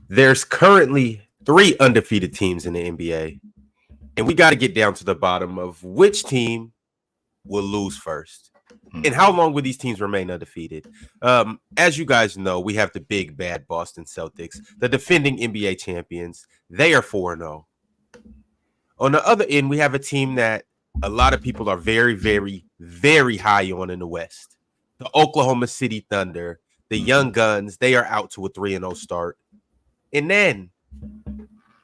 There's currently 3 undefeated teams in the NBA, and we got to get down to the bottom of which team will lose first. And how long will these teams remain undefeated? As you guys know, we have the big bad Boston Celtics, the defending NBA champions. They are 4-0. On the other end, we have a team that a lot of people are very, very, very high on in the West. The Oklahoma City Thunder, the Young Guns, they are out to a 3-0 start. And then,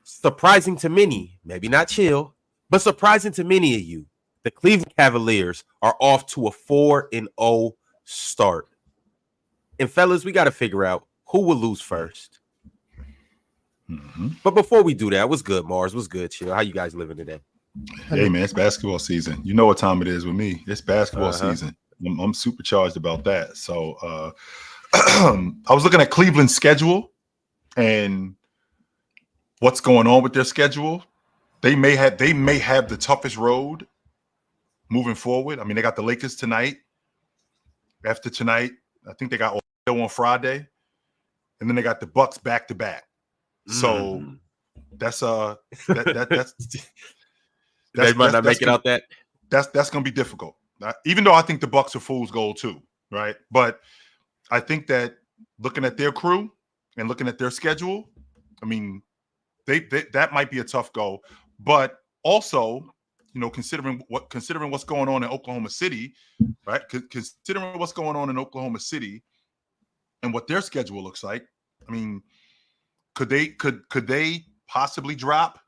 surprising to many, maybe not chill, but surprising to many of you, the Cleveland Cavaliers are off to a 4-0 start. And fellas, we got to figure out who will lose first. But before we do that, what's good, Mars? What's good, chill? How you guys living today? Hey, man, it's basketball season. You know what time it is with me. It's basketball season. I'm supercharged about that. So I was looking at Cleveland's schedule and what's going on with their schedule. They may have the toughest road moving forward. I mean, they got the Lakers tonight. After tonight, I think they got Orlando on Friday, and then they got the Bucks back to back. So that's they might not make it out that. That's going to be difficult. Even though I think the Bucks are fool's gold too, right? But I think that looking at their crew and looking at their schedule, I mean, they that might be a tough go. But also, you know, considering what's going on in Oklahoma City, right? Considering what's going on in Oklahoma City and what their schedule looks like, I mean, could they possibly drop?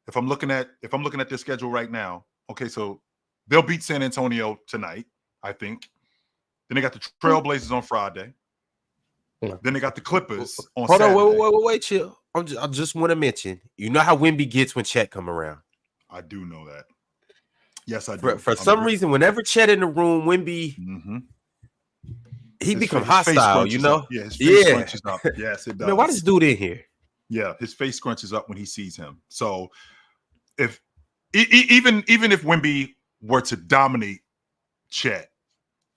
If I'm looking at their schedule right now, okay, so they'll beat San Antonio tonight, I think. Then they got the Trailblazers on Friday. Then they got the Clippers on Saturday. Hold on, wait, chill. I just want to mention, you know how Wemby gets when Chet come around. I do know that. Yes, I do. For some reason, whenever Chet in the room, Wemby, he become hostile, you know? Yeah, his face scrunches up. Yes, it does. Man, why this dude in here? Yeah, his face scrunches up when he sees him. So if even if Wemby were to dominate Chet,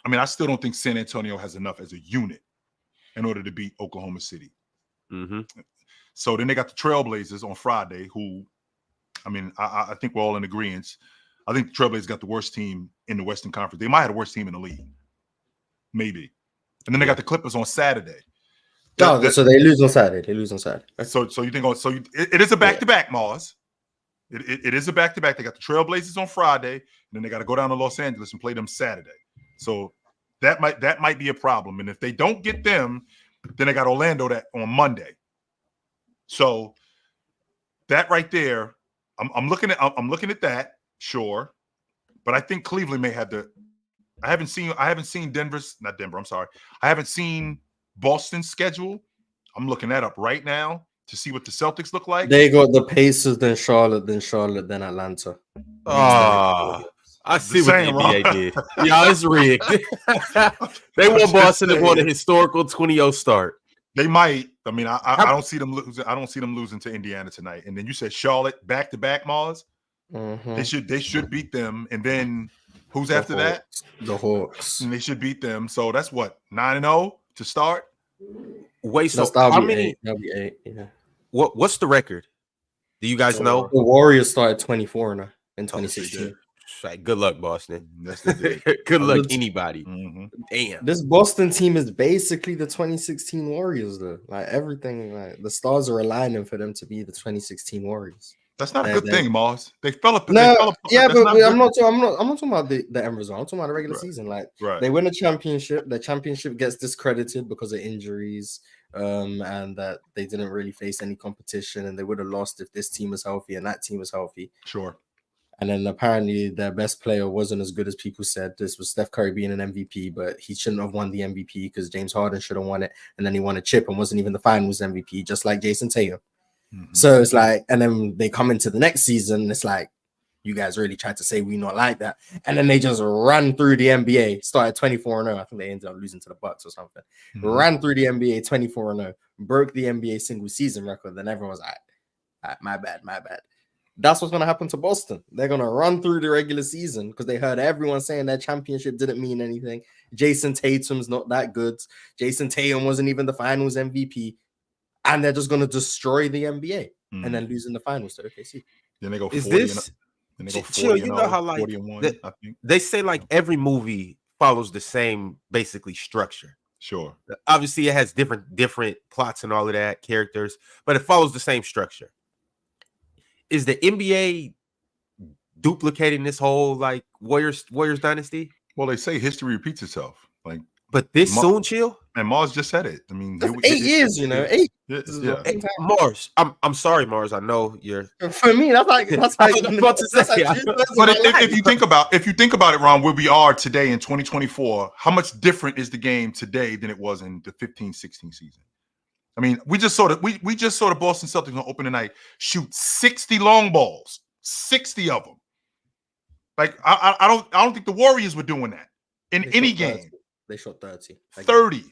I mean, I still don't think San Antonio has enough as a unit in order to beat Oklahoma City. So then they got the Trailblazers on Friday, who, I mean, I think we're all in agreement. I think the Trailblazers got the worst team in the Western Conference. They might have the worst team in the league. Maybe. And then they got the Clippers on Saturday. So they lose on Saturday. So you think it is a back-to-back, Mars. It is a back-to-back. They got the Trailblazers on Friday, and then they got to go down to Los Angeles and play them Saturday. So that might be a problem. And if they don't get them, then they got Orlando on Monday. So that right there, I'm looking at that, sure. But I think Cleveland may have I haven't seen I'm sorry. I haven't seen Boston's schedule. I'm looking that up right now to see what the Celtics look like. They got the Pacers, then Charlotte, then Atlanta. Oh, I see what the NBA did. Y'all, it's rigged. They want Boston to want a historical 20-0 start. They might. I mean, I don't see them losing. I don't see them losing to Indiana tonight. And then you said Charlotte back to back, Mars. They should beat them. And then who's after that? The Hawks. And they should beat them. So that's what, 9-0 to start. Wait, so how many? That'll be 8. Yeah. What's the record? Do you guys know? The Warriors started 24 in 2016. Good luck, Boston. Good luck, anybody. Damn. This Boston team is basically the 2016 Warriors, though. Like everything, like the stars are aligning for them to be the 2016 Warriors. That's not a good thing, Moss. They fell apart. I'm not talking about the end result. I'm talking about the regular season. Like they win a championship. The championship gets discredited because of injuries, and that they didn't really face any competition, and they would have lost if this team was healthy and that team was healthy. Sure. And then apparently their best player wasn't as good as people said. This was Steph Curry being an MVP, but he shouldn't have won the MVP because James Harden should have won it. And then he won a chip and wasn't even the finals MVP, just like Jason Tatum. So it's like, and then they come into the next season, and it's like, you guys really tried to say we not like that. And then they just ran through the NBA, started 24-0. I think they ended up losing to the Bucks or something. Ran through the NBA 24-0, broke the NBA single season record. Then everyone was like, my bad. That's what's going to happen to Boston. They're going to run through the regular season because they heard everyone saying that championship didn't mean anything. Jason Tatum's not that good. Jason Tatum wasn't even the finals MVP. and they're just going to destroy the NBA and then lose in the finals to OKC. Then they go 40 Is this and they go 40 chill? You and know how 40 and 1, I think. they say like every movie follows the same basically structure. Sure. Obviously, it has different plots and all of that, characters, but it follows the same structure. Is the NBA duplicating this whole like Warriors dynasty? Well, they say history repeats itself. Like, but this soon, chill. And Mars just said it. I mean, that's 8 years, you know, 8. Yeah. Hey, Mars, I'm sorry, Mars. I know you're. For me, that's like I was about to say. But if you think about it, Ron, where we are today in 2024, how much different is the game today than it was in the 15-16 season? I mean, we just saw the Boston Celtics on opening night shoot 60 long balls, 60 of them. Like I don't think the Warriors were doing that in any game. They shot 30. 30.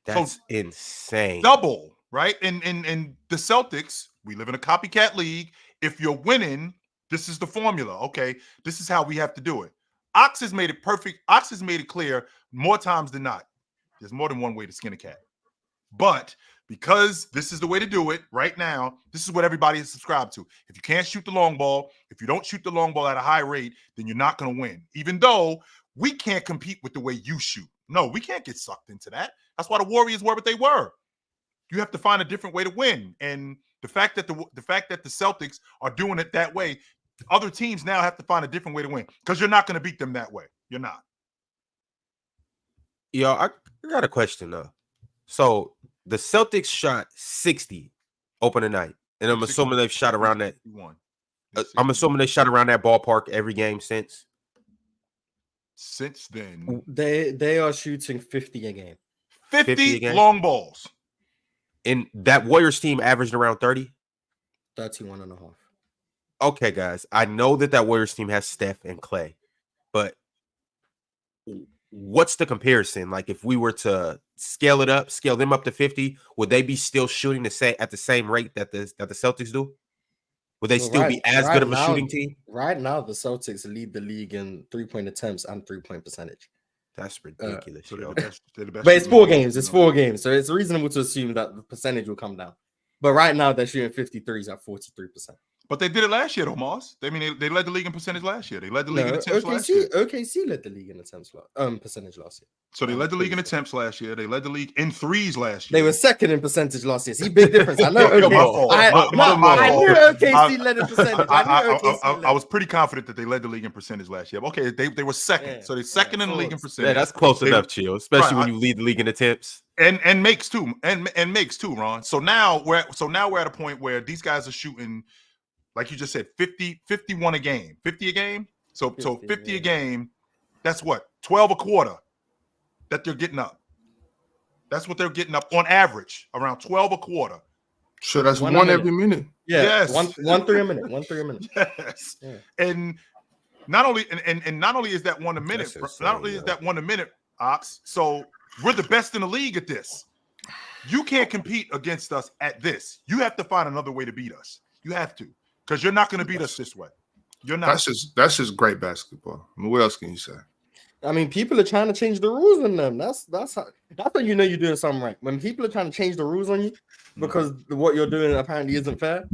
That's insane. Double, right? And the Celtics, we live in a copycat league. If you're winning, this is the formula. Okay, this is how we have to do it. Ox has made it perfect. Ox has made it clear more times than not. There's more than one way to skin a cat. But because this is the way to do it right now, this is what everybody is subscribed to. If you can't shoot the long ball, if you don't shoot the long ball at a high rate, then you're not going to win. Even though we can't compete with the way you shoot. No, we can't get sucked into that. That's why the Warriors were what they were. You have to find a different way to win. And the fact that the Celtics are doing it that way, other teams now have to find a different way to win because you're not going to beat them that way. You're not. Yo, I got a question though. So the Celtics shot 60 opening night, and I'm assuming they've shot around that. I'm assuming they shot around that ballpark every game since. Since then, they are shooting 50 a game. 50 long balls. And that Warriors team averaged around 30? 31 and a half. Okay, guys. I know that Warriors team has Steph and Clay, but what's the comparison? Like if we were to scale them up to 50, would they be still shooting at the same rate that the Celtics do? Would they still be as good of a shooting team? Right now, the Celtics lead the league in 3-point attempts and 3-point percentage. That's ridiculous. So they're the best but it's 4 games. It's 4 games. So it's reasonable to assume that the percentage will come down. But right now, they're shooting 53s at 43%. But they did it last year, though, Moss. I mean, they led the league in percentage last year. They led the league in attempts last year. OKC led the league in attempts percentage last year. So they led the league in attempts last year. They led the league in threes last year. They were second in percentage last year. See, big difference. I know. I knew OKC led in percentage. I was pretty confident that they led the league in percentage last year. Okay, they were second. Yeah, so they're second in the league in percentage. Yeah, that's close enough, chill. Especially when you lead the league in attempts. And makes too, and makes too, Ron. So now we're at a point where these guys are shooting, like you just said, 51 a game. 50 a game? So 50 a game, that's what? 12 a quarter that they're getting up. That's what they're getting up on average, around 12 a quarter. Sure, that's one every minute. Yeah, yes. one three a minute. 1 3 a minute. Yes. Yeah. And not only is that one a minute, that 1 a minute, Ox. So we're the best in the league at this. You can't compete against us at this. You have to find another way to beat us. You have to, because you're not going to beat us this way. You're not. That's just great basketball. I mean, what else can you say? I mean, people are trying to change the rules on them. That's how you know you're doing something right. When people are trying to change the rules on you because what you're doing apparently isn't fair,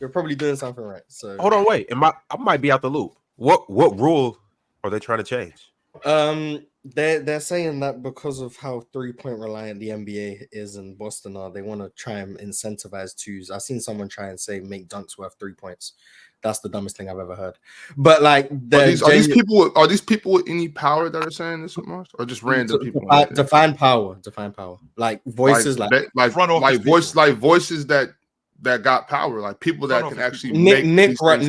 you're probably doing something right. So hold on, wait. I might be out the loop. What rule are they trying to change? They're saying that because of how 3-point reliant the NBA is in Boston they want to try and incentivize twos. I've seen someone try and say make dunks worth 3 points. That's the dumbest thing I've ever heard. But like, are these people with any power that are saying this, or just random people? Define power. Like voices, voices that got power, like people that can actually Nick Wright is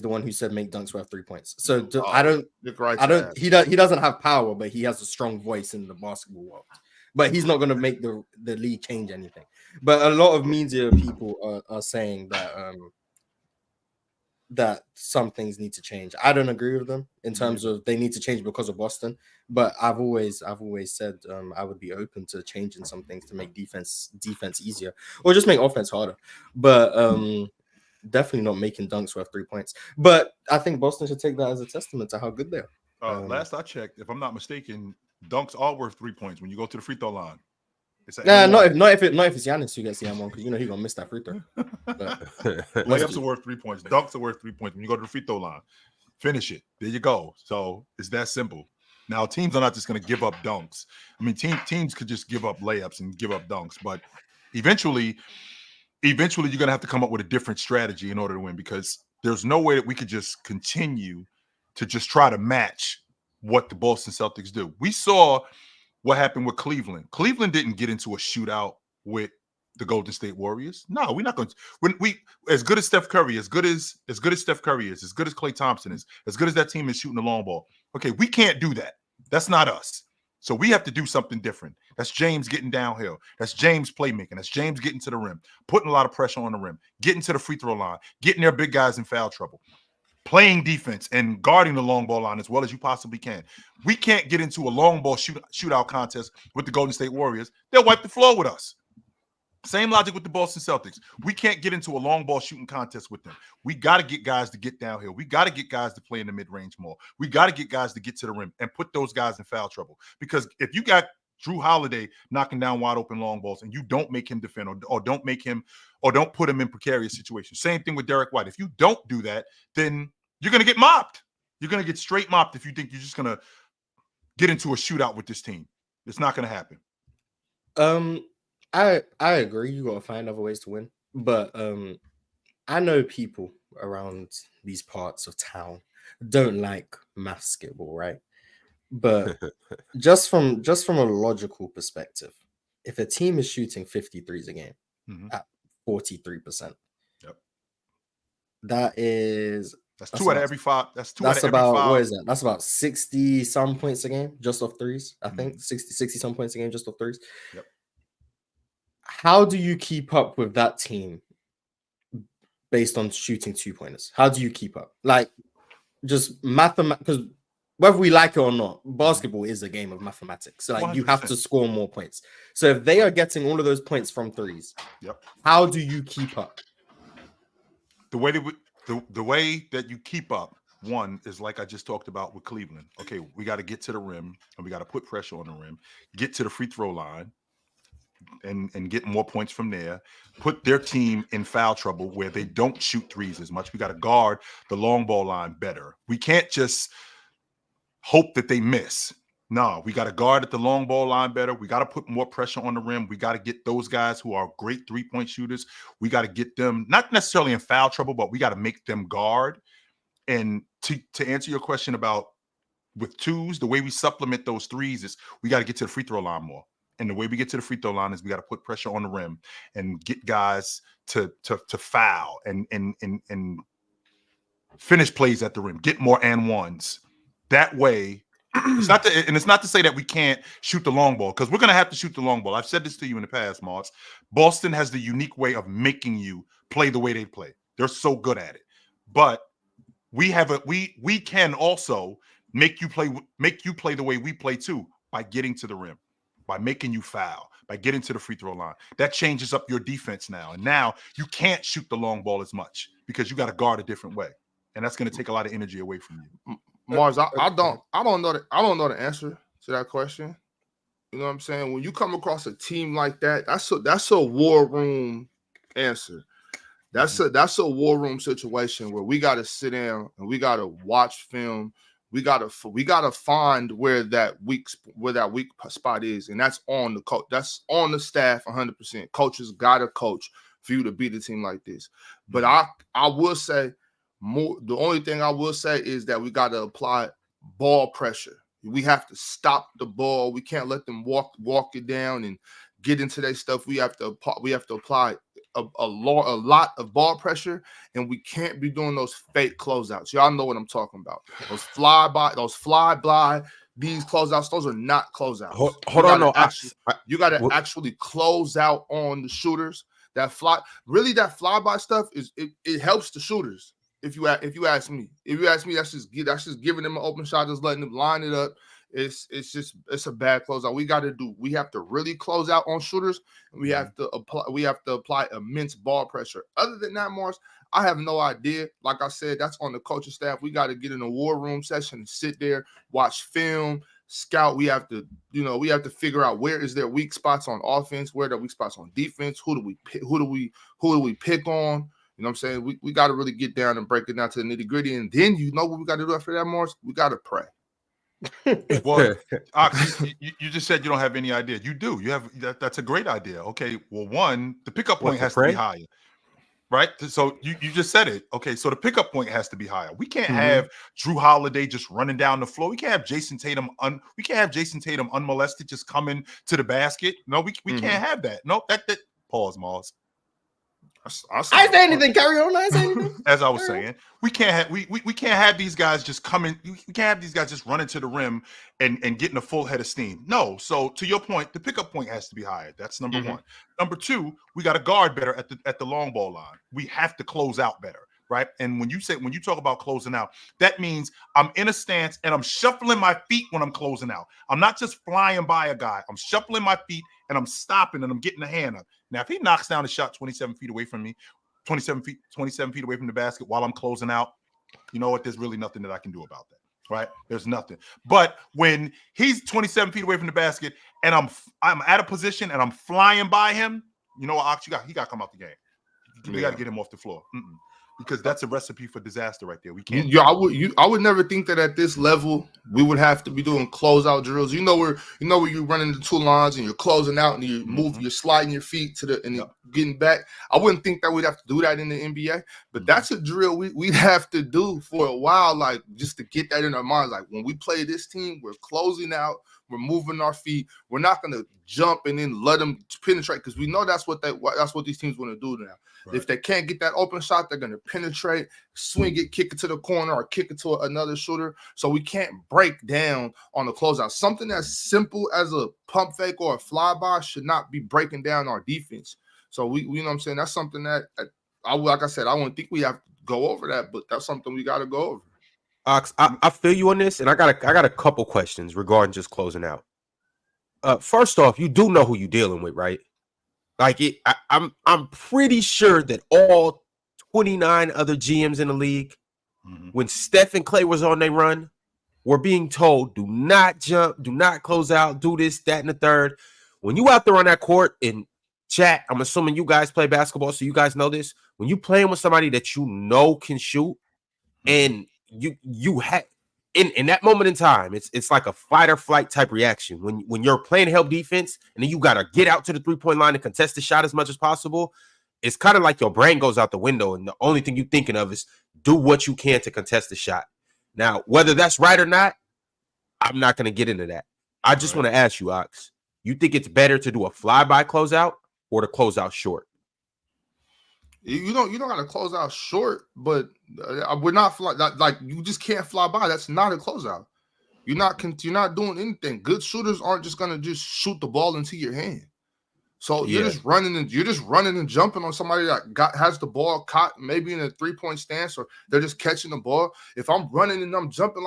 the one who said make dunks worth 3 points. So he doesn't have power, but he has a strong voice in the basketball world. But he's not going to make the league change anything. But a lot of media people are saying that some things need to change. I don't agree with them in terms of they need to change because of Boston, but I've always said I would be open to changing some things to make defense easier or just make offense harder. But definitely not making dunks worth 3 points. But I think Boston should take that as a testament to how good they are. Last I checked, if I'm not mistaken, dunks are worth 3 points when you go to the free throw line. Nah, not if it's Giannis who gets the M1, because you know he's gonna miss that free throw. But layups are worth 3 points. Dunks are worth 3 points. When you go to the free throw line, finish it. There you go. So it's that simple. Now teams are not just going to give up dunks. I mean, teams could just give up layups and give up dunks, but eventually you're going to have to come up with a different strategy in order to win, because there's no way that we could just continue to just try to match what the Boston Celtics do. We saw what happened with Cleveland. Cleveland didn't get into a shootout with the Golden State Warriors. No, we're not going to. When we, as good as Steph Curry, as good as Steph Curry is, as good as Klay Thompson is, as good as that team is shooting the long ball. Okay, we can't do that. That's not us. So we have to do something different. That's James getting downhill. That's James playmaking. That's James getting to the rim, putting a lot of pressure on the rim, getting to the free throw line, getting their big guys in foul trouble, playing defense and guarding the long ball line as well as you possibly can. We can't get into a long ball shootout contest with the Golden State Warriors. They'll wipe the floor with us. Same logic with the Boston Celtics. We can't get into a long ball shooting contest with them. We got to get guys to get downhill. We got to get guys to play in the mid-range more. We got to get guys to get to the rim and put those guys in foul trouble. Because if you got Drew Holiday knocking down wide open long balls and you don't make him defend or don't make him or don't put him in precarious situations. Same thing with Derek White. If you don't do that, then you're going to get mopped. You're going to get straight mopped if you think you're just going to get into a shootout with this team. It's not going to happen. I agree. You gotta find other ways to win, but I know people around these parts of town don't like basketball, right? But just from a logical perspective, if a team is shooting 53s a game at 43%, yep, that's two out of every five. That's two. That's out of every about five. what is that? That's about 60 some points a game just off threes. I think 60 some points a game just off threes. Yep. How do you keep up with that team based on shooting 2-pointers? How do you keep up? Like, just mathematics, because whether we like it or not, basketball is a game of mathematics. So, like, 100%. You have to score more points. So, if they are getting all of those points from threes, yep, how do you keep up? The way that you keep up, one is like I just talked about with Cleveland. Okay, we got to get to the rim and we got to put pressure on the rim, get to the free throw line, and get more points from there, put their team in foul trouble where they don't shoot threes as much. We got to guard the long ball line better. We can't just hope that they miss. No, we got to guard at the long ball line better. We got to put more pressure on the rim. We got to get those guys who are great three-point shooters. We got to get them not necessarily in foul trouble, but we got to make them guard. And to answer your question about with twos, the way we supplement those threes is we got to get to the free throw line more. And the way we get to the free throw line is we got to put pressure on the rim and get guys to foul and finish plays at the rim, get more and ones. That way, it's not to say that we can't shoot the long ball, because we're going to have to shoot the long ball. I've said this to you in the past, Mars. Boston has the unique way of making you play the way they play. They're so good at it. But we can also make you play the way we play too, by getting to the rim, by making you foul, by getting to the free throw line. That changes up your defense now. And now you can't shoot the long ball as much because you got to guard a different way. And that's going to take a lot of energy away from you. Mars, I don't know the answer to that question. You know what I'm saying? When you come across a team like that, that's a war room answer. That's a war room situation where we got to sit down and we got to watch film. We gotta find where that weak spot is, and that's on the coach. That's on the staff 100%. Coaches gotta coach for you to beat a team like this. But I will say more. The only thing I will say is that we gotta apply ball pressure. We have to stop the ball. We can't let them walk it down and get into their stuff. We have to apply a lot of ball pressure, and we can't be doing those fake closeouts. Y'all know what I'm talking about. Those fly by, these closeouts, those are not closeouts. Hold on, no. You got to actually close out on the shooters. That fly by stuff it helps the shooters. If you ask me, that's just giving them an open shot, just letting them line it up. It's a bad closeout. We have to really close out on shooters, and we have to apply immense ball pressure. Other than that, Mars, I have no idea. Like I said, that's on the coaching staff. We got to get in a war room session and sit there, watch film, scout. We have to, we have to figure out where is their weak spots on offense, where are their weak spots on defense. Who do we pick on? You know what I'm saying? We got to really get down and break it down to the nitty gritty. And then what we got to do after that, Morris? We got to pray. Well, you just said you don't have any idea. You do. You have that's a great idea. Okay. Well, one, the pickup point has to be higher. Right. So you just said it. Okay. So the pickup point has to be higher. We can't have Drew Holiday just running down the floor. We can't have Jason Tatum unmolested just coming to the basket. No, we can't have that. No, that pause, Mars. I say anything. Carry on. I say anything. As I was saying, we can't have these guys just coming. We can't have these guys just running to the rim and getting a full head of steam. No. So to your point, the pickup point has to be higher. That's number one. Number two, we got to guard better at the long ball line. We have to close out better, right? And when you talk about closing out, that means I'm in a stance and I'm shuffling my feet when I'm closing out. I'm not just flying by a guy. I'm shuffling my feet and I'm stopping and I'm getting a hand up. Now, if he knocks down a shot 27 feet away from me, 27 feet away from the basket while I'm closing out, you know what? There's really nothing that I can do about that, right? There's nothing. But when he's 27 feet away from the basket and I'm at a position and I'm flying by him, you know what, Ox, he got to come out the game. You got to get him off the floor. Because that's a recipe for disaster right there. We can't. I would never think that at this level we would have to be doing closeout drills. Where you're running the two lines and you're closing out and you're sliding your feet and getting back. I wouldn't think that we'd have to do that in the NBA, but that's a drill we'd have to do for a while, like just to get that in our minds. Like when we play this team, we're closing out, we're moving our feet. We're not going to jump and then let them penetrate because we know that's what these teams want to do now. Right. If they can't get that open shot, they're going to penetrate, swing it, kick it to the corner, or kick it to another shooter. So we can't break down on the closeout. Something as simple as a pump fake or a flyby should not be breaking down our defense. So we you know what I'm saying? That's something that like I said, I wouldn't think we have to go over that, but that's something we got to go over. Ox, I feel you on this, and I got a couple questions regarding just closing out. First off, you do know who you're dealing with, right? Like I'm pretty sure that all 29 other GMs in the league, when Steph and Clay was on their run, were being told, do not jump, do not close out, do this, that, and the third. When you out there on that court in chat, I'm assuming you guys play basketball, so you guys know this. When you playing with somebody that you know can shoot, and you have in that moment in time, it's like a fight or flight type reaction. When you're playing help defense and then you got to get out to the 3-point line and contest the shot as much as possible, it's kind of like your brain goes out the window and the only thing you're thinking of is do what you can to contest the shot. Now, whether that's right or not, I'm not going to get into that. I just want to ask you, Ox, you think it's better to do a flyby closeout or to close out short? You don't got to close out short, but we're not like you just can't fly by. That's not a closeout. You're not doing anything. Good shooters aren't just gonna just shoot the ball into your hand. So you're just running and jumping on somebody that has the ball caught maybe in a 3-point stance, or they're just catching the ball. If I'm running and I'm jumping,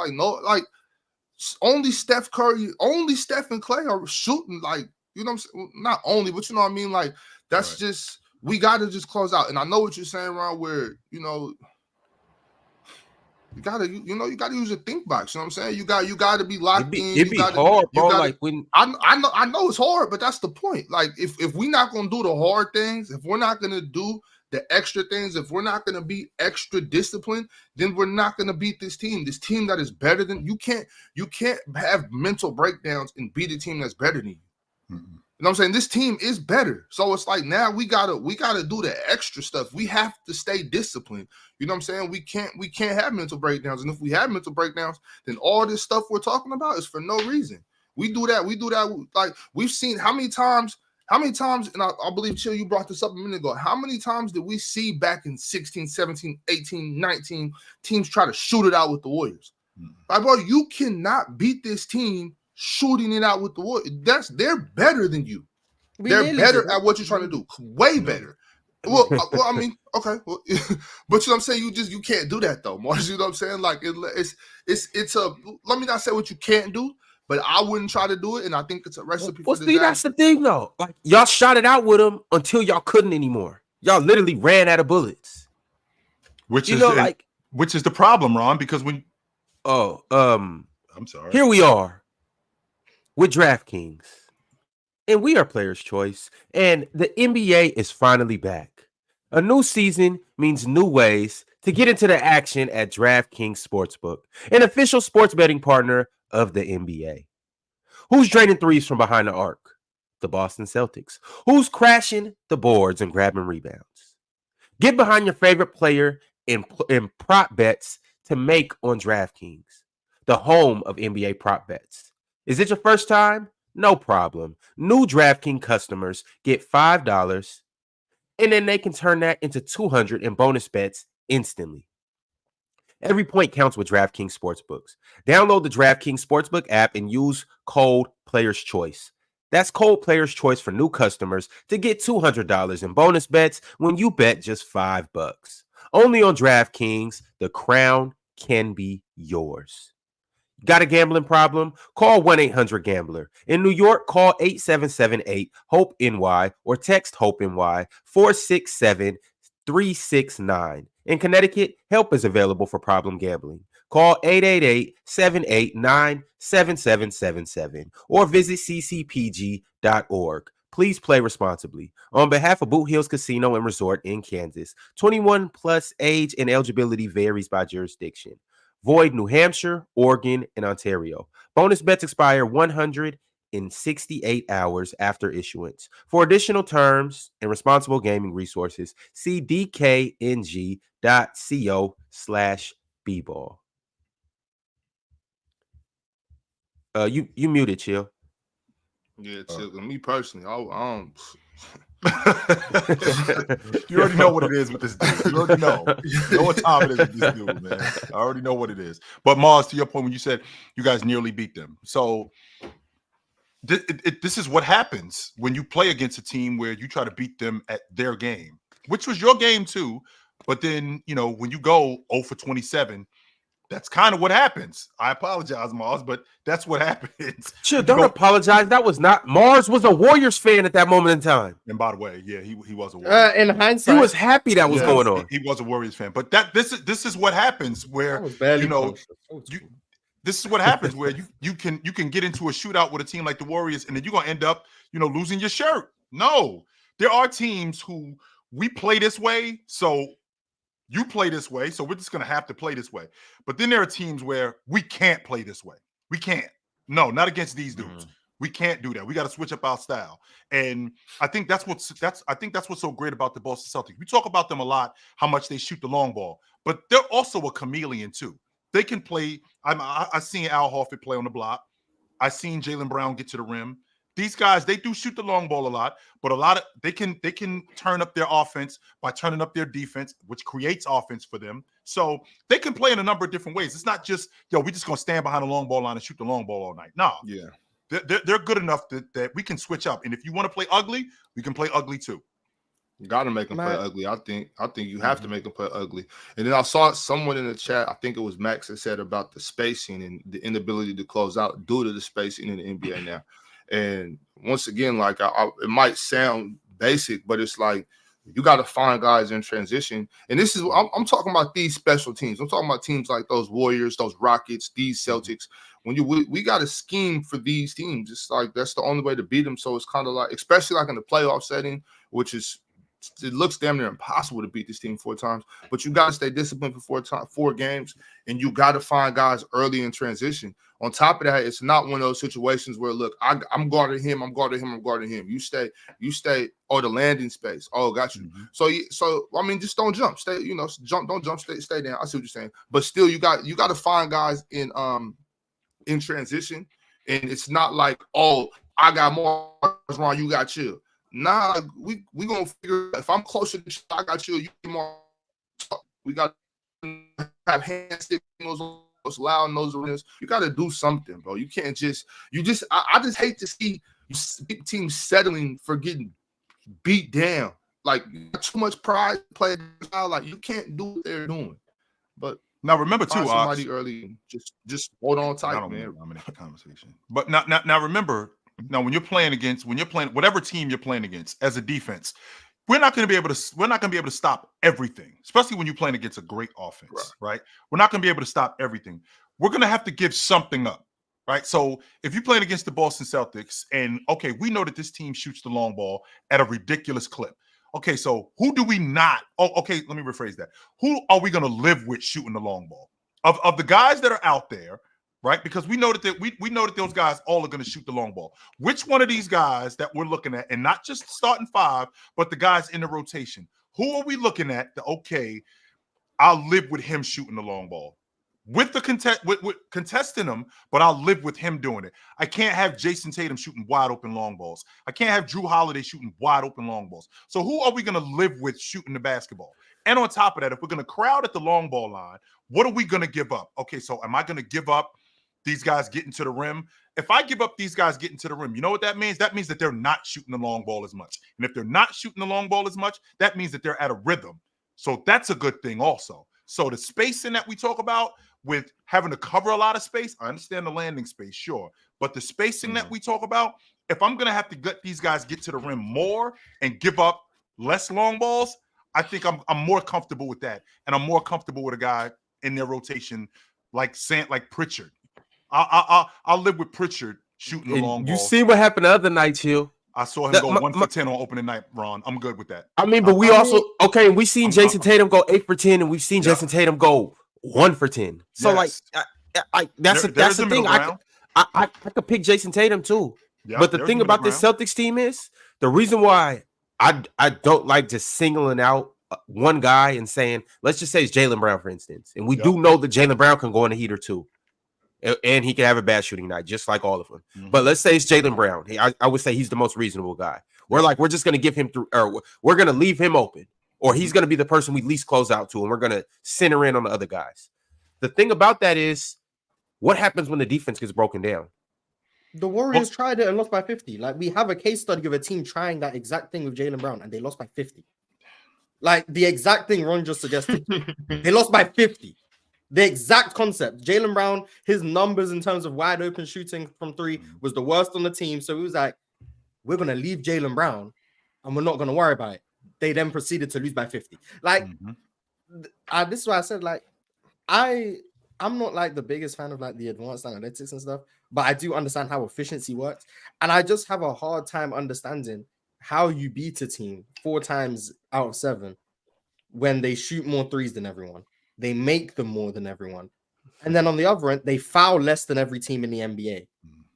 only Steph Curry, only Steph and Clay are shooting, like, you know what I'm saying? Not only, but you know what I mean? Like that's just. We got to just close out. And I know what you're saying, Ron, where, you got to use your think box. You know what I'm saying? You got to be locked in. It'd be hard, bro. Like when I know it's hard, but that's the point. Like if we're not going to do the hard things, if we're not going to do the extra things, if we're not going to be extra disciplined, then we're not going to beat this team. This team that is better than you can't have mental breakdowns and beat a team that's better than you. Mm-hmm. You know what I'm saying? This team is better. So it's like now we gotta do the extra stuff. We have to stay disciplined. You know what I'm saying? We can't have mental breakdowns. And if we have mental breakdowns, then all this stuff we're talking about is for no reason. We do that. Like we've seen how many times, and I believe, Chill, you brought this up a minute ago. How many times did we see back in 16, 17, 18, 19 teams try to shoot it out with the Warriors? Like, bro, you cannot beat this team shooting it out with the Warriors. They're better than you. They're better at what you're trying to do. Way better. Well, I mean, okay. Well, but you know what I'm saying? You can't do that though, Mars. You know what I'm saying? Like it's a, let me not say what you can't do, but I wouldn't try to do it, and I think it's a recipe for disaster. That's the thing though. Like y'all shot it out with them until y'all couldn't anymore. Y'all literally ran out of bullets. Which is the problem, Ron, because when I'm sorry. Here we are. with DraftKings. And we are Player's Choice, and the NBA is finally back. A new season means new ways to get into the action at DraftKings Sportsbook, an official sports betting partner of the NBA. Who's draining threes from behind the arc? The Boston Celtics. Who's crashing the boards and grabbing rebounds? Get behind your favorite player in prop bets to make on DraftKings, the home of NBA prop bets. Is it your first time? No problem. New DraftKings customers get $5, and then they can turn that into $200 in bonus bets instantly. Every point counts with DraftKings Sportsbooks. Download the DraftKings Sportsbook app and use code Player's Choice. That's code Player's Choice for new customers to get $200 in bonus bets when you bet just $5. Only on DraftKings, the crown can be yours. Got a gambling problem? Call 1-800-GAMBLER. In New York, call 877-8-HOPE-NY or text HOPE-NY 467-369. In Connecticut, help is available for problem gambling. Call 888-789-7777 or visit ccpg.org. Please play responsibly. On behalf of Boot Hills Casino and Resort in Kansas, 21 plus age and eligibility varies by jurisdiction. Void New Hampshire, Oregon, and Ontario. Bonus bets expire 168 hours after issuance. For additional terms and responsible gaming resources, see dkng.co/bball. You muted, Chill. Yeah, Chill. Me personally, I don't. You already know what it is with this dude. You already know. You know what time it is with this dude, man. I already know what it is. But Mars, to your point, when you said you guys nearly beat them. So this is what happens when you play against a team where you try to beat them at their game, which was your game too. But then, you know, when you go 0 for 27, that's kind of what happens. I apologize, Mars, but that's what happens. Chill, don't apologize. That was not Mars was a Warriors fan at that moment in time. And by the way, yeah, he was a Warriors. In hindsight, He was happy that was going on. He was a Warriors fan. But this is what happens where you know this is what happens where you can get into a shootout with a team like the Warriors, and then you're gonna end up, you know, losing your shirt. No, there are teams who we play this way, so you play this way, so we're just going to have to play this way. But then there are teams where we can't play this way. We can't. No, not against these dudes. We can't do that. We got to switch up our style. And I think that's what's so great about the Boston Celtics. We talk about them a lot, how much they shoot the long ball, but they're also a chameleon too. They can play. I seen Al Horford play on the block. I seen Jaylen Brown get to the rim. These guys, they do shoot the long ball a lot, but they can turn up their offense by turning up their defense, which creates offense for them. So they can play in a number of different ways. It's not just, we're just gonna stand behind the long ball line and shoot the long ball all night. No, Yeah, they're good enough that we can switch up. And if you want to play ugly, we can play ugly too. you got to make them play ugly. I think you have to make them play ugly. And then I saw someone in the chat, I think it was Max, that said about the spacing and the inability to close out due to the spacing in the NBA now. And once again, like it might sound basic, but it's like you got to find guys in transition. And this is I'm talking about these special teams. I'm talking about teams like those Warriors, those Rockets, these Celtics. When we got a scheme for these teams, it's like that's the only way to beat them. So it's kind of like, especially like in the playoff setting, which is it looks damn near impossible to beat this team 4 times. But you got to stay disciplined for 4 games, and you got to find guys early in transition. On top of that, it's not one of those situations where, look, I'm guarding him. You stay. Oh, the landing space. Oh, got you. So I mean, just don't jump. Stay. Don't jump. Stay down. I see what you're saying. But still, you got to find guys in transition, and it's not like, oh, I got more wrong. You got chill. Nah, we gonna figure. If I'm closer to you, I got you. You more. We got to have hand signals. Loud nose arenas. You got to do something, bro. You can't just. I just hate to see teams settling for getting beat down. Like, you got too much pride to play style. Like, you can't do what they're doing. But now remember too, somebody early. Just hold on tight, man. Dominate the conversation. But now remember. Now, when you're playing whatever team you're playing against as a defense, we're not going to be able to stop everything, especially when you're playing against a great offense, right? We're not going to be able to stop everything. We're going to have to give something up. right? So if you're playing against the Boston Celtics, and okay, we know that this team shoots the long ball at a ridiculous clip. Okay, so who do we not? Oh, okay, let me rephrase that. Who are we going to live with shooting the long ball? Of the guys that are out there, right? Because we know that we know that those guys all are going to shoot the long ball. Which one of these guys that we're looking at, and not just starting five, but the guys in the rotation, who are we looking at? Okay, I'll live with him shooting the long ball. With the with contesting him, but I'll live with him doing it. I can't have Jason Tatum shooting wide open long balls. I can't have Drew Holiday shooting wide open long balls. So who are we going to live with shooting the basketball? And on top of that, if we're going to crowd at the long ball line, what are we going to give up? Okay, so am I going to give up these guys getting to the rim? If I give up these guys getting to the rim, you know what that means? That means that they're not shooting the long ball as much. And if they're not shooting the long ball as much, that means that they're at a rhythm. So that's a good thing also. So the spacing that we talk about with having to cover a lot of space, I understand the landing space, sure. But the spacing that we talk about, if I'm going to have to let these guys get to the rim more and give up less long balls, I think I'm more comfortable with that. And I'm more comfortable with a guy in their rotation like Pritchard. I'll live with Pritchard shooting the long ball. You see what happened the other night, Chill? I saw him go 1 for 10 on opening night, Ron. I'm good with that. I mean, but we've seen Jason Tatum go 8 for 10, and we've seen Jason Tatum go 1 for 10. So yes. That's the thing. I could pick Jason Tatum too. Yeah, but the thing about this Celtics team is the reason why I don't like just singling out one guy and saying, let's just say it's Jaylen Brown, for instance. And we do know that Jaylen Brown can go in a heater too. And he can have a bad shooting night, just like all of them. Mm-hmm. But let's say it's Jaylen Brown. I would say he's the most reasonable guy. We're just going to give him through, or we're going to leave him open, or he's going to be the person we least close out to, and we're going to center in on the other guys. The thing about that is, what happens when the defense gets broken down? The Warriors tried it and lost by 50. Like, we have a case study of a team trying that exact thing with Jaylen Brown, and they lost by 50. Like, the exact thing Ron just suggested. They lost by 50. The exact concept. Jaylen Brown, his numbers in terms of wide open shooting from three was the worst on the team. So it was like, we're going to leave Jaylen Brown and we're not going to worry about it. They then proceeded to lose by 50. Like, this is why I said, like, I'm not like the biggest fan of like the advanced analytics and stuff, but I do understand how efficiency works. And I just have a hard time understanding how you beat a team 4 times out of 7 when they shoot more threes than everyone. They make them more than everyone. And then on the other end, they foul less than every team in the NBA.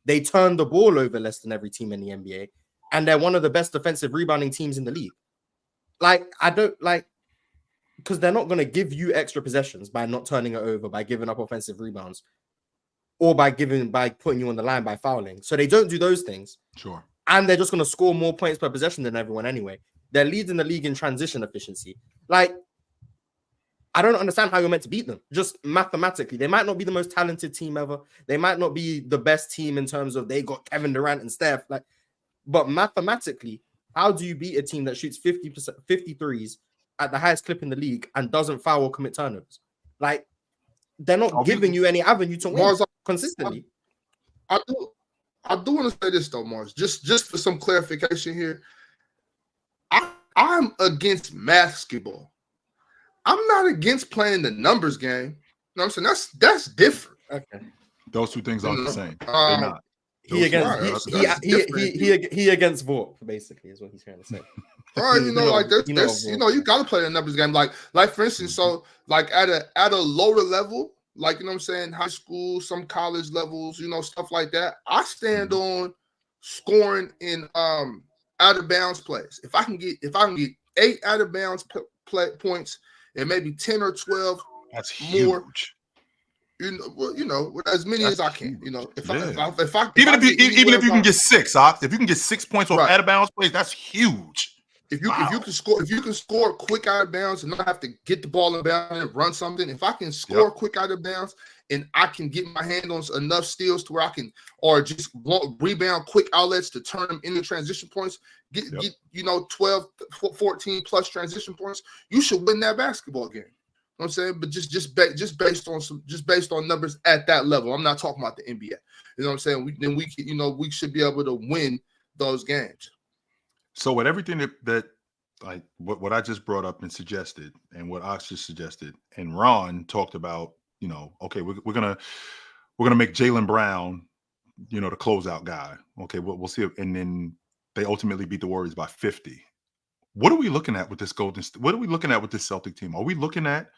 They turn the ball over less than every team in the NBA. And they're one of the best defensive rebounding teams in the league. Like, I don't like, because they're not going to give you extra possessions by not turning it over, by giving up offensive rebounds, or by putting you on the line by fouling. So they don't do those things. Sure. And they're just going to score more points per possession than everyone anyway. They're leading the league in transition efficiency. Like, I don't understand how you're meant to beat them. Just mathematically, they might not be the most talented team ever. They might not be the best team in terms of they got Kevin Durant and Steph. Like, but mathematically, how do you beat a team that shoots 53s at the highest clip in the league and doesn't foul or commit turnovers? Like, they're not giving you any avenue to win consistently. I do want to say this though, Mars. Just for some clarification here, I'm against basketball. I'm not against playing the numbers game. You know what I'm saying? That's different. Okay. Those two things aren't the same. They're not. He against Vort, basically, is what he's trying to say. All right, you got to play the numbers game. Like for instance, so like at a lower level, like, you know what I'm saying, high school, some college levels, you know, stuff like that. I stand on scoring in out of bounds plays. If I can get 8 out of bounds points and maybe 10 or 12 that's more. Huge. You know, as many as I can. You know, if I even if you can get 6, Ox, if you can get 6 points off out of bounds plays, that's huge. If you can score quick out of bounds and not have to get the ball in bounds and run something, if I can score quick out of bounds and I can get my hand on enough steals to where I can, or just rebound quick outlets to turn them into transition points, get 12, 14 plus transition points, you should win that basketball game. You know what I'm saying? But just based on numbers at that level. I'm not talking about the NBA. You know what I'm saying? We should be able to win those games. So with everything that like what I just brought up and suggested, and what Ox just suggested, and Ron talked about, you know, okay, we're gonna make Jaylen Brown the closeout guy. Okay, we'll see. And then they ultimately beat the Warriors by 50. What are we looking at with this What are we looking at with this Celtic team? Are we looking at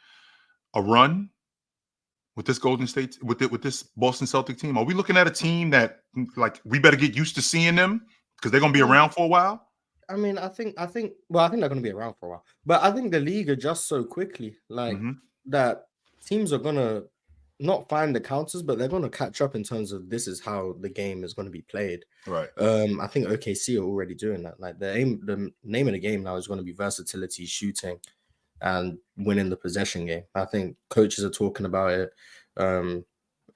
a run with this Golden State, with this Boston Celtic team? Are we looking at a team that, like, we better get used to seeing them because they're going to be around for a while? I mean, I think they're going to be around for a while, but I think the league adjusts so quickly, like that teams are going to not find the counters, but they're going to catch up in terms of this is how the game is going to be played. Right. I think OKC are already doing that. Like the name of the game now is going to be versatility, shooting, and winning the possession game. I think coaches are talking about it.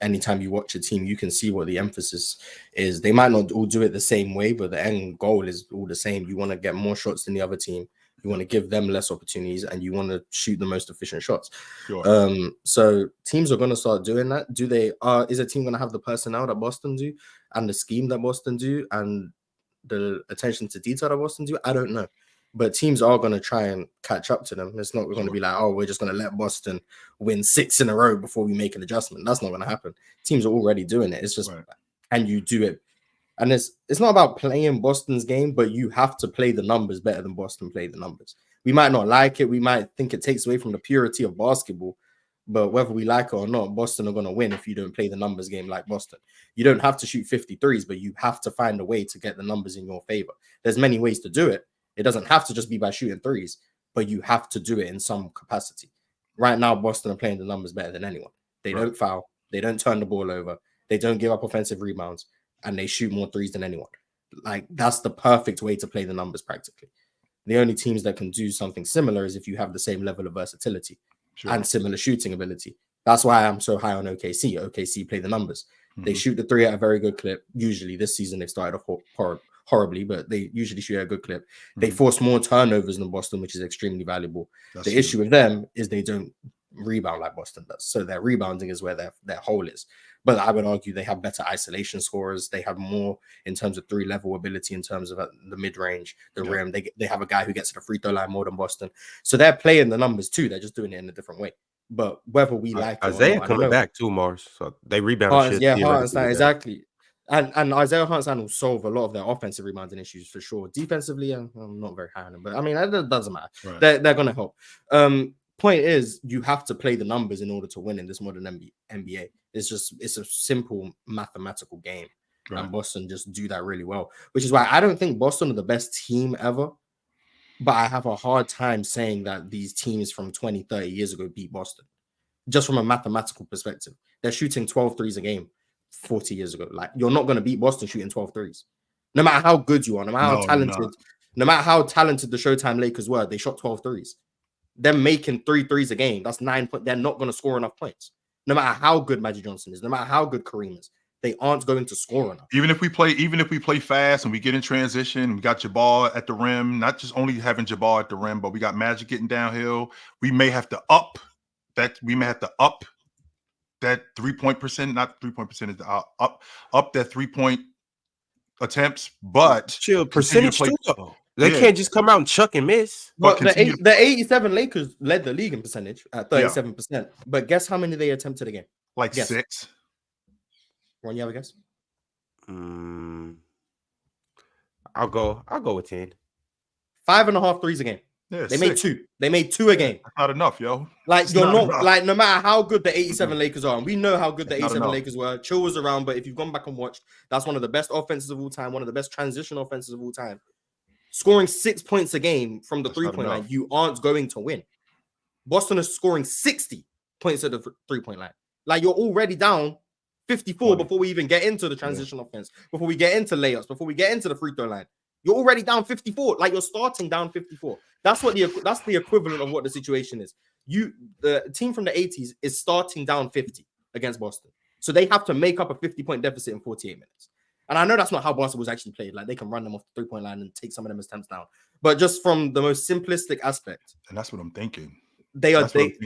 Anytime you watch a team, you can see what the emphasis is. They might not all do it the same way, but the end goal is all the same. You want to get more shots than the other team. You want to give them less opportunities, and you want to shoot the most efficient shots. Sure. So teams are going to start doing that. Is a team going to have the personnel that Boston do, and the scheme that Boston do, and the attention to detail that Boston do? I don't know. But teams are going to try and catch up to them. It's not going to be like, oh, we're just going to let Boston win 6 in a row before we make an adjustment. That's not going to happen. Teams are already doing it. It's just, and you do it. And it's not about playing Boston's game, but you have to play the numbers better than Boston played the numbers. We might not like it. We might think it takes away from the purity of basketball. But whether we like it or not, Boston are going to win if you don't play the numbers game like Boston. You don't have to shoot 53s, but you have to find a way to get the numbers in your favor. There's many ways to do it. It doesn't have to just be by shooting threes, but you have to do it in some capacity. Right now, Boston are playing the numbers better than anyone. They don't foul. They don't turn the ball over. They don't give up offensive rebounds. And they shoot more threes than anyone. Like, that's the perfect way to play the numbers practically. The only teams that can do something similar is if you have the same level of versatility and similar shooting ability. That's why I'm so high on OKC. OKC play the numbers. They shoot the three at a very good clip. Usually this season they've started off horribly, but they usually shoot at a good clip. They force more turnovers than Boston, which is extremely valuable. The issue with them is they don't rebound like Boston does. So their rebounding is where their hole is. But I would argue they have better isolation scorers. They have more in terms of 3-level ability, in terms of the mid-range, the rim. They have a guy who gets to the free throw line more than Boston. So they're playing the numbers too. They're just doing it in a different way. But whether we like Isaiah it or not, coming back too, Mars. So they rebound. Hartenstein, exactly. And Isaiah Hartenstein will solve a lot of their offensive rebounding issues for sure. Defensively, I'm not very high on them, but I mean, that doesn't matter. Right. They're going to help. Point is, you have to play the numbers in order to win in this modern NBA. It's a simple mathematical game. Right. And Boston just do that really well, which is why I don't think Boston are the best team ever. But I have a hard time saying that these teams from 20, 30 years ago beat Boston. Just from a mathematical perspective. They're shooting 12 threes a game 40 years ago. Like, you're not going to beat Boston shooting 12 threes. No matter how good you are, no matter how talented the Showtime Lakers were, they shot 12 threes. Them making 3 threes a game, that's 9 points. They're not going to score enough points. No matter how good Magic Johnson is, no matter how good Kareem is, they aren't going to score enough. Even if we play fast and we get in transition, we got Jabbar at the rim, not just only having Jabbar at the rim, but we got Magic getting downhill. We may have to up that 3-point percent, not 3-point percentage, up that 3-point attempts, but chill percentage too, though. They can't just come out and chuck and miss. But the 87 Lakers led the league in percentage at 37%. But guess how many they attempted a game? Like 6. Ron, you have a guess? I'll go with 10. 5.5 threes a game. Yeah, they made 2. They made 2 a game. Not enough, yo. Like, you're not enough. Like, no matter how good the 87 Lakers are, and we know how good the 87 Lakers were. Chill was around, but if you've gone back and watched, that's one of the best offenses of all time, one of the best transition offenses of all time. Scoring 6 points a game from the 3-point line, you aren't going to win. Boston is scoring 60 points at the 3-point line. Like, you're already down 54 before we even get into the transition offense, before we get into layups, before we get into the free throw line. You're already down 54. Like, you're starting down 54. That's the equivalent of what the situation is. The team from the 80s is starting down 50 against Boston. So they have to make up a 50-point deficit in 48 minutes. And I know that's not how Boston was actually played. Like, they can run them off the 3-point line and take some of them as attempts down. But just from the most simplistic aspect. And that's what I'm thinking.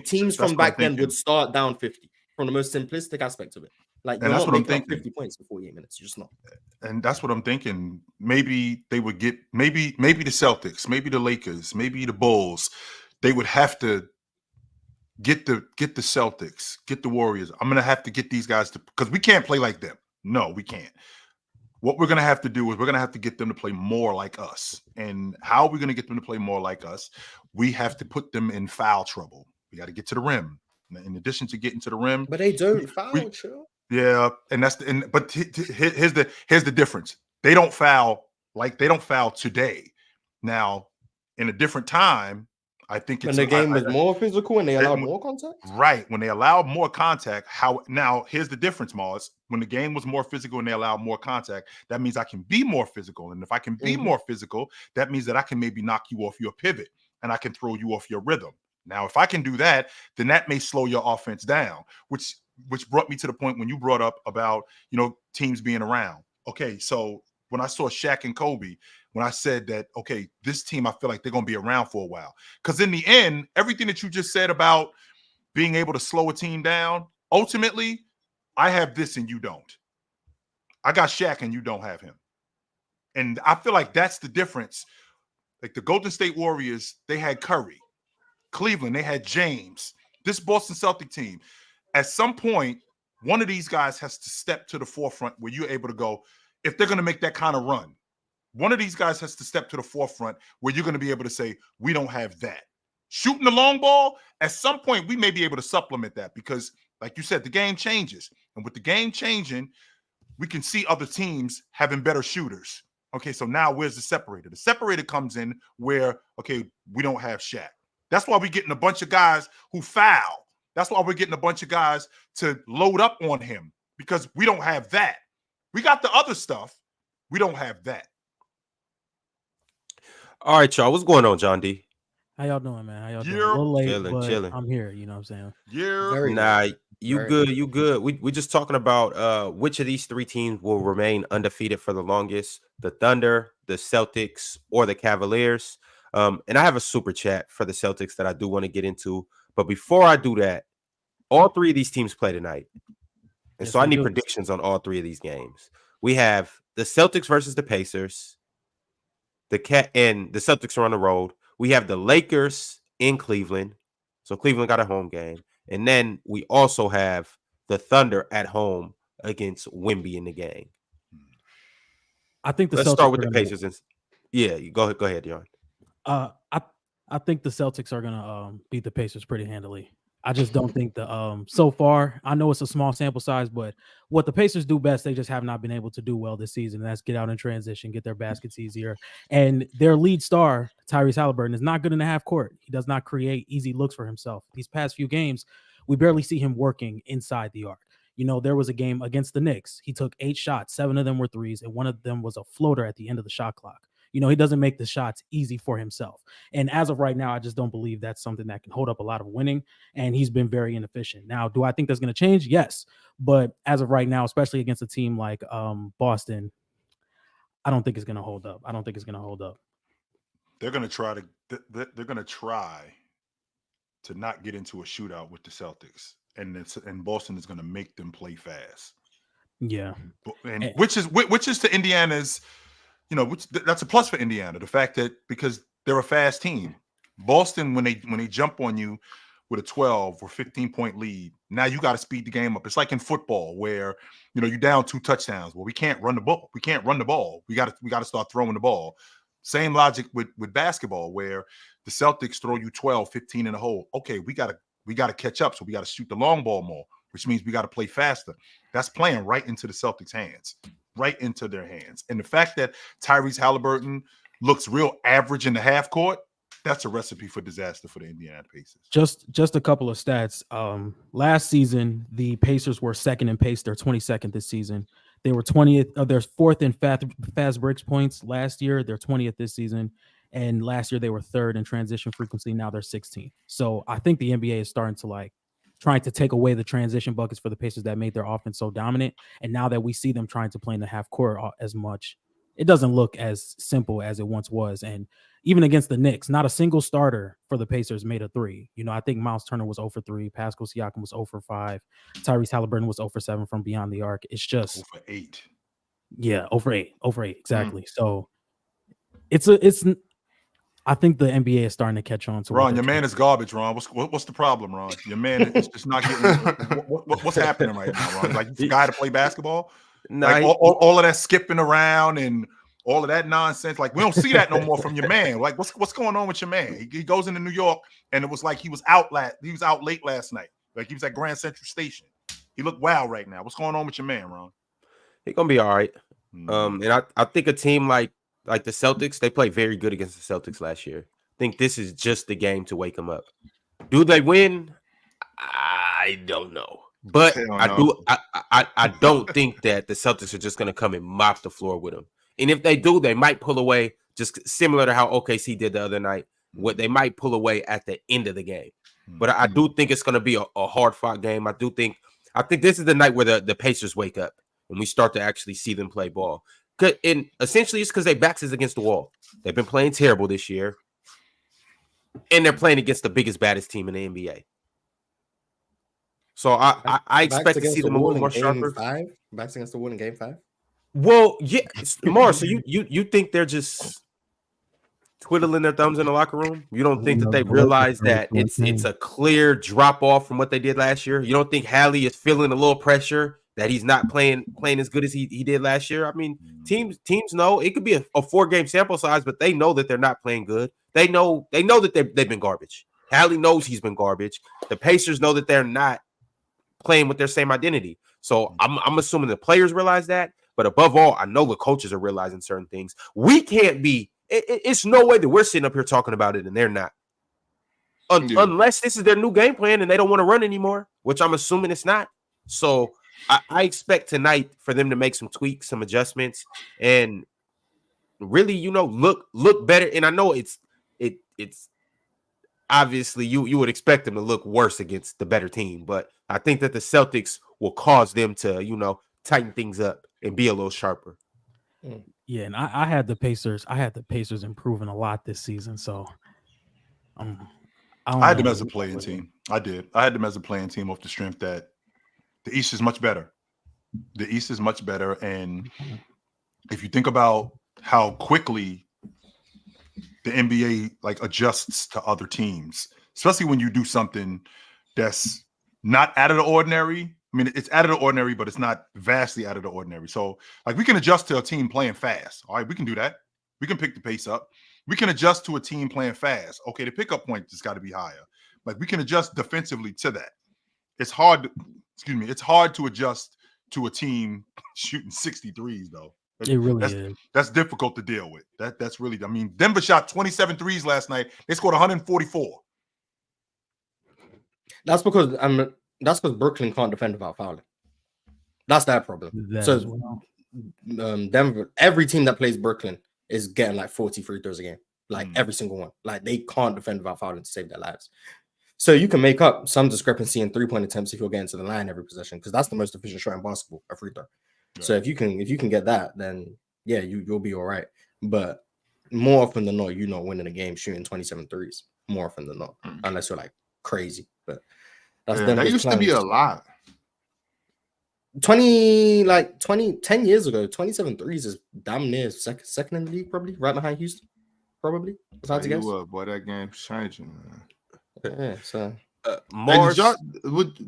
Teams from back then would start down 50 from the most simplistic aspect of it. Like, and that's what I'm thinking. 50 points for 48 minutes. You're just not. And that's what I'm thinking. Maybe they would get, maybe the Celtics, maybe the Lakers, maybe the Bulls. They would have to get the Celtics, get the Warriors. I'm going to have to get these guys because we can't play like them. No, we can't. What we're going to have to do is we're going to have to get them to play more like us. And how are we going to get them to play more like us? We have to put them in foul trouble. We got to get to the rim. In addition to getting to the rim. But they don't foul, chill. Yeah, and that's but here's the difference. They don't foul today. Now, in a different time, I think when the game was more physical and they allowed more contact? Right. When they allowed more contact, now here's the difference, Mars. When the game was more physical and they allowed more contact, that means I can be more physical. And if I can be more physical, that means that I can maybe knock you off your pivot and I can throw you off your rhythm. Now, if I can do that, then that may slow your offense down, which brought me to the point when you brought up about, teams being around. Okay, so when I saw Shaq and Kobe, when I said that, okay, this team, I feel like they're going to be around for a while. Because in the end, everything that you just said about being able to slow a team down, ultimately, I have this and you don't. I got Shaq and you don't have him. And I feel like that's the difference. Like the Golden State Warriors, they had Curry. Cleveland, they had James. This Boston Celtic team, at some point, one of these guys has to step to the forefront where you're able to go, if they're going to make that kind of run, one of these guys has to step to the forefront where you're going to be able to say, we don't have that. Shooting the long ball, at some point, we may be able to supplement that because, like you said, the game changes. And with the game changing, we can see other teams having better shooters. Okay, so now where's the separator? The separator comes in where, okay, we don't have Shaq. That's why we're getting a bunch of guys who foul. That's why we're getting a bunch of guys to load up on him because we don't have that. We got the other stuff. We don't have that. All right, y'all. What's going on, John D? How y'all doing, man? How y'all doing? A little late, but chilling. I'm here. You know what I'm saying? Yeah. You good. We're just talking about which of these three teams will remain undefeated for the longest, the Thunder, the Celtics, or the Cavaliers. And I have a super chat for the Celtics that I do want to get into. But before I do that, all three of these teams play tonight. And so I need predictions on all three of these games. We have the Celtics versus the Pacers. And the Celtics are on the road. We have the Lakers in Cleveland. So Cleveland got a home game. And then we also have the Thunder at home against Wemby in the game. I think Let's start with the Pacers. Go ahead, Dion. I think the Celtics are gonna beat the Pacers pretty handily. I just don't think so far. I know it's a small sample size, but what the Pacers do best, they just have not been able to do well this season. And that's get out in transition, get their baskets easier. And their lead star, Tyrese Halliburton, is not good in the half court. He does not create easy looks for himself. These past few games, we barely see him working inside the arc. There was a game against the Knicks. He took 8 shots, 7 of them were threes, and one of them was a floater at the end of the shot clock. He doesn't make the shots easy for himself. And as of right now, I just don't believe that's something that can hold up a lot of winning. And he's been very inefficient. Now, do I think that's going to change? Yes. But as of right now, especially against a team like Boston, I don't think it's going to hold up. They're going to try to not get into a shootout with the Celtics. And Boston is going to make them play fast. Yeah. And which is to Indiana's, that's a plus for Indiana. The fact that because they're a fast team, Boston, when they jump on you with a 12 or 15-point lead, now you got to speed the game up. It's like in football where you're down 2 touchdowns. Well, we can't run the ball. We got to start throwing the ball. Same logic with basketball where the Celtics throw you 12, 15 in a hole. Okay, we got to catch up, so we got to shoot the long ball more, which means we got to play faster. That's playing right into the Celtics' hands. Right into their hands. And the fact that Tyrese Halliburton looks real average in the half court, that's a recipe for disaster for the Indiana Pacers. Just a couple of stats. Last season, the Pacers were second in pace. They're 22nd this season. They were 20th. They're fourth in fast breaks points last year. They're 20th this season. And last year, they were third in transition frequency. Now they're 16th. So I think the NBA is starting to trying to take away the transition buckets for the Pacers that made their offense so dominant. And now that we see them trying to play in the half court as much, it doesn't look as simple as it once was. And even against the Knicks, not a single starter for the Pacers made a 3. I think Miles Turner was 0 for 3. Pascal Siakam was 0 for 5. Tyrese Halliburton was 0 for 7 from beyond the arc. It's just 0 for 8. Yeah, 0 for 8. 0 for 8, exactly. So it's I think the NBA is starting to catch on to Ron. Your man is garbage, Ron. What's the problem, Ron? Your man is just not getting. What's happening right now, Ron? Like you forgot to play basketball? Nah, Like all of that skipping around and all of that nonsense. Like we don't see that no more from your man. Like what's going on with your man? He goes into New York and it was like he was out late last night. Like he was at Grand Central Station. He looked wild right now. What's going on with your man, Ron? He's gonna be all right. And I think a team like the Celtics, they played very good against the Celtics last year. I think this is just the game to wake them up. Do they win? I don't know. But I don't think that the Celtics are just going to come and mop the floor with them. And if they do, they might pull away, just similar to how OKC did the other night. What they might pull away at the end of the game. But I do think it's going to be a hard-fought game. I think this is the night where the Pacers wake up and we start to actually see them play ball. And essentially, it's because their backs is against the wall. They've been playing terrible this year. And they're playing against the biggest, baddest team in the NBA. So I expect to see them a little more sharper. Backs against the wall in game 5? Well, yeah, Mars. So you think they're just twiddling their thumbs in the locker room? You don't think that they realize that it's a clear drop off from what they did last year? You don't think Hallie is feeling a little pressure that he's not playing as good as he did last year? I mean, teams know it could be a 4-game sample size, but they know that they're not playing good. They know that they've been garbage. Hallie knows he's been garbage. The Pacers know that they're not playing with their same identity. So I'm assuming the players realize that, but above all, I know the coaches are realizing certain things. We can't be. It's no way that we're sitting up here talking about it and they're not. Unless this is their new game plan and they don't want to run anymore, which I'm assuming it's not. So I expect tonight for them to make some tweaks, some adjustments, and really, look better. And I know it's obviously you would expect them to look worse against the better team, but I think that the Celtics will cause them to, tighten things up and be a little sharper. Yeah, and I had the Pacers. Improving a lot this season. So I had them as a playing team. I did. I had them as a playing team off the strength that the East is much better. The East is much better, and if you think about how quickly the NBA adjusts to other teams, especially when you do something that's not out of the ordinary. I mean, it's out of the ordinary, but it's not vastly out of the ordinary. So, we can adjust to a team playing fast. All right, we can do that. We can pick the pace up. We can adjust to a team playing fast. Okay, the pickup point has got to be higher. We can adjust defensively to that. It's hard. It's hard to adjust to a team shooting 63s, though. It really is. That's difficult to deal with. That's really. I mean, Denver shot 27 threes last night. They scored 144. That's because Brooklyn can't defend without fouling. That's that problem. Denver, every team that plays Brooklyn is getting 40 free throws a game. Every single one. They can't defend without fouling to save their lives. So you can make up some discrepancy in 3-point attempts if you're getting to the line every possession, because that's the most efficient shot in basketball, a free throw. Yeah. So if you can get that, then yeah, you'll be all right. But more often than not, you're not winning a game shooting 27 threes. More often than not, unless you're crazy. But that's that used to be a lot. 10 years ago, 27 threes is damn near second in the league, probably right behind Houston. Probably. It's hard to guess. Boy, that game's changing, man. Yeah, so Mars,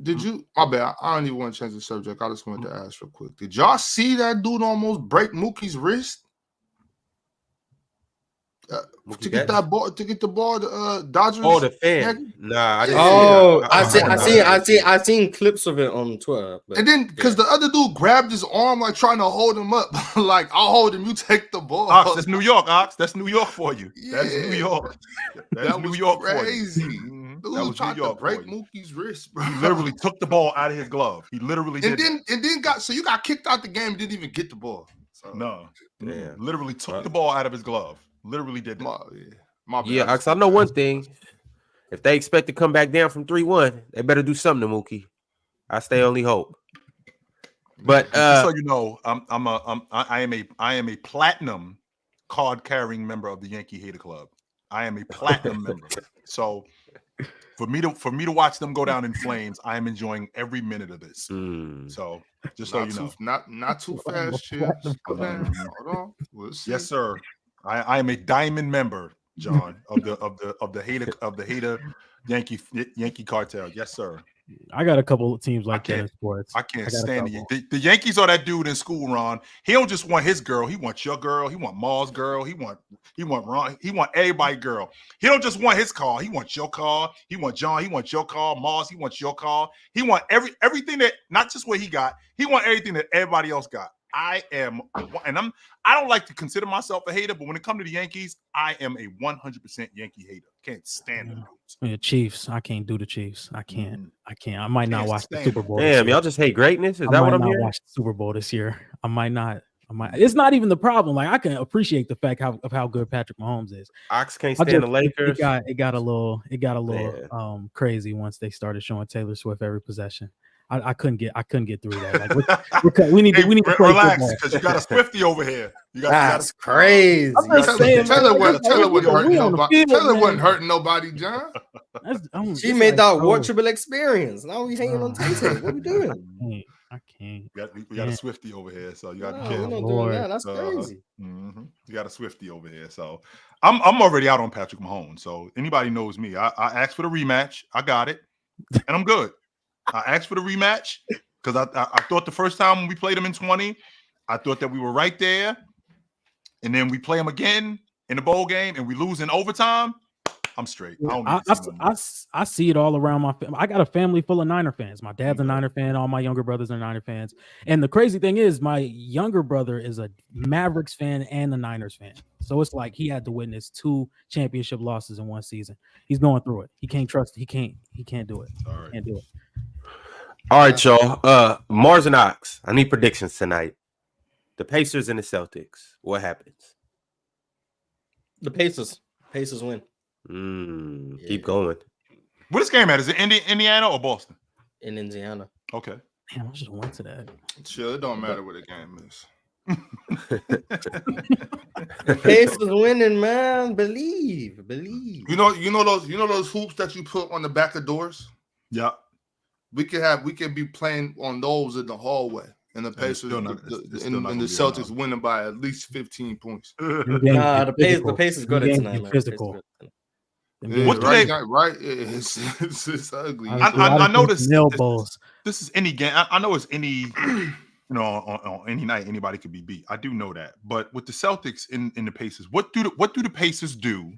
did you? My bad. I don't even want to change the subject. I just wanted to ask real quick. Did y'all see that dude almost break Mookie's wrist? To get the ball, the Dodgers. Oh, the fan. Nah, I didn't see that. I seen clips of it on Twitter. And then because the other dude grabbed his arm trying to hold him up, I'll hold him, you take the ball. Ox, that's New York, Ox. That's New York for you. Yeah. That's New York. That was New York crazy. Dude that was trying to break Mookie's wrist, bro. He literally took the ball out of his glove. He literally did. And then you got kicked out the game and didn't even get the ball. So, no. Yeah. Literally took the ball out of his glove. Literally did that. Yeah, I know one thing. If they expect to come back down from 3-1, they better do something to Mookie. I stay only hope. But just so you know, I am a platinum card carrying member of the Yankee Hater Club. I am a platinum member. So for me to watch them go down in flames, I am enjoying every minute of this. So just so you know, not too fast, Chips. Hold on. We'll see. Yes, sir. I am a diamond member, John, of the hater Yankee cartel. Yes, sir. I got a couple of teams like that can't- in sports. I can't got a stand couple. the Yankees are that dude in school, Ron. He don't just want his girl. He wants your girl. He want Ma's girl. He want Ron. He want everybody girl. He don't just want his car. He wants your car. He want John. He wants your car. Ma's. He wants your car. He want everything that not just what he got. He want everything that everybody else got. I don't like to consider myself a hater, but when it comes to the Yankees, I am a 100% Yankee hater. Can't stand them dudes. Yeah, Chiefs. I can't do the Chiefs. I can't. I might not Can't watch the stand Super it. Bowl. this Damn, year. y'all just hate greatness? Is I that what might I'm not hearing? watch the Super Bowl this year. I might not. It's not even the problem. Like, I can appreciate the fact of how good Patrick Mahomes is. Ox can't I stand the just- Lakers. It got a little Yeah. crazy once they started showing Taylor Swift every possession. I couldn't get through that. Like, we need to play relax football. because you got a Swifty over here. That's crazy. I'm just saying, Taylor man, wasn't hurting we on the nobody. field, Taylor man. wasn't hurting nobody, John. She made that watchable experience. Now we hating on Tay. What we doing? I can't. We got a Swifty over here, so you got to No, be we're careful. not doing that. That's crazy. You got a Swifty over here, so I'm already out on Patrick Mahomes. So anybody knows me. I asked for the rematch. I got it, and I'm good. I asked for the rematch because I thought the first time when we played him in 20, I thought that we were right there, and then we play him again in the bowl game, and we lose in overtime. I'm straight. I see it all around my family. I got a family full of Niner fans. My dad's a Niner fan. All my younger brothers are Niner fans. And the crazy thing is, my younger brother is a Mavericks fan and a Niners fan. So it's like he had to witness 2 championship losses in one season. He's going through it. He can't trust it. He can't do it. All right. He can't do it. All right, y'all. Mars and Ox. I need predictions tonight. The Pacers and the Celtics. What happens? The Pacers win. Keep going. Where this game at? Is it Indiana or Boston? In Indiana. Okay. Damn, I just went to that. Sure, it don't matter where the game is. Pacers winning, man. Believe. You know those hoops that you put on the back of doors. Yeah. We could be playing on those in the hallway, and the Pacers and the Celtics winning by at least 15 points. Nah, the Pacers got it tonight, man. Physical. What do right? It's ugly. I know this. Nail balls. This is any game. I know it's any. On any night anybody could be beat. I do know that. But with the Celtics in the Pacers, what do the Pacers do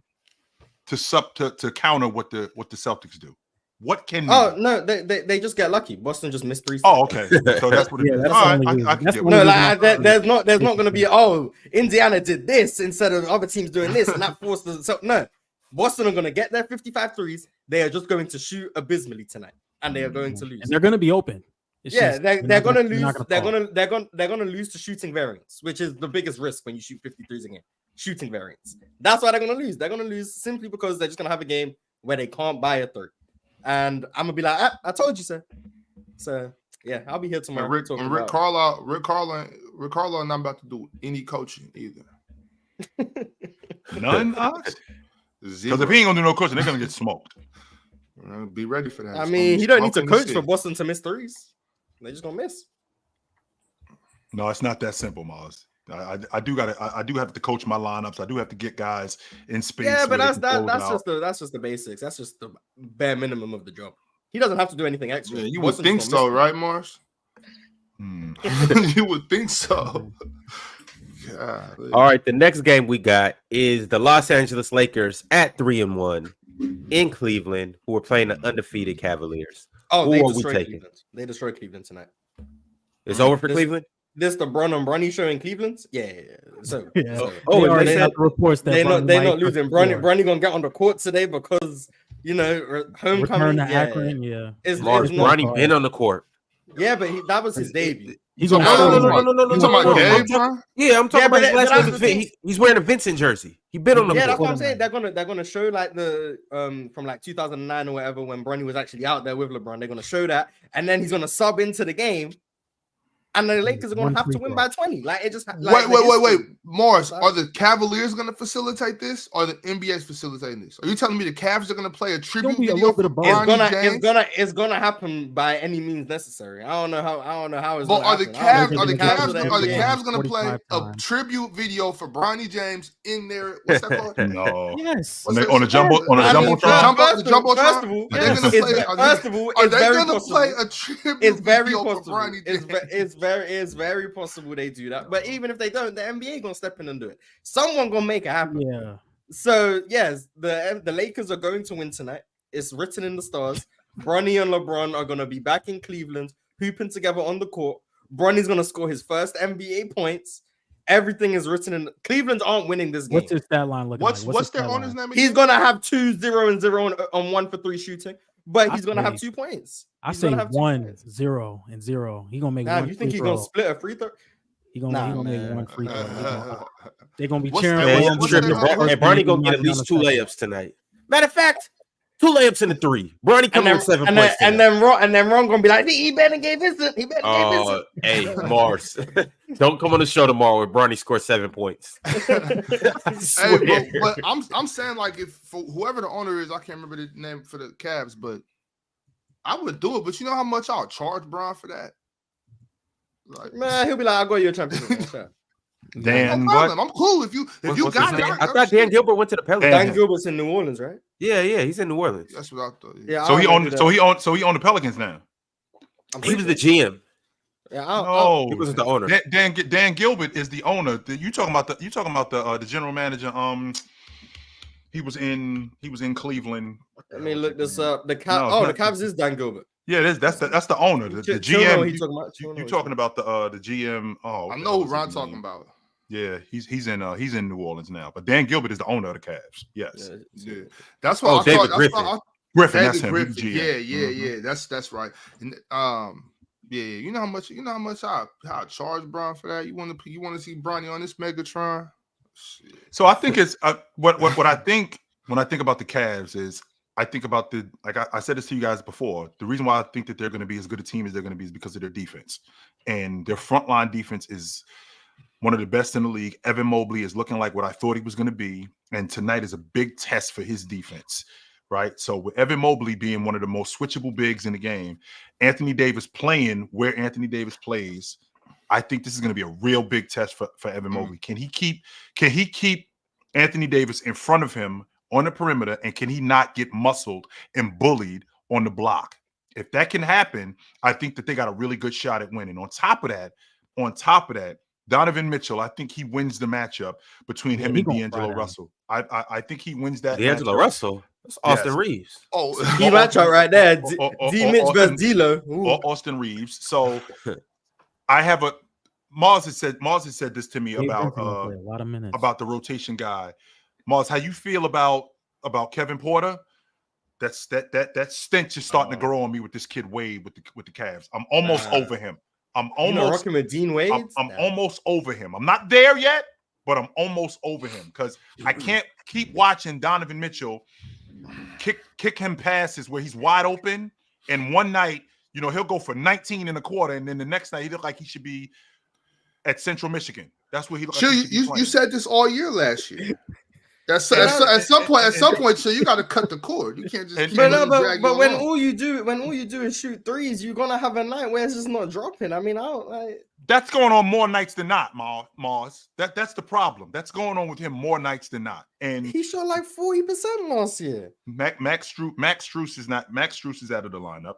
to counter what the Celtics do? What can no, they just get lucky. Boston just missed 3. Oh, okay. So that's what it is. That's All the right, only I reason. can That's get the with No, it. like there's not going to be Indiana did this instead of other teams doing this, and that forced the no. Boston are going to get their 55 threes. They are just going to shoot abysmally tonight, and they are going to lose. And they're going to be open. They're going to lose. They're going to lose to shooting variance, which is the biggest risk when you shoot 53s again. Shooting variance. That's why they're going to lose. They're going to lose simply because they're just going to have a game where they can't buy a third. And I'm gonna be like, I told you so. So yeah, I'll be here tomorrow. Rick Carlisle are not about to do any coaching either. None, Ox? Because if he ain't gonna do no coaching, they're gonna get smoked. Be ready for that. I mean, he don't need to coach for Boston to miss threes. They're just gonna miss. No, it's not that simple, Mars. I do have to coach my lineups. I do have to get guys in space. Yeah, but that's just the basics. That's just the bare minimum of the job. He doesn't have to do anything extra. Yeah, you would think so, right, Mars? You would think so. All right, the next game we got is the Los Angeles Lakers at 3-1 in Cleveland, who are playing the undefeated Cavaliers. Oh, who they are we destroyed taking? Cleveland. They destroyed Cleveland tonight. It's over for Cleveland? This the Bron and Bronny show in Cleveland? Yeah. So they already have the reports that they're not losing. Bronny gonna get on the court today because homecoming. Return to Akron, yeah. Bronny been on the court. Yeah, but that was his debut. He's no. on Yeah, I'm talking about his last name. He's wearing a Vincent jersey. He been on the court. Yeah, that's what I'm saying. They're gonna show like the from like 2009 or whatever when Bronny was actually out there with LeBron. They're gonna show that, and then he's gonna sub into the game. and the Lakers are going One to have to free win throw. by 20. Like it just like Wait. Morris, Like- are the Cavaliers going to facilitate this, or the NBA's facilitating this? Are you telling me the Cavs are going to play a tribute be a video little bit for of both. Bronny James? It's gonna happen by any means necessary. I don't know how it's But gonna are the happen. Cavs the Cavs going to play 45 a times. tribute video for Bronny James in their what's that called? No. Yes. On the jumbo I mean, jumbotron. first of all, Are they Yes. going to play? Are it's they very going to possible. play a tribute It's very video for possible. Bronny James? It's very possible they do that. But even if they don't, the NBA gonna step in and do it. Someone gonna make it happen. Yeah. So yes, the Lakers are going to win tonight. It's written in the stars. Bronny and LeBron are gonna be back in Cleveland, hooping together on the court. Bronny's gonna score his first NBA points. Everything is written in. Cleveland aren't winning this game. What's his stat line looking What's like? their stat owner's line? name? He's again? gonna have 2, 0, and 0 on 1 for 3 shooting, but he's gonna have 2 points. I He's say gonna have 2 1, points. 0, and 0. He gonna make Nah, one. you think free he's gonna throw. split a free throw? He gonna make man. one free throw. They're gonna be What's cheering. their- for Man, him. what's I'm their- tripping. And Bronny gonna get at least 2 layups tonight. Matter of fact, 2 layups in the 3. Bronny coming with 7 points. And then Ron gonna be like, he better gave Vincent. He better gave Vincent. Hey, Mars, don't come on the show tomorrow where Bronny scores 7 points. I Hey, swear. but I'm saying, like, if for whoever the owner is, I can't remember the name for the Cavs, but I would do it. But you know how much I'll charge Bron for that? Like, Man, he'll be like, I'll go you a championship. Sure. Dan, no what? problem. I'm cool if you What's got his it. name? I thought Dan Gilbert went to the Pelicans. Dan Gilbert's in New Orleans, right? Yeah, he's in New Orleans. That's what I thought. Yeah. So he I'll owned. do So that. he owned the Pelicans now. He was the GM. Yeah, No, He wasn't the owner. Dan Gilbert is the owner. You talking about the general manager? He was in Cleveland. Let me look this up. The No, Cavs. it's The not- Cavs is Dan Gilbert. Yeah, that's the owner. The Chill know what GM. he talking about. You talking about the GM? Oh, I know who Ron talking about. Yeah, he's in New Orleans now. But Dan Gilbert is the owner of the Cavs. Yes, Yeah, that's what I David thought. That's Griffin. what Griffin. David That's him. Griffin. He's GM. Yeah. That's right. And yeah, you know how much I charge Bron for that. You want to see Bronny on this Megatron? Shit. So I think it's what I think when I think about the Cavs is I think about I said this to you guys before. The reason why I think that they're going to be as good a team as they're going to be is because of their defense, and their frontline defense is one of the best in the league. Evan Mobley is looking like what I thought he was going to be, and tonight is a big test for his defense, right? So with Evan Mobley being one of the most switchable bigs in the game, Anthony Davis playing where Anthony Davis plays, I think this is going to be a real big test for Evan Mobley. Can he keep Anthony Davis in front of him on the perimeter, and can he not get muscled and bullied on the block? If that can happen, I think that they got a really good shot at winning. On top of that, Donovan Mitchell, I think he wins the matchup between him and D'Angelo Russell. I think he wins that. D'Angelo matchup. Russell. That's Austin Yes. Reeves. Oh, He matchup right there. D-Mitch versus D-Lo. Or Austin Reeves. So I have Mars has said this to me about a lot of minutes. about the rotation guy. Mars, how you feel about Kevin Porter? That stench is starting to grow on me with this kid Wade with the Cavs. I'm almost over him. I'm almost rocking with Dean Wade. I'm almost over him. I'm not there yet, but I'm almost over him because I can't keep watching Donovan Mitchell kick him passes where he's wide open. And one night, he'll go for 19 in a quarter, and then the next night he look like he should be at Central Michigan. That's where he looked like he should be you playing. said this all year last year. At some point, so you got to cut the cord. You can't just. Keep But when all you do is shoot threes, you're gonna have a night where it's just not dropping. I mean, I don't like. That's going on more nights than not, Mars. That's the problem. That's going on with him more nights than not. And He shot like 40% last year. Max Strus is not. Max Strus is out of the lineup,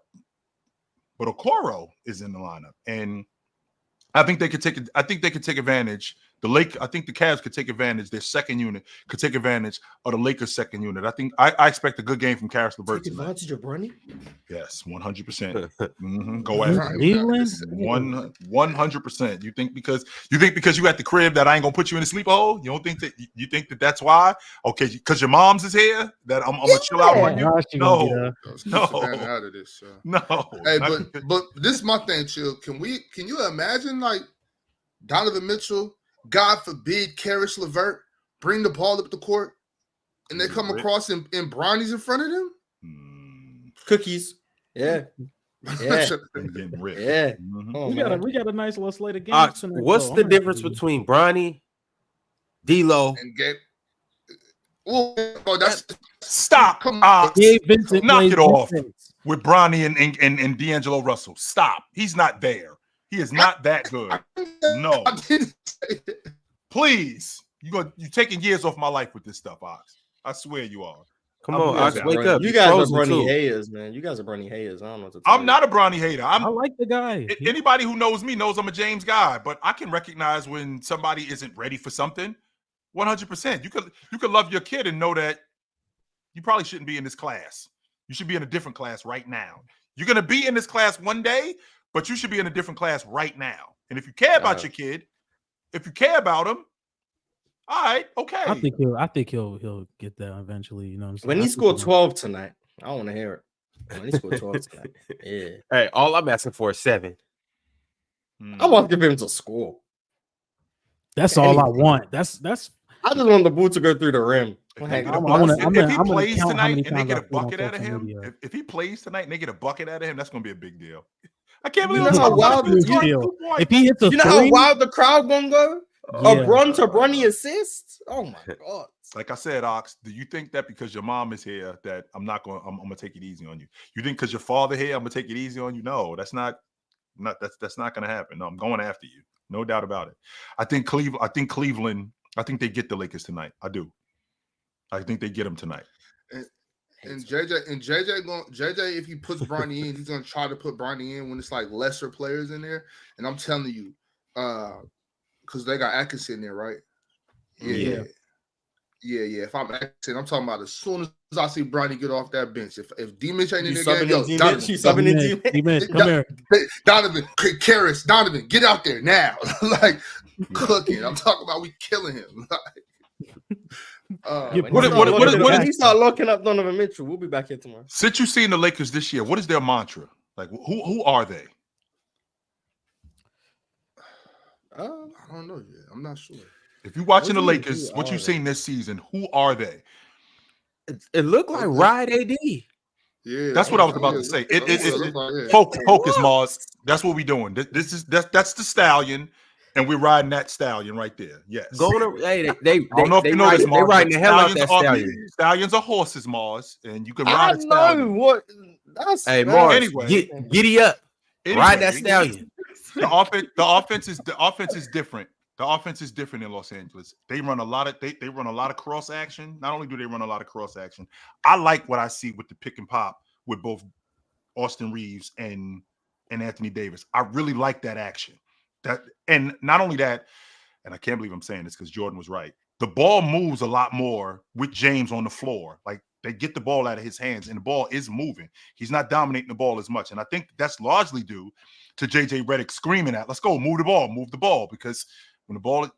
but Okoro is in the lineup, and I think they could take advantage. I think the Cavs could take advantage. Their second unit could take advantage of the Lakers' second unit. I expect a good game from Karis LeVert Take tonight. advantage of Bronny. Yes, 100%. Go after it. Cleveland? 100%. You think because you at the crib that I ain't gonna put you in a sleeper hole? You don't think that? You think that that's why? Okay, because your mom's is here. That I'm gonna chill out on you. No. Out of this. No. Hey, but this is my thing, Chill. Can you imagine like Donovan Mitchell, God forbid, Karis LeVert bring the ball up the court, and they come across and Bronny's in front of them? Cookies. Yeah. Yeah. And getting ripped. Yeah. Mhm. Oh, we man. got a nice little slate of games Ox, tonight. what's though. the I'm ready difference for you. between Bronny, D'Lo, And get. Oh, that's Stop. Come on. Ox. Gabe Vincent Knock plays it off defense. with Bronny and D'Angelo Russell. Stop. He's not there. He is not that good. No. I didn't say that. Please. You're taking years off my life with this stuff, Ox. I swear you are. come I'm on, moving Ox, down. wake up. You You're guys are frozen Bronny too. haters, man. You guys are Bronny haters. I don't know what to tell I'm not a Bronny hater. I like the guy. Anybody who knows me knows I'm a James guy, but I can recognize when somebody isn't ready for something. 100%. You could love your kid and know that you probably shouldn't be in this class. You should be in a different class right now. You're gonna be in this class one day, but you should be in a different class right now. And if you care about your kid, if you care about him, all right, okay. I think he'll get that eventually. You know what I'm saying? When he scored 12 tonight, I want to hear it. When he scored 12 tonight, yeah. Hey, all I'm asking for is 7. I want to give him to score. That's all I want. That's. I just want the ball to go through the rim. If Like, he I'm plays count how many tonight and they times get I a put on bucket out of social him, media. if he plays tonight and they get a bucket out of him, that's gonna be a big deal. I can't You believe know I'm how talking wild about this this is? guy. If he hits a you know three, how wild the crowd gonna go? Yeah. A Bron to Bronny assist? Oh my god! Like I said, Ox, do you think that because your mom is here that I'm gonna take it easy on you? You think because your father here, I'm gonna take it easy on you? No, that's not gonna happen. No, I'm going after you. No doubt about it. I think Cleveland, I think they get the Lakers tonight. I do. I think they get them tonight. And JJ, if he puts Bronny in, he's gonna try to put Bronny in when it's like lesser players in there. And I'm telling you, because they got Atkinson there, right? Yeah. If I'm Atkinson, I'm talking about as soon as I see Bronny get off that bench. If D-Mitch ain't in there, subbing in D-Mitch, come here. Donovan, Karras, Donovan, get out there now. Like cooking. I'm talking about we killing him. When he start locking up Donovan Mitchell, we'll be back here tomorrow. Since you've seen the Lakers this year, what is their mantra? Like, who are they? I don't know yet. I'm not sure. If you're watching the Lakers, what you've seen this season, who are they? It looked like Ride AD. Yeah, that's what I was about to say. Focus, Mars. That's what we're doing. That's the stallion, and we're riding that stallion right there. Yes. They I don't know if you know this, Mars. They riding the hell out of that stallion. Stallions are horses, Mars, and you can ride a stallion. What? That's Mars. Anyway, giddy up. Ride that stallion. The offense is different. The offense is different in Los Angeles. They run a lot of cross action. Not only do they run a lot of cross action, I like what I see with the pick and pop with both Austin Reeves and Anthony Davis. I really like that action. And not only that, and I can't believe I'm saying this because Jordan was right. The ball moves a lot more with James on the floor. Like they get the ball out of his hands and the ball is moving. He's not dominating the ball as much. And I think that's largely due to JJ Redick screaming at, let's go, move the ball. Because when the ball,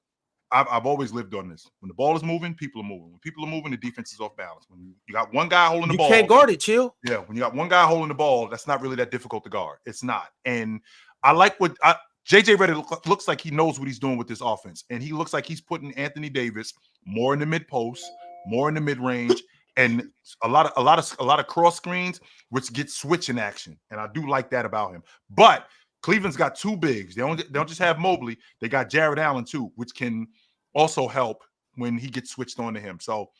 I've always lived on this. When the ball is moving, people are moving. When people are moving, the defense is off balance. When you got one guy holding the ball. You can't guard it, chill. Yeah, when you got one guy holding the ball, that's not really that difficult to guard. It's not. And I like what JJ Redick looks like he knows what he's doing with this offense. And he looks like he's putting Anthony Davis more in the mid post, more in the mid range, and a lot of cross screens, which gets switching action. And I do like that about him. But Cleveland's got two bigs. They don't just have Mobley. They got Jared Allen too, which can also help when he gets switched on to him. So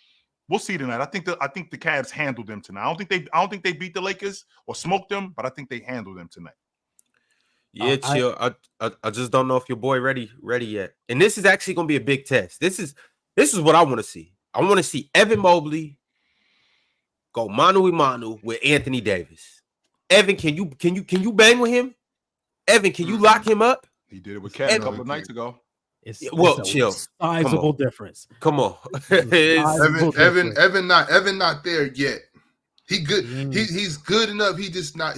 we'll see tonight. I think the Cavs handled them tonight. I don't think they beat the Lakers or smoked them, but I think they handled them tonight. Yeah, chill. I just don't know if your boy ready yet. And this is actually going to be a big test. This is what I want to see. I want to see Evan Mobley go manu a manu with Anthony Davis. Evan, can you bang with him? Evan, can you lock him up? He did it with Cat a couple of nights ago. It's chill. Sizable difference. Come on. Evan not there yet. He good. He's good enough. He just not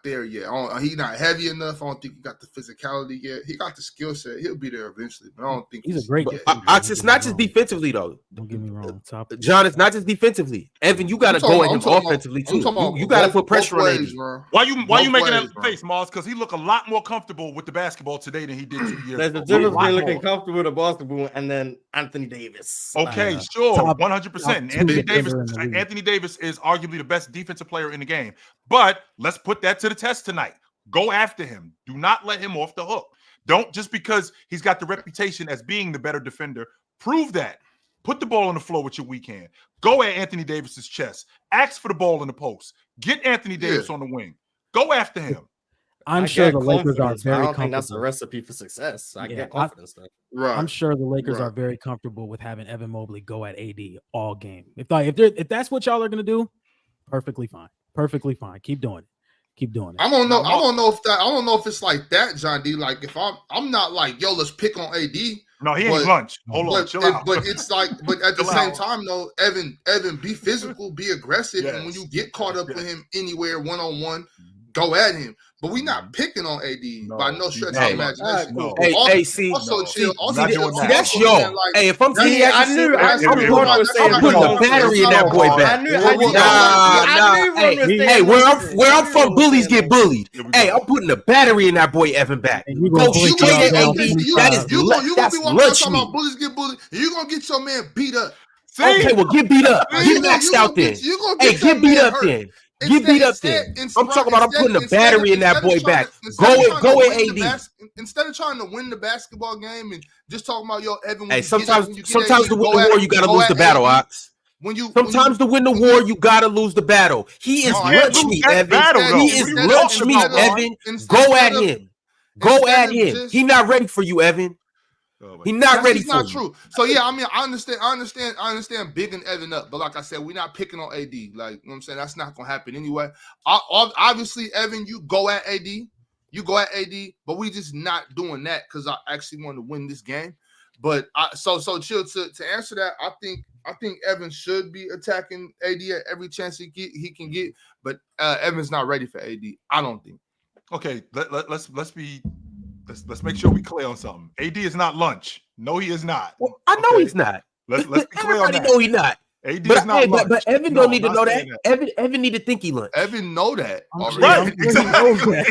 there yet. He not heavy enough. I don't think he got the physicality yet. He got the skill set. He'll be there eventually, but I don't think he's a great guy. It's not just defensively though. Don't get me wrong. John, it's not just defensively. Evan, you got to go at him offensively too. You got to put pressure on him. Why you making that face, Mars? Because he looked a lot more comfortable with the basketball today than he did 2 years ago. There's a difference between looking comfortable with the basketball and then Anthony Davis. Okay, sure, 100%. Anthony Davis is arguably arguably the best defensive player in the game. But let's put that to the test tonight. Go after him. Do not let him off the hook. Don't just because he's got the reputation as being the better defender, prove that. Put the ball on the floor with your weak hand. Go at Anthony Davis's chest. Ask for the ball in the post. Get Anthony Davis on the wing. Go after him. I'm sure the Lakers are I very don't think that's a comfortable. recipe for success. I get confidence though. Right. I'm sure the Lakers are very comfortable with having Evan Mobley go at AD all game. If that's what y'all are gonna do, perfectly fine. Perfectly fine. Keep doing it. Keep doing it. I don't know if it's like that, John D. Like if I'm not like, yo, let's pick on AD. No, he ain't lunch. Hold on, chill out. But it's like, but at the same time, though, Evan, be physical, be aggressive, and when you get caught up with him anywhere 1-on-1, go at him. But we're not picking on AD by no stretch of the imagination. That's yo. Hey, if I'm putting the battery in that boy back. Hey, where I'm from, bullies get bullied. Hey, I'm putting the battery in that boy Evan back. Go straight at AD. That's lunch meat. Bullies get bullied. You're gonna get your man beat up. Okay, well, get beat up. Get maxed out then. Hey, get beat up then. Get beat up then. I'm talking about I'm putting the battery in that boy back. Go at AD. Instead of trying to win the basketball game and just talking about yo Evan. Hey, sometimes to win the war you gotta lose the battle, Ox. Sometimes to win the war you gotta lose the battle. He is lunch meat, Evan. He is lunch meat, Evan. Go at him. Go at him. He not ready for you, Evan. He's not ready for you. That's not true. So yeah, I mean, I understand bigging Evan up, but like I said, we're not picking on AD. Like, you know what I'm saying? That's not gonna happen anyway. Obviously, Evan, you go at AD, but we just not doing that because I actually want to win this game. But so chill to answer that, I think Evan should be attacking AD at every chance he can get, but Evan's not ready for AD. I don't think. Okay, let's make sure we clear on something. AD is not lunch. No, he is not. Well, I know he's not. Let's be clear on that. Everybody know he's not. AD is not lunch. But Evan don't need to know that. Evan need to think he lunch. Evan know that. Right. Exactly.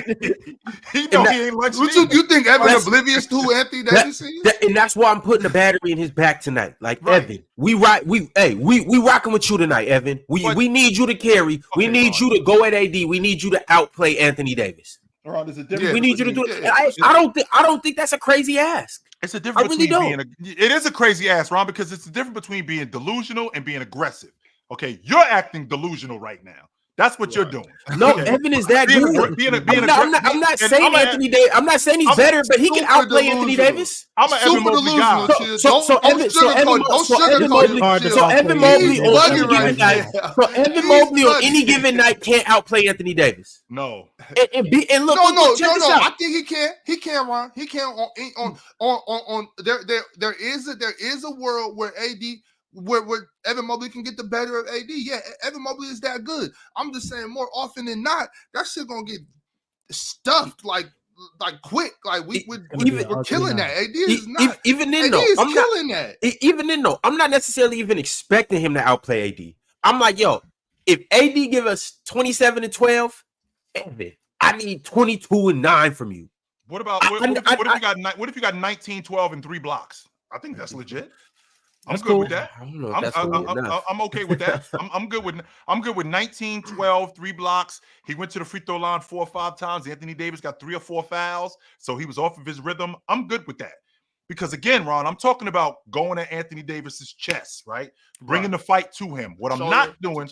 He know he ain't lunch. You think Evan oblivious to who Anthony Davis is? And that's why I'm putting the battery in his back tonight. Like Evan, we rocking with you tonight, Evan. We need you to carry. We need you to go at AD. We need you to outplay Anthony Davis. We need you to do it. I don't think that's a crazy ask. It's a difference between it is a crazy ass, Ron, because it's the difference between being delusional and being aggressive. Okay, you're acting delusional right now. That's what you're doing. No, Evan is that good. I'm not saying Anthony Davis. I'm not saying he's better, but he can outplay Anthony Davis. I'm an Evan Mobley guy. So Evan Mobley on any given night can't outplay Anthony Davis. No. And look, I think he can. He can, Ron. He can on there is a world where AD where Evan Mobley can get the better of AD. Yeah, Evan Mobley is that good. I'm just saying more often than not, that shit gonna get stuffed like quick. Like we're killing that. AD is not. Even then, though, I'm killing that. Even then, though, I'm not necessarily even expecting him to outplay AD. I'm like, yo, if AD give us 27 and 12, Evan, I need 22 and 9 from you. What about what if you got 19, 12, and 3 blocks? I think that's legit. I'm good with that. I'm okay with that. I'm good with 19, 12, 3 blocks. He went to the free throw line 4 or 5 times. Anthony Davis got 3 or 4 fouls, so he was off of his rhythm. I'm good with that. Because again, Ron, I'm talking about going at Anthony Davis's chest, right? Bringing the fight to him. What I'm not doing,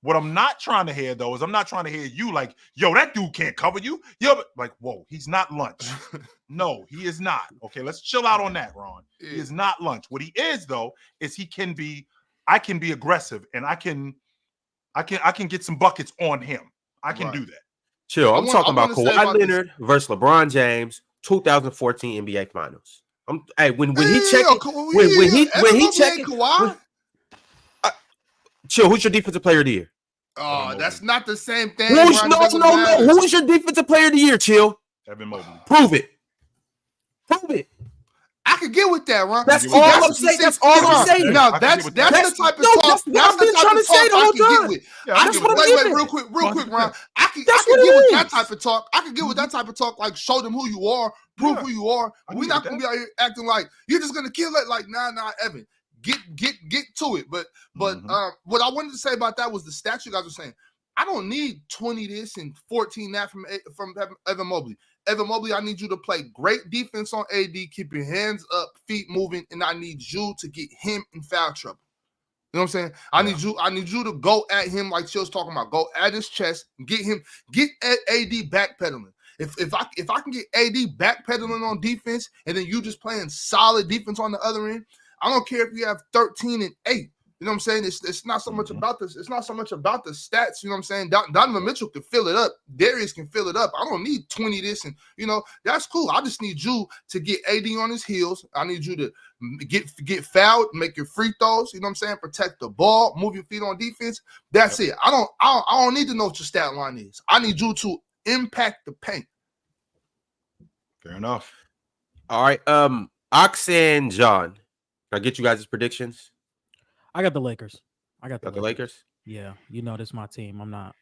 what I'm not trying to hear, though, is I'm not trying to hear you like, yo, that dude can't cover you. Yo, but like, whoa, he's not lunch. No, he is not. Okay, let's chill out on that, Ron. He is not lunch. What he is, though, is I can be aggressive and I can get some buckets on him. I can do that. Chill. I'm talking about Kawhi Leonard versus LeBron James, 2014 NBA Finals. When he checking Kawhi. Chill. Who's your defensive player of the year? Oh, that's not the same thing. No. Who's your defensive player of the year? Chill. Evan Mobley. Prove it. I could get with that, Ron. That's all I'm saying. That's all I'm saying. No, that's the type of talk. That's the type of talk I can get with. Wait, real quick, Ron. I can get with that type of talk. I can get with that type of talk. Like, show them who you are, prove who you are. We're not gonna be out here acting like you're just gonna kill it. Like, nah, Evan. get to it. But what I wanted to say about that was the stats you guys were saying. I don't need 20 this and 14 that from Evan Mobley. Evan Mobley, I need you to play great defense on AD, keep your hands up, feet moving, and I need you to get him in foul trouble. You know what I'm saying? I need you to go at him like she was talking about. Go at his chest, get AD backpedaling. If I can get AD backpedaling on defense, and then you just playing solid defense on the other end, I don't care if you have 13 and 8. You know what I'm saying? It's not so much about this. It's not so much about the stats. You know what I'm saying? Donovan Mitchell can fill it up. Darius can fill it up. I don't need 20 this and that's cool. I just need you to get AD on his heels. I need you to get fouled, make your free throws. You know what I'm saying? Protect the ball, move your feet on defense. That's it. I don't need to know what your stat line is. I need you to impact the paint. Fair enough. All right. Ox and John, can I get you guys' predictions? I got the Lakers. Got the Lakers? Yeah, this is my team. I'm not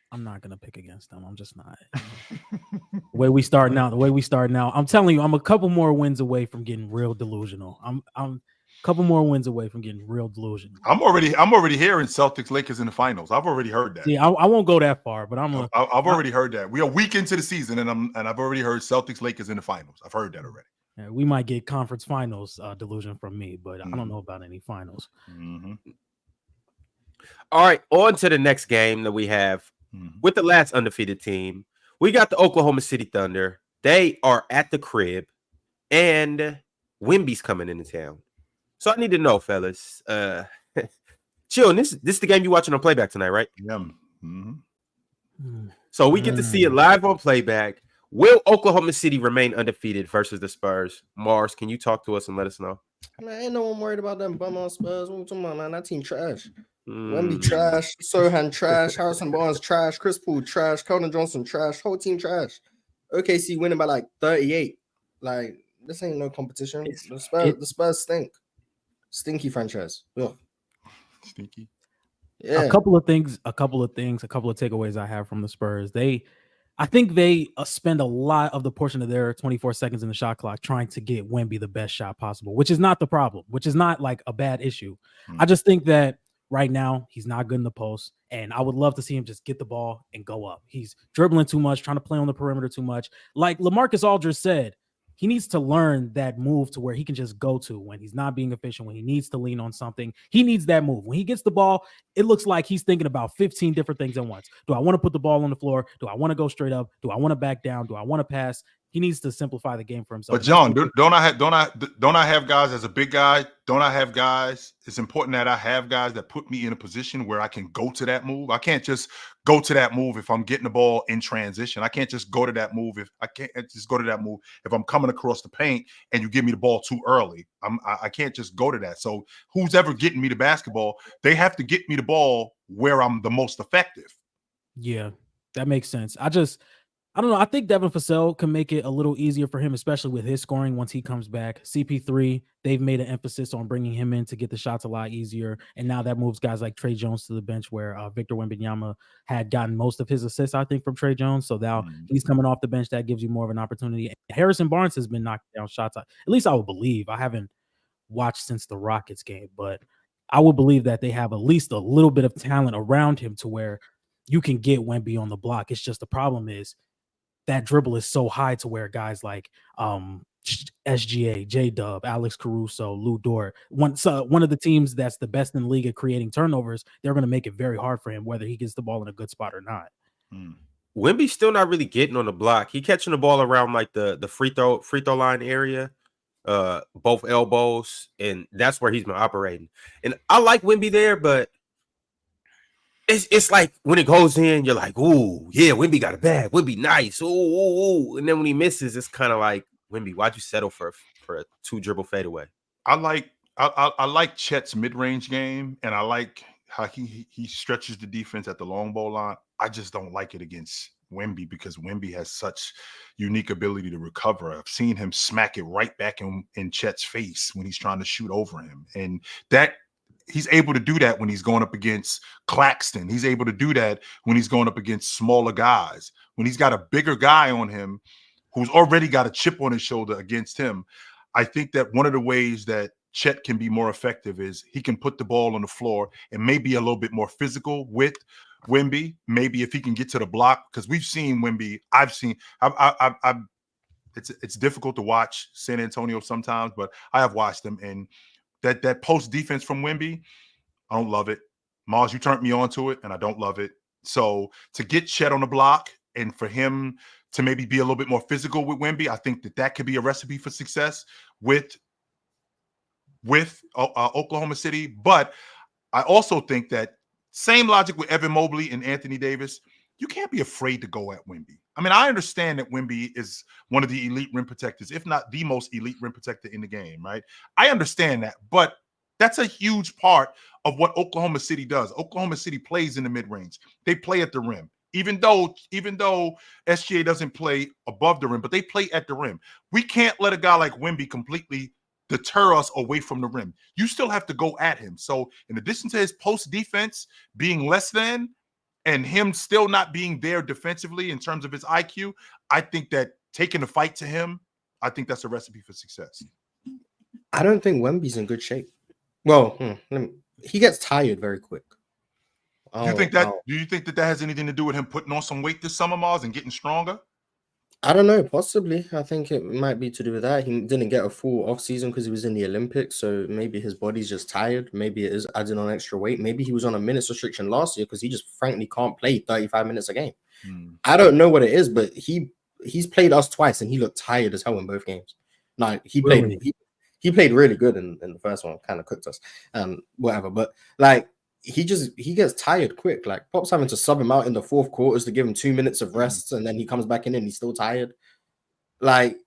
gonna pick against them. I'm just not. The way we start now. I'm telling you, I'm a couple more wins away from getting real delusional. I'm a couple more wins away from getting real delusional. I'm already hearing Celtics Lakers in the finals. I've already heard that. Yeah, I won't go that far, but I've already heard that. We are a week into the season, and I've already heard Celtics Lakers in the finals. I've heard that already. Yeah, we might get conference finals delusion from me, but I don't know about any finals. All right, on to the next game that we have with the last undefeated team. We got the Oklahoma City Thunder. They are at the crib, and Wemby's coming into town. So I need to know, fellas. Chill, this is the game you're watching on playback tonight, right? Yeah. So we get to see it live on playback. Will Oklahoma City remain undefeated versus the Spurs? Mars, can you talk to us and let us know? Man, ain't no one worried about them bum on Spurs. What you talking about, man? That team trash. Wemby trash. Sohan trash. Harrison Barnes trash. Chris Paul trash. Keldon Johnson trash. Whole team trash. OKC winning by like 38. Like, this ain't no competition. The Spurs stink. Stinky franchise. Ugh. Stinky. Yeah. A couple of takeaways I have from the Spurs. I think they spend a lot of the portion of their 24 seconds in the shot clock trying to get Wemby the best shot possible, which is not the problem, which is not like a bad issue. I just think that right now he's not good in the post, and I would love to see him just get the ball and go up. He's dribbling too much, trying to play on the perimeter too much. Like LaMarcus Aldridge said, he needs to learn that move to where he can just go to when he's not being efficient, when he needs to lean on something. He needs that move. When he gets the ball, it looks like he's thinking about 15 different things at once. Do I want to put the ball on the floor? Do I want to go straight up? Do I want to back down? Do I want to pass? He needs to simplify the game for himself. But John, don't I have guys as a big guy? Don't I have guys? It's important that I have guys that put me in a position where I can go to that move. I can't just go to that move if I'm getting the ball in transition. I can't just go to that move if I'm coming across the paint and you give me the ball too early. I can't just go to that. So who's ever getting me the basketball, they have to get me the ball where I'm the most effective. Yeah, that makes sense. I don't know. I think Devin Vassell can make it a little easier for him, especially with his scoring once he comes back. CP3, they've made an emphasis on bringing him in to get the shots a lot easier. And now that moves guys like Trey Jones to the bench, where Victor Wembanyama had gotten most of his assists, I think, from Trey Jones. So now he's coming off the bench. That gives you more of an opportunity. Harrison Barnes has been knocking down shots. At least I would believe. I haven't watched since the Rockets game, but I would believe that they have at least a little bit of talent around him to where you can get Wemby on the block. It's just the problem is that dribble is so high to where guys like SGA, J-Dub, Alex Caruso, Lou Dort, one of the teams that's the best in the league at creating turnovers, they're going to make it very hard for him, whether he gets the ball in a good spot or not. Wemby's still not really getting on the block. He catching the ball around like the free throw line area, both elbows, and that's where he's been operating. And I like Wemby there, but it's like when it goes in, you're like, ooh, yeah, Wemby got a bag. Wemby nice. Ooh. And then when he misses, it's kind of like, Wemby, why'd you settle for a 2-dribble fadeaway? I like Chet's mid-range game, and I like how he stretches the defense at the long ball line. I just don't like it against Wemby because Wemby has such unique ability to recover. I've seen him smack it right back in Chet's face when he's trying to shoot over him. And that he's able to do that when he's going up against Claxton. He's able to do that when he's going up against smaller guys. When he's got a bigger guy on him who's already got a chip on his shoulder against him, I think that one of the ways that Chet can be more effective is he can put the ball on the floor and maybe a little bit more physical with Wemby. Maybe if he can get to the block, because we've seen Wemby. It's difficult to watch San Antonio sometimes, but I have watched them, and that post defense from Wemby, I don't love it. Mars, you turned me on to it, and I don't love it. So to get Chet on the block and for him to maybe be a little bit more physical with Wemby, I think that could be a recipe for success with Oklahoma City. But I also think that same logic with Evan Mobley and Anthony Davis, you can't be afraid to go at Wemby. I mean, I understand that Wemby is one of the elite rim protectors, if not the most elite rim protector in the game, right? I understand that, but that's a huge part of what Oklahoma City does. Oklahoma City plays in the mid-range. They play at the rim. Even though SGA doesn't play above the rim, but they play at the rim. We can't let a guy like Wemby completely deter us away from the rim. You still have to go at him. So in addition to his post defense being less than, and him still not being there defensively in terms of his IQ, I think that taking the fight to him, I think that's a recipe for success. I don't think Wemby's in good shape. Well, he gets tired very quick. Do you think that has anything to do with him putting on some weight this summer, Mars, and getting stronger? I don't know, possibly. I think it might be to do with that. He didn't get a full off season because he was in the Olympics, so maybe his body's just tired. Maybe it is adding on extra weight. Maybe he was on a minutes restriction last year because he just frankly can't play 35 minutes a game. I don't know what it is, but he's played us twice and he looked tired as hell in both games. Like he played really good in the first one, kind of cooked us and whatever. But like he gets tired quick. Like Pop's having to sub him out in the fourth quarters to give him 2 minutes of rest, and then he comes back in and he's still tired. Like,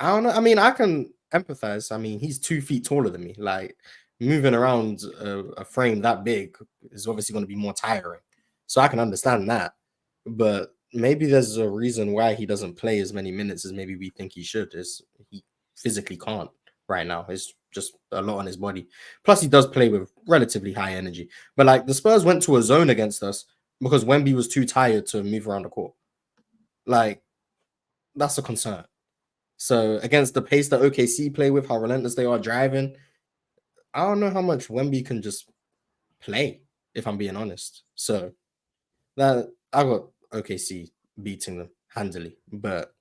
I don't know. I mean, I can empathize. I mean, he's 2 feet taller than me. Like, moving around a frame that big is obviously going to be more tiring. So I can understand that. But maybe there's a reason why he doesn't play as many minutes as maybe we think he should. Is he physically can't right now. It's just a lot on his body. Plus, he does play with relatively high energy. But like the Spurs went to a zone against us because Wemby was too tired to move around the court. Like, that's a concern. So against the pace that OKC play with, how relentless they are driving, I don't know how much Wemby can just play, if I'm being honest. So that I got OKC beating them handily. But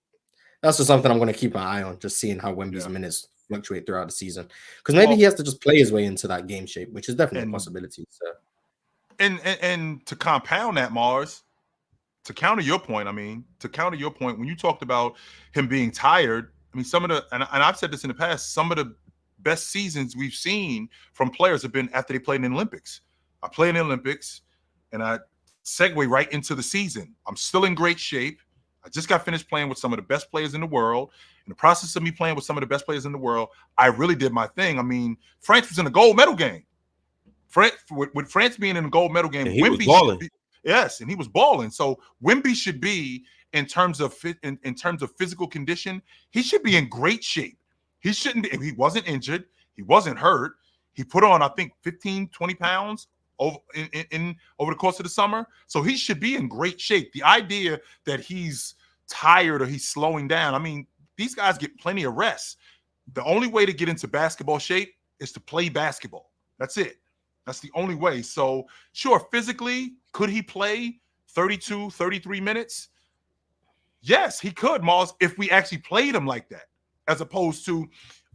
that's just something I'm going to keep an eye on, just seeing how Wemby's minutes fluctuate throughout the season, because maybe he has to just play his way into that game shape, which is definitely a possibility. So, and to compound that, Mars, to counter your point, when you talked about him being tired, I mean, some of the and I've said this in the past, some of the best seasons we've seen from players have been after they played in the Olympics. I play in the Olympics, and I segue right into the season. I'm still in great shape. I just got finished playing with some of the best players in the world. In the process of me playing with some of the best players in the world, I really did my thing. I mean, France was in a gold medal game. With France being in a gold medal game, Wemby was balling. Yes, and he was balling. So Wemby should be, in terms of physical condition, he should be in great shape. He shouldn't be. He wasn't injured. He wasn't hurt. He put on, I think, 15, 20 pounds over the course of the summer. So he should be in great shape. The idea that he's tired or he's slowing down, I mean, these guys get plenty of rest. The only way to get into basketball shape is to play basketball. That's it. That's the only way. So sure, physically, could he play 32, 33 minutes? Yes, he could, Mars, if we actually played him like that, as opposed to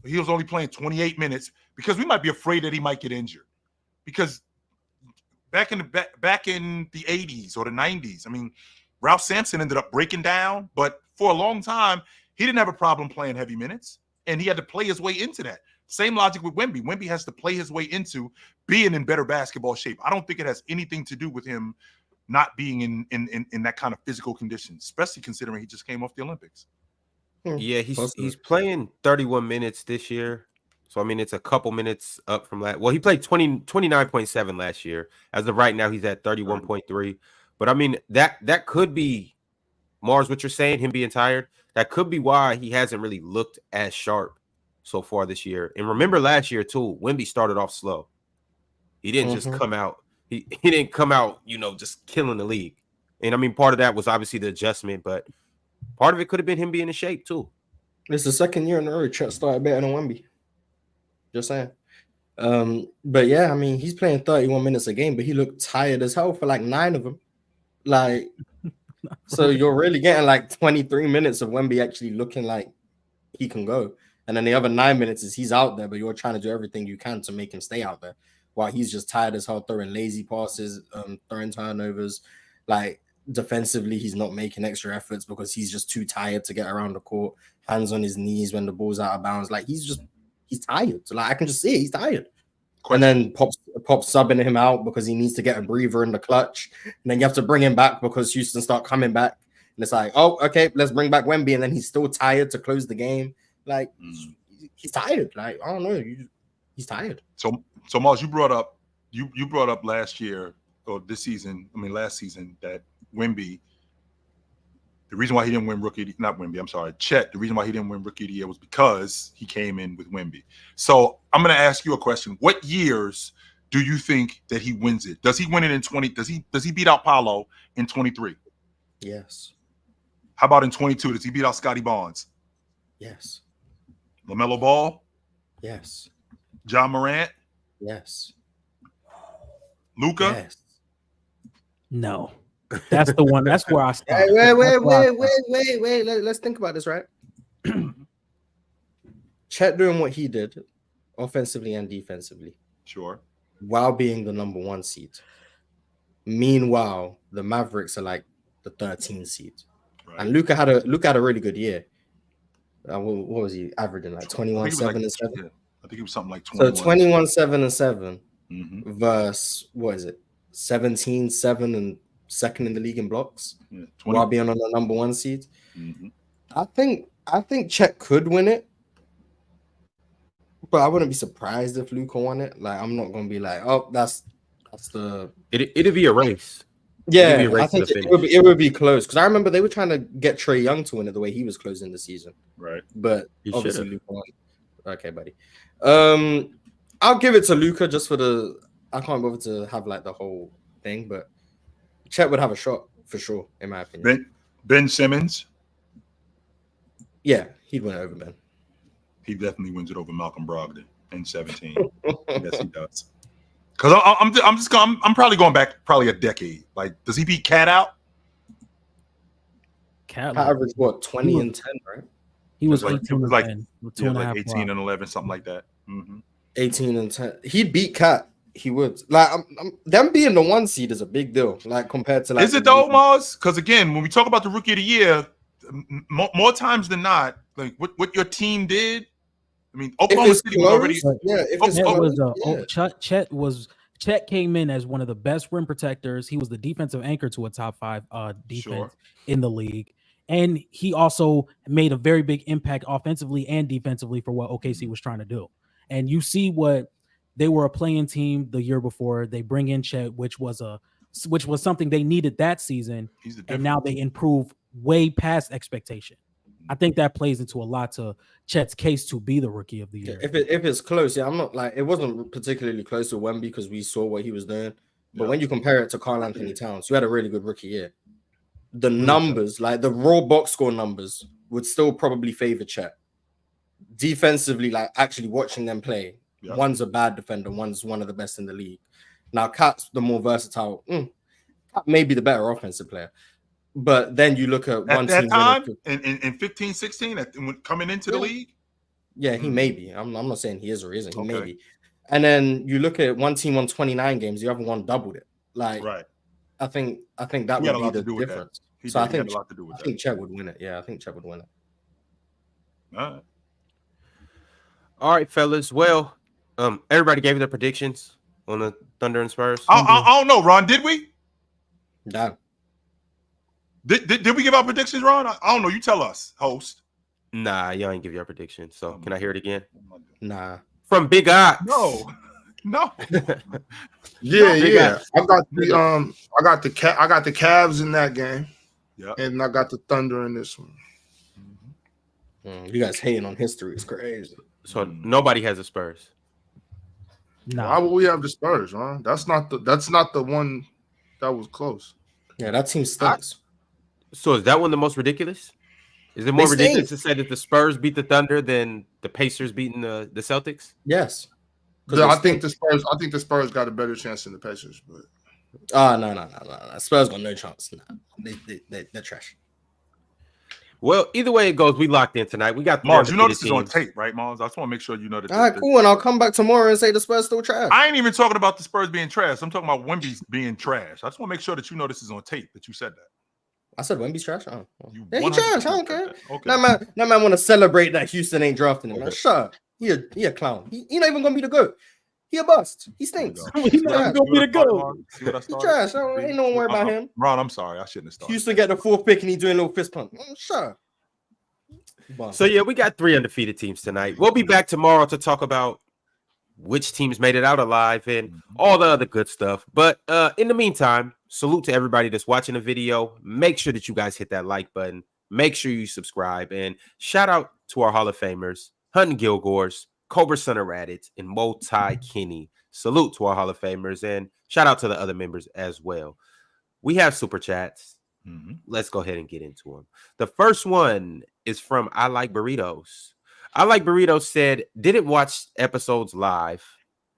he was only playing 28 minutes, because we might be afraid that he might get injured. Because back in the 80s or the 90s, I mean, Ralph Sampson ended up breaking down, but for a long time, he didn't have a problem playing heavy minutes, and he had to play his way into that. Same logic with Wemby. Wemby has to play his way into being in better basketball shape. I don't think it has anything to do with him not being in that kind of physical condition, especially considering he just came off the Olympics. Yeah, he's playing 31 minutes this year. So, I mean, it's a couple minutes up from that. Well, he played 29.7 last year. As of right now, he's at 31.3. But, I mean, that could be, Mars, what you're saying, him being tired, that could be why he hasn't really looked as sharp so far this year. And remember last year, too, Wemby started off slow. He didn't just come out. He didn't come out, just killing the league. And, I mean, part of that was obviously the adjustment, but part of it could have been him being in shape, too. It's the second year in a row Chet started better than Wemby. Just saying. But yeah, I mean, he's playing 31 minutes a game, but he looked tired as hell for like 9 of them. Like, so you're really getting like 23 minutes of Wemby actually looking like he can go. And then the other 9 minutes is he's out there, but you're trying to do everything you can to make him stay out there while he's just tired as hell, throwing lazy passes, throwing turnovers. Like, defensively, he's not making extra efforts because he's just too tired to get around the court, hands on his knees when the ball's out of bounds. Like, he's tired. So, like, I can just see it. He's tired. Question. And then Pop's subbing him out because he needs to get a breather in the clutch. And then you have to bring him back because Houston start coming back. And it's like, oh, okay, let's bring back Wemby. And then he's still tired to close the game. Like, he's tired. Like, I don't know. He's tired. So Mars, you brought up last year or this season, last season, that Wemby, the reason why he didn't win Chet, the reason why he didn't win Rookie of the Year was because he came in with Wemby. So I'm going to ask you a question. What years do you think that he wins it? Does he win it in 20? Does he beat out Paolo in 23? Yes. How about in 22? Does he beat out Scotty Barnes? Yes. LaMelo Ball? Yes. John Morant? Yes. Luka? Yes. No. That's the one. That's where I stop. Wait. Let's think about this, right? Chet doing what he did, offensively and defensively. Sure. While being the number 1 seed. Meanwhile, the Mavericks are like the 13 seed. Right. And Luka had a really good year. What was he averaging? Like 21, 7, and 7? Yeah. I think it was something like 21. So 21, 7, and 7 versus, what is it? 17, 7, and second in the league in blocks, while being on the number 1 seed. I think Chet could win it, but I wouldn't be surprised if Luka won it. Like, I'm not gonna be like, oh, that's the. It'd be a race. Yeah, I think it would be close because I remember they were trying to get Trae Young to win it the way he was closing the season. Right, but obviously Luka won. Okay, buddy. I'll give it to Luka just for the. I can't bother to have like the whole thing, but Chet would have a shot for sure, in my opinion. Ben Simmons? Yeah, he'd win it over Ben. He definitely wins it over Malcolm Brogdon in 17. Yes, he does. Because I'm probably going back a decade. Like, does he beat Cat out? Cat averaged what, 20 and 10, right? He was like 18 like, and 10. Yeah, like 18 and 11, something like that. 18 and 10. He'd beat Cat. He would. Like, them being the 1 seed is a big deal. Like, compared to like. Is it though, Mars? Because again, when we talk about the Rookie of the Year, more times than not, like what your team did. Oklahoma City was already. Yeah, if it's Chet came in as one of the best rim protectors. He was the defensive anchor to a top 5 defense in the league. And he also made a very big impact offensively and defensively for what OKC was trying to do. And you see what they were a playing team the year before. They bring in Chet, which was something they needed that season. And now they improve way past expectation. I think that plays into a lot to Chet's case to be the Rookie of the Year. If it's close, I'm not like it wasn't particularly close to Wemby because we saw what he was doing. But when you compare it to Karl Anthony Towns, who had a really good rookie year, the numbers, like the raw box score numbers, would still probably favor Chet. Defensively, like actually watching them play, one's a bad defender, one's one of the best in the league. Now, Cat's the more versatile. Cat may be the better offensive player. But then you look at one that team time in 15, 16, coming into the league. Yeah, he may be. I'm not saying he is or isn't. He may be. And then you look at one team on 29 games, the other one doubled it. Like, I think that would be the difference. So I think Chet would win it. Yeah, I think Chet would win it. All right, fellas. Well, everybody gave their predictions on the Thunder and Spurs. I don't know, Ron. Did we? No. Did we give our predictions, Ron? I don't know. You tell us, host. Nah, y'all ain't give your predictions. So can I hear it again? Nah. From Big Ox. No. Yeah. I got the Cavs in that game. Yeah. And I got the Thunder in this one. You guys hating on history. It's crazy. So nobody has the Spurs. No. Why would we have the Spurs, Ron? That's not the one that was close. Yeah, that team stinks. So is that one the most ridiculous? Is it more They ridiculous stink. to say that the Spurs beat the Thunder than the Pacers beating the Celtics? Yes. I think the Spurs got a better chance than the Pacers, but No. Spurs got no chance. No. They're trash. Well, either way it goes, we locked in tonight. We got Mars, you know this teams. is on tape, right, Mars? I just want to make sure you know that. All right, cool. And I'll come back tomorrow and say the Spurs still trash. I ain't even talking about the Spurs being trash. I'm talking about Wemby's being trash. I just want to make sure that you know this is on tape, that you said that. I said Wemby's trash. Oh, yeah, he trash. I don't care. Okay. That man want to celebrate that Houston ain't drafting him. Okay. Man, shut up. He a clown. He not even gonna be the GOAT. He a bust. He stinks. He's not gonna be the GOAT. He trash. Ain't no one worry about him. Ron, I'm sorry. I shouldn't have started. Houston get the 4th pick and he doing a little fist pump. Shut up. So yeah, we got 3 undefeated teams tonight. We'll be back tomorrow to talk about which teams made it out alive and all the other good stuff. But in the meantime, salute to everybody that's watching the video. Make sure that you guys hit that like button. Make sure you subscribe. And shout out to our Hall of Famers, Hunting Gilgores, Cobra Son Raditz, and Multi Kenny. Salute to our Hall of Famers. And shout out to the other members as well. We have super chats. Let's go ahead and get into them. The first one is from I Like Burritos. I Like Burritos said, didn't watch episodes live.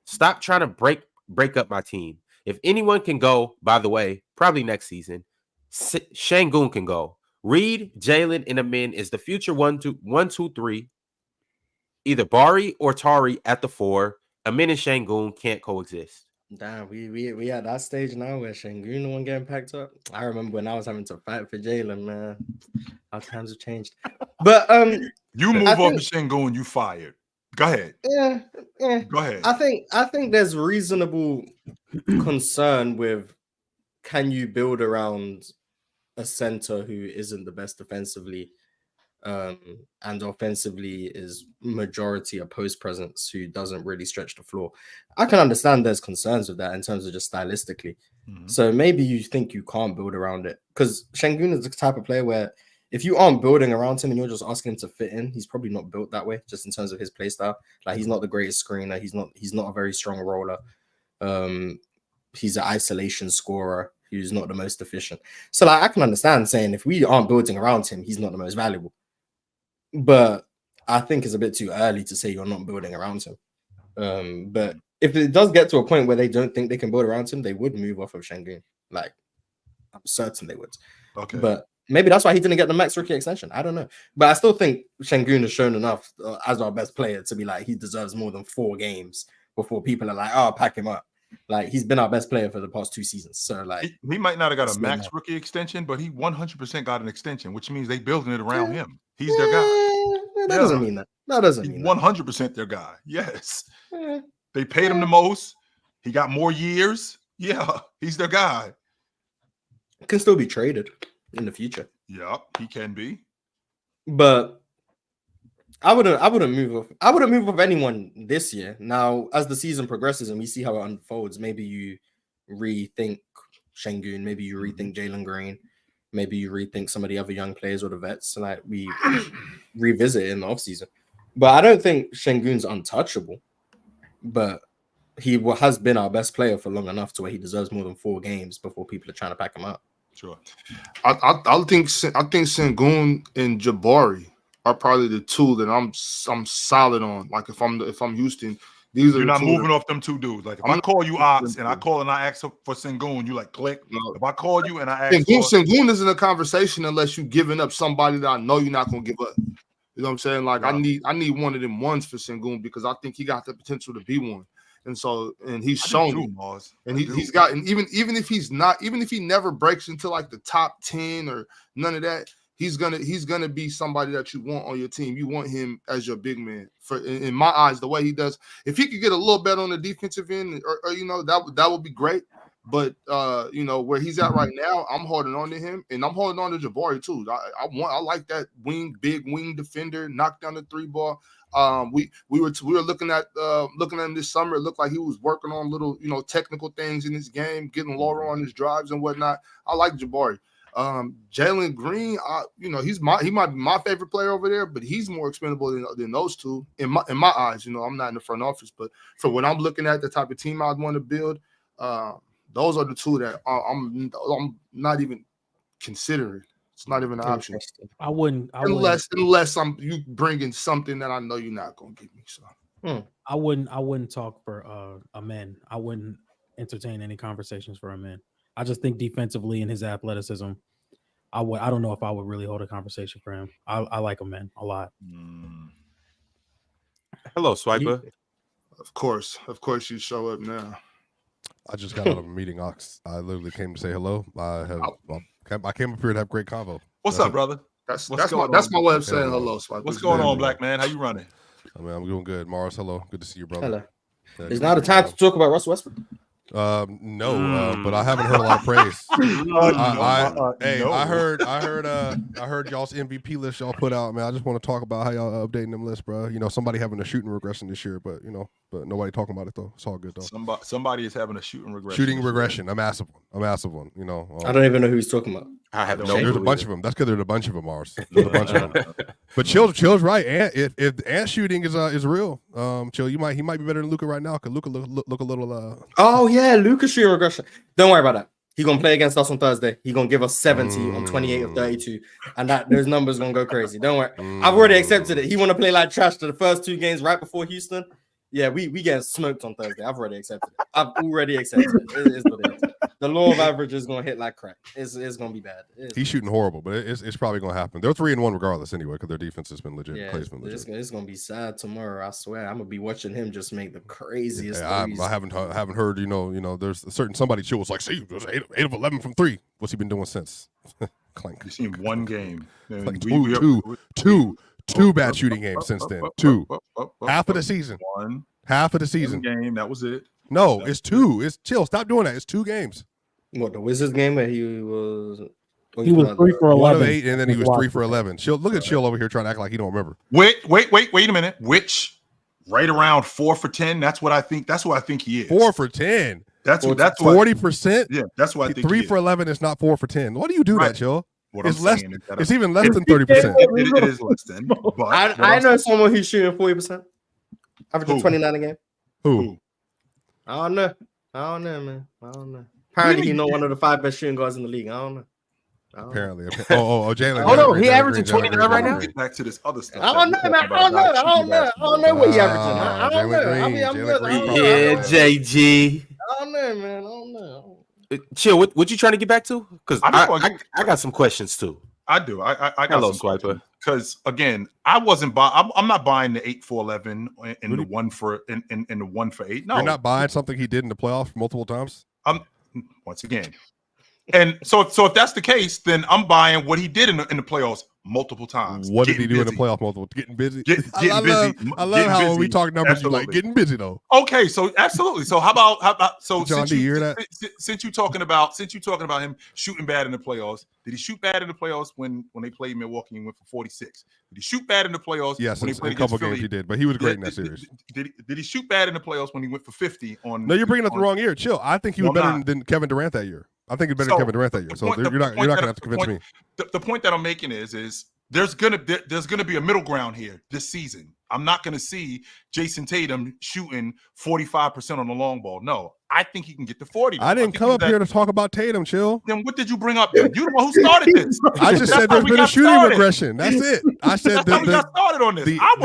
Stop trying to break up my team. If anyone can go, by the way, probably next season, Şengün can go. Reed, Jalen, and Amin is the future 1, 2, 3. Either Bari or Tari at the 4. Amin and Şengün can't coexist. Damn, we at that stage now where Şengün the one getting packed up. I remember when I was having to fight for Jalen, man. How times have changed. But you move off the Şengün, you fired. Go ahead. Yeah. Go ahead. I think there's reasonable concern with can you build around a center who isn't the best defensively and offensively is majority a post presence who doesn't really stretch the floor. I can understand there's concerns with that in terms of just stylistically. So maybe you think you can't build around it because Şengün is the type of player where if you aren't building around him and you're just asking him to fit in, he's probably not built that way just in terms of his play style. Like he's not the greatest screener. He's not a very strong roller. He's an isolation scorer who's not the most efficient. So like I can understand saying if we aren't building around him, he's not the most valuable. But I think it's a bit too early to say you're not building around him. But if it does get to a point where they don't think they can build around him, they would move off of Şengün. Like, I'm certain they would. Okay. But maybe that's why he didn't get the max rookie extension. I don't know. But I still think Şengün has shown enough as our best player to be like, he deserves more than 4 games before people are like, oh, pack him up. Like, he's been our best player for the past 2 seasons. So, like, he might not have got a max rookie extension, but he 100% got an extension, which means they building it around him. He's their guy. That doesn't mean that. That doesn't mean 100% their guy. Yes. They paid him the most. He got more years. Yeah, he's their guy. Can still be traded in the future. Yeah, he can be. But I wouldn't move off. I wouldn't move off anyone this year. Now, as the season progresses and we see how it unfolds, maybe you rethink Şengün, maybe you rethink Jalen Green, maybe you rethink some of the other young players or the vets, and like we revisit it in the offseason. But I don't think Şengün's untouchable. But he has been our best player for long enough to where he deserves more than 4 games before people are trying to pack him up. Sure. I think Şengün and Jabari are probably the 2 that I'm solid on. Like if I'm Houston, these are you're not moving off them 2 dudes. Like if I call you Ox and I call and I ask for Şengün, you like click. No. If I call you and I ask Şengün isn't a conversation unless you're giving up somebody that I know you're not gonna give up. You know what I'm saying? Like yeah. I need one of them ones for Şengün because I think he got the potential to be one. And so, and he's shown it. And he's got, and even if he's not, even if he never breaks into like the top 10 or none of that, he's gonna be somebody that you want on your team. You want him as your big man. For in my eyes, the way he does, if he could get a little better on the defensive end, or you know, that would be great. But you know, where he's at right now, I'm holding on to him, and I'm holding on to Jabari too. I like that big wing defender, knock down the 3 ball. We were looking at him this summer. It looked like he was working on little, you know, technical things in his game, getting lower on his drives and whatnot. I like Jabari. Jalen Green, you know, he might be my favorite player over there, but he's more expendable than those 2 in my eyes. You know, I'm not in the front office, but for when I'm looking at the type of team I'd want to build, those are the 2 that I'm not even considering. It's not even an option. I wouldn't. Unless you bringing something that I know you're not gonna give me. So I wouldn't talk for a man. I wouldn't entertain any conversations for a man. I just think defensively and his athleticism, I don't know if I would really hold a conversation for him. I like a man a lot. Hello, Swiper. of course you show up now. I just got out of a meeting, Ox. I literally came to say hello. I came up here to have great convo. What's up, brother? That's my way of saying hello. What's going on, black man? How you running? I mean, I'm doing good. Mars, hello. Good to see you, brother. Hello. Is now the time to talk about Russell Westbrook? No, but I haven't heard a lot of praise. I heard y'all's MVP list y'all put out, man. I just want to talk about how y'all updating them lists, bro. You know, somebody having a shooting regression this year, but nobody talking about it though. It's all good though. Somebody is having a shooting regression. Shooting regression, a massive one. You know, I don't even know who he's talking about. I have no. There's a bunch of them. That's because there's a bunch of them, Mars. There's a bunch of them. But Chill's right. And if Ant shooting is real, Chill, he might be better than Luka right now. Cause Luka look a little. Oh yeah, Luka shooting regression. Don't worry about that. He's gonna play against us on Thursday. He's gonna give us 70 on 28 of 32, and those numbers gonna go crazy. Don't worry. I've already accepted it. He wanna play like trash to the first 2 games right before Houston. Yeah, we getting smoked on Thursday. I've already accepted it. It is what it is. The law of average is gonna hit like crack. It's gonna be bad. He's shooting horrible, but it's probably gonna happen. They're 3-1 regardless anyway, because their defense has been legit. Yeah, Clay's been legit. It's gonna be sad tomorrow. I swear, I'm gonna be watching him just make the craziest. I haven't heard. There's somebody Chill was like, see, it was 8 of 11 from 3. What's he been doing since? Clank. You've seen one game. Like two bad shooting games since then. Half of the season. Half of the season. Game. That was it. No, it's 2. It's Chill. Stop doing that. It's 2 games. What, the Wizards game where he was 3 for 11. 1 of 8, and then he was 3 for 11. Chill. Look at Chill over here trying to act like he don't remember. Wait a minute. Which right around 4 for 10? That's what I think. That's what I think he is. 4 for 10. That's 40%. Yeah, that's what I think. 3 for 11 is not 4 for 10. Why do you do that, Chill? It's less. It's even less than 30%. It is less than. But I know someone who's shooting 40%, averaging 29 a game. Who? I don't know, man. I don't know. Apparently, he's not one of the 5 best shooting guards in the league. I don't know. Apparently. Jalen. Oh no, he averaging 29 right now. Get back to this other stuff. I don't know, man. I don't know what he averaging. I don't know. Yeah, JG. I don't know, man. I don't know. Chill. What you trying to get back to? Because I got some questions too. I do. I got Hello, some Swiper. Because again, I'm not buying the 8 for 11 and the 1 for and the 1 for 8. No, you're not buying something he did in the playoffs multiple times. Once again, and so if that's the case, then I'm buying what he did in the playoffs multiple times. What did he do in the playoff multiple? Getting busy. Getting busy. I love how when we talk numbers, you like getting busy though. Okay, so absolutely. So how about John, do you hear that? Since you're talking about him shooting bad in the playoffs, did he shoot bad in the playoffs when they played Milwaukee and went for 46? Did he shoot bad in the playoffs? Yes, when in he played a couple Philly? games he did, but he was great in that series. Did he shoot bad in the playoffs when he went for 50 on? No, you're bringing up the wrong year. Chill. I think he was better than Kevin Durant that year. I think he's better than Kevin Durant that year. So you're not gonna have to convince me. The point that I'm making is there's gonna be a middle ground here this season. I'm not gonna see Jason Tatum shooting 45% on the long ball. No, I think he can get to 40. I didn't come up here to talk about Tatum, Chill. Then what did you bring up? Then? You the one who started this. I just said there's been a shooting regression. That's it. I said that's how we got started on this. I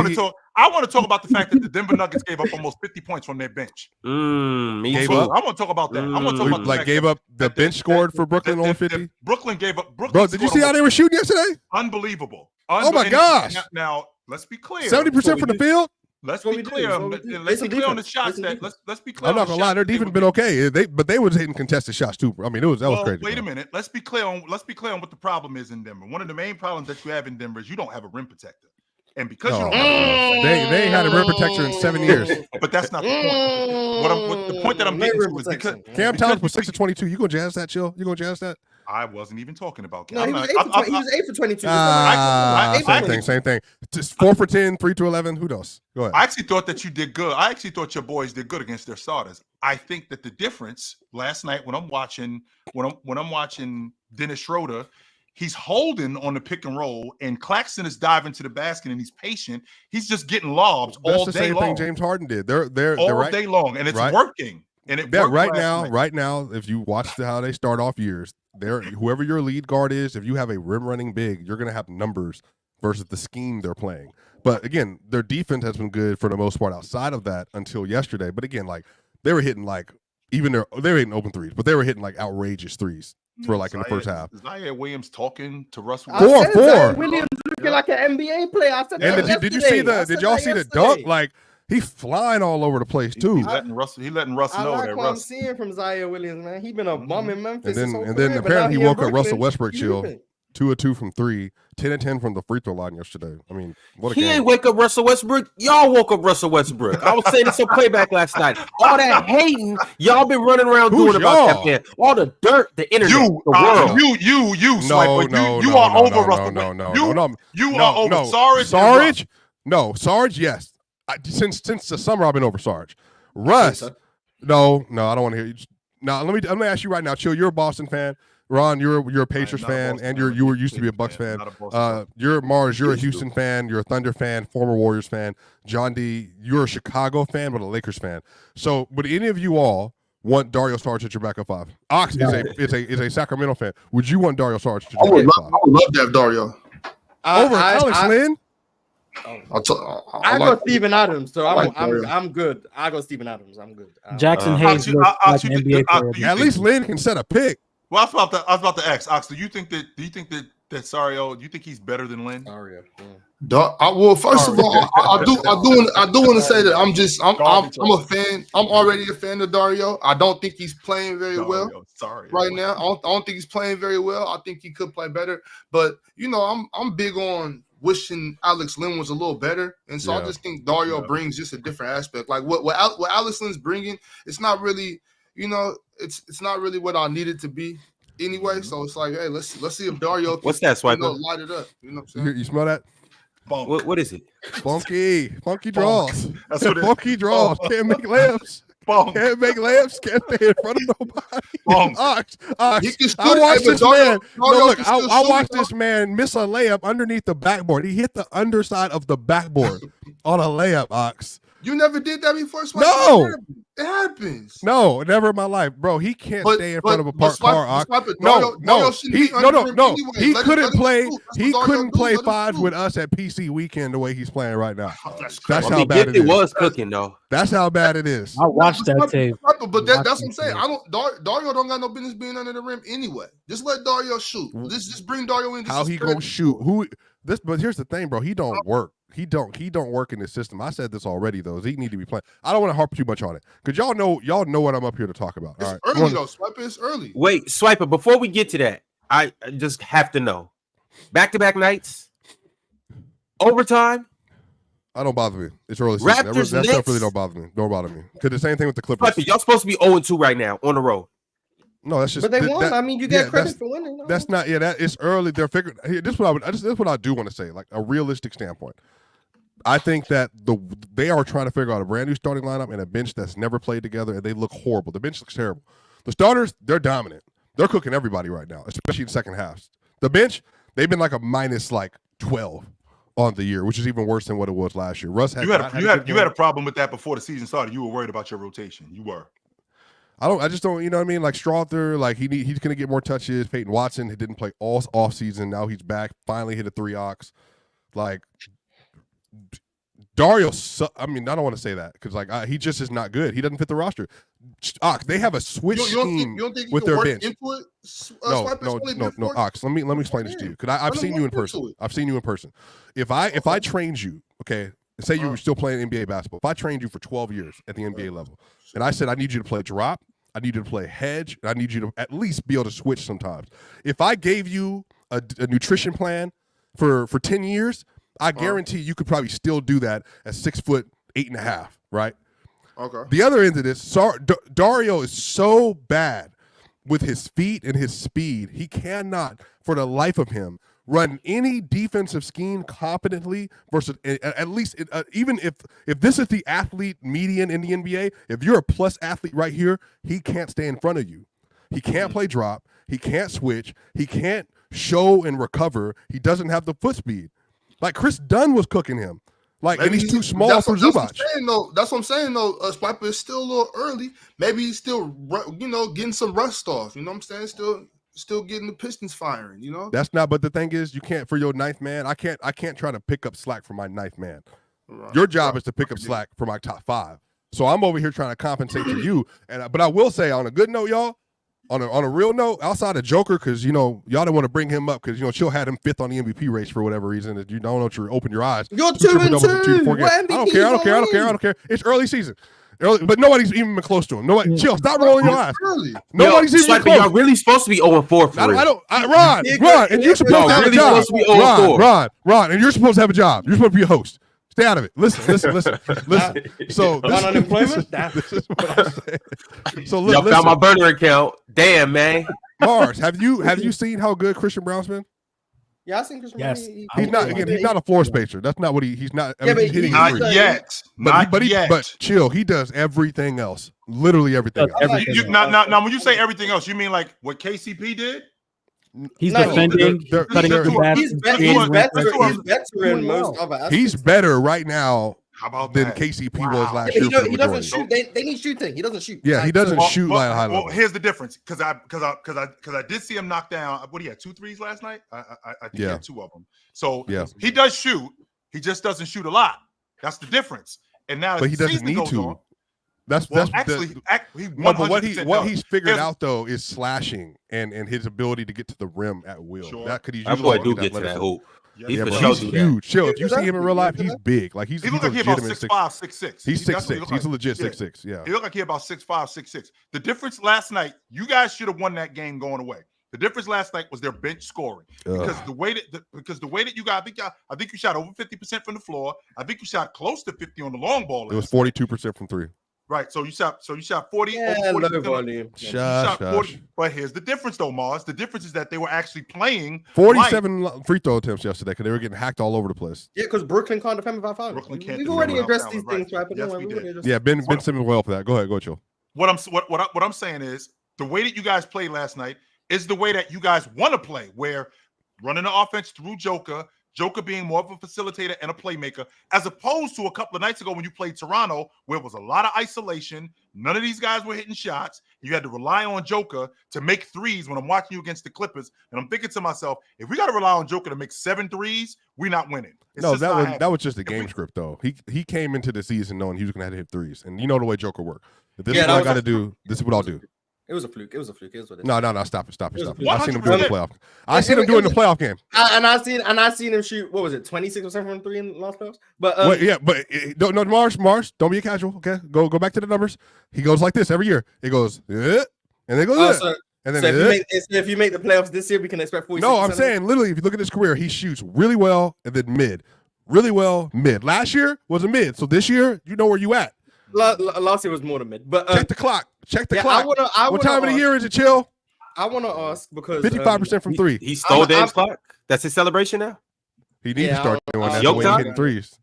want to talk about the fact that the Denver Nuggets gave up almost 50 points from their bench. Gave up. I want to talk about that. I want to talk about like gave up the bench scored for Brooklyn on 50. Brooklyn gave up. Bro, did you see how they were shooting yesterday? Unbelievable. Oh my gosh! Now let's be clear. 70% from the field. Let's be clear. Let's be clear on the shots. Let's be clear. I'm not gonna lie, their defense been okay. But they was hitting contested shots too. I mean, that was crazy. Wait a minute. Let's be clear on what the problem is in Denver. One of the main problems that you have in Denver is you don't have a rim protector. And because you don't have a rim protector, they ain't had a rim protector in 7 years. But that's not the point. The point that I'm getting to is because Cam Thomas was 6 of 22. You gonna jazz that, Chill? You gonna jazz that? I wasn't even talking about Cam. No, he was 8 for 22. Same thing. Just 4 for 10, 3 to 11. Who knows? Go ahead. I actually thought that you did good. I actually thought your boys did good against their starters. I think that the difference last night when I'm watching Dennis Schroeder, he's holding on the pick and roll, and Claxton is diving to the basket, and he's patient. He's just getting lobs all day long. That's the same thing James Harden did. They're all right. day long, and it's right. working. And it that worked right now, if you watch how they start off years, whoever your lead guard is, if you have a rim running big, you're going to have numbers versus the scheme they're playing. But again, their defense has been good for the most part outside of that until yesterday. But again, like they were hitting like they were hitting open threes, but they were hitting like outrageous threes for like in the first half. Zaire Williams talking to Russell. Four. Williams looking like an NBA player. I said And that did you see yesterday. did y'all see the dunk? Like he's flying all over the place too. He letting Russ I know like that what I'm Russ. seeing from Zaire Williams, man. He been a bum in Memphis. And then his whole career, but apparently now he in woke up Russell Brooklyn. Westbrook He chill. hooping. 2 of 2 from 3, 10 of 10 from the free throw line yesterday. I mean, what a He game. ain't wake up Russell Westbrook. Y'all woke up Russell Westbrook. I was saying this on playback last night. All that hating y'all been running around Who's doing about y'all? that man. All the dirt, the internet, the world. You, Sniper. You are over Russell. You are over Sarge. Sarge, yes. Since the summer, I've been over Sarge. Russ, no, I don't want to hear you. Now let me ask you right now. Chill, you're a Boston fan. Ron, you're a Pacers fan, and you were used to be a Bucks fan. You're Mars, you're a Houston fan, you're a Thunder fan, former Warriors fan. John D, you're a Chicago fan, but a Lakers fan. So, would any of you all want Dario Saric at your backup five? Ox is a Sacramento fan. Would you want Dario Saric at your backup five? I would love to have Dario. Over Alex Lynn? I go Steven Adams, so I'm good. I go Steven Adams. I'm good. Jackson Hayes looks like an NBA player. At least Lynn can set a pick. Well, I was about to ask Ox. Do you think that Sario? Do you think he's better than Lynn? Dario. Well, first of all, I do want to say that I'm a fan. I'm already a fan of Dario. I don't think he's playing very well right now. I don't think he's playing very well. I think he could play better. But I'm big on wishing Alex Lynn was a little better, and so I just think Dario brings just a different aspect. Like what Alex Lynn's bringing, it's not really. It's not really what I need it to be anyway. So it's like, hey, let's see if Dario can, What's that, Swiper? light it up. You know what I'm saying? You smell that? What is it? Funky draws. That's what it is. Funky draws. Can't make layups. Can't make layups. Can't stay in front of nobody. Ox. I watched this man. I watched this man miss a layup underneath the backboard. He hit the underside of the backboard on a layup, Ox. You never did that before, Swiper? No. It happens. No, never in my life, bro. He can't stay in front of a parked car. He couldn't play. He couldn't play fives with us at PC Weekend the way he's playing right now. That's how bad it is. Was cooking though. That's how bad it is. I watched that tape. But that's what I'm saying. Dario don't got no business being under the rim anyway. Just let Dario shoot. Just bring Dario in. How he gonna shoot? But here's the thing, bro. He don't work. He don't work in the system. I said this already though. He need to be playing. I don't want to harp too much on it because y'all know what I'm up here to talk about. It's early though, Swiper. It's early. Wait, Swiper. Before we get to that, I just have to know: back-to-back nights, overtime. I don't bother me. It's early season. Raptors, that stuff really don't bother me. Don't bother me. Because the same thing with the Clippers. Swiper, y'all supposed to be 0-2 right now on the road. No, that's just. But they won. I mean, you get credit for winning. No? That's not. Yeah, that it's early. They're figuring. This is what I do want to say. Like a realistic standpoint. I think that they are trying to figure out a brand new starting lineup and a bench that's never played together, and they look horrible. The bench looks terrible. The starters, they're dominant. They're cooking everybody right now, especially in second halves. The bench, they've been like a minus 12 on the year, which is even worse than what it was last year. Russ had you had a problem with that before the season started. You were worried about your rotation. You were. I just don't, you know what I mean? Like Strother, like he's going to get more touches. Peyton Watson, he didn't play all off season. Now he's back. Finally hit a 3-ox. Like Dario, I mean, I don't want to say that because he just is not good. He doesn't fit the roster. Ox, they have a switch scheme with their bench. No, Ox. Let me explain this to you because I've seen you in person. I've seen you in person. If I trained you, okay, say you were still playing NBA basketball. If I trained you for 12 years at the NBA level, and I said I need you to play drop, I need you to play hedge, and I need you to at least be able to switch sometimes. If I gave you a nutrition plan for 10 years, I guarantee you could probably still do that at 6'8.5", right? Okay. The other end of this, Dario is so bad with his feet and his speed, he cannot, for the life of him, run any defensive scheme competently versus at least even if this is the athlete median in the NBA, if you're a plus athlete right here, he can't stay in front of you. He can't play drop. He can't switch. He can't show and recover. He doesn't have the foot speed. Like Chris Dunn was cooking him. Like, and he's too small for Zubac. That's what I'm saying, though. Swiper is still a little early. Maybe he's still, getting some rust off. You know what I'm saying? Still getting the Pistons firing. You know. That's not. But the thing is, you can't for your ninth man. I can't try to pick up slack for my ninth man. Right. Your job is to pick up slack for my top 5. So I'm over here trying to compensate for you. But I will say, on a good note, y'all. On a real note, outside of Joker, because y'all don't want to bring him up because Chill had him 5th on the MVP race for whatever reason. That you don't know to open your eyes. You're 2-2. I don't care. It's early season. But nobody's even been close to him. Nobody, Chill. Stop rolling your eyes. Nobody's even close. Y'all really supposed to be 0-4 for real. Ron, and you're supposed to have a job. Ron, and you're supposed to have a job. You're supposed to be a host. Stay out of it. Listen. So on unemployment. This is what I'm saying. So y'all found my burner account. Damn, man. Mars, have you seen how good Christian Brown's been? Yeah, I think Christian Yes. Brown. He's not a floor spacer. That's not what he's not. I mean, he's hitting not three. yet. But Chill, he does everything else. Literally everything else. Now, when you say everything else, you mean like what KCP did? He's defending, cutting up the better in most other aspects. He's better right now than that? KCP was last year. He doesn't shoot. They need shooting. He doesn't shoot. Yeah, he doesn't shoot like a high level. Well, here's the difference, because I did see him knock down. What, he had 2 threes last night? I think he had 2 of them. So he does shoot. He just doesn't shoot a lot. That's the difference. And now, but he doesn't need to. But what he's figured out though is slashing and his ability to get to the rim at will. Sure. That could That boy do get to that hoop. Yeah, he's huge. Chill. If you see him in real life, he's big. Like he looks like he's about 6'5", 6'6". He's 6'6". He's a legit 6'6". Yeah. He looked like he about 6'5", 6'6". The difference last night, you guys should have won that game going away. The difference last night was their bench scoring because the way that you got, I think you shot over 50% from the floor. I think you shot close to 50 on the long ball. It was 42% from 3. Right, so you shot 40. Yeah, low volume. Shot 40. But here's the difference, though, Mars. The difference is that they were actually playing 47 free throw attempts yesterday because they were getting hacked all over the place. Yeah, because Brooklyn can't defend without fouling. We've already addressed these things, right? Yes, we did. Yeah, Ben Simmons well for that. Go ahead, go Chill. What I'm saying is the way that you guys played last night is the way that you guys want to play, where running the offense through Joker being more of a facilitator and a playmaker, as opposed to a couple of nights ago when you played Toronto, where it was a lot of isolation. None of these guys were hitting shots. You had to rely on Joker to make threes when I'm watching you against the Clippers. And I'm thinking to myself, if we got to rely on Joker to make 7 threes, we're not winning. That was just a game script, though. He came into the season knowing he was going to have to hit threes. And you know the way Joker worked. If this is what I got to do, this is what I'll do. It was a fluke. It was what it is. No. Stop it. I seen him do it in the playoff. I seen him do it in the playoff game. And I seen him shoot. What was it? 26% from 3 in the last playoffs. But no, Mars. Don't be a casual. Okay, go back to the numbers. He goes like this every year. It goes, and then goes. And then if you make the playoffs this year, we can expect 46%. No, I'm saying literally, if you look at his career, he shoots really well and then mid, really well mid. Last year was a mid, so this year you know where you at. Last year was more than mid, but check the clock. What time of the year is it, Chill? I want to ask because 55% from 3. He stole Dame's clock. That's his celebration now. He needs to start doing that when he's hitting threes.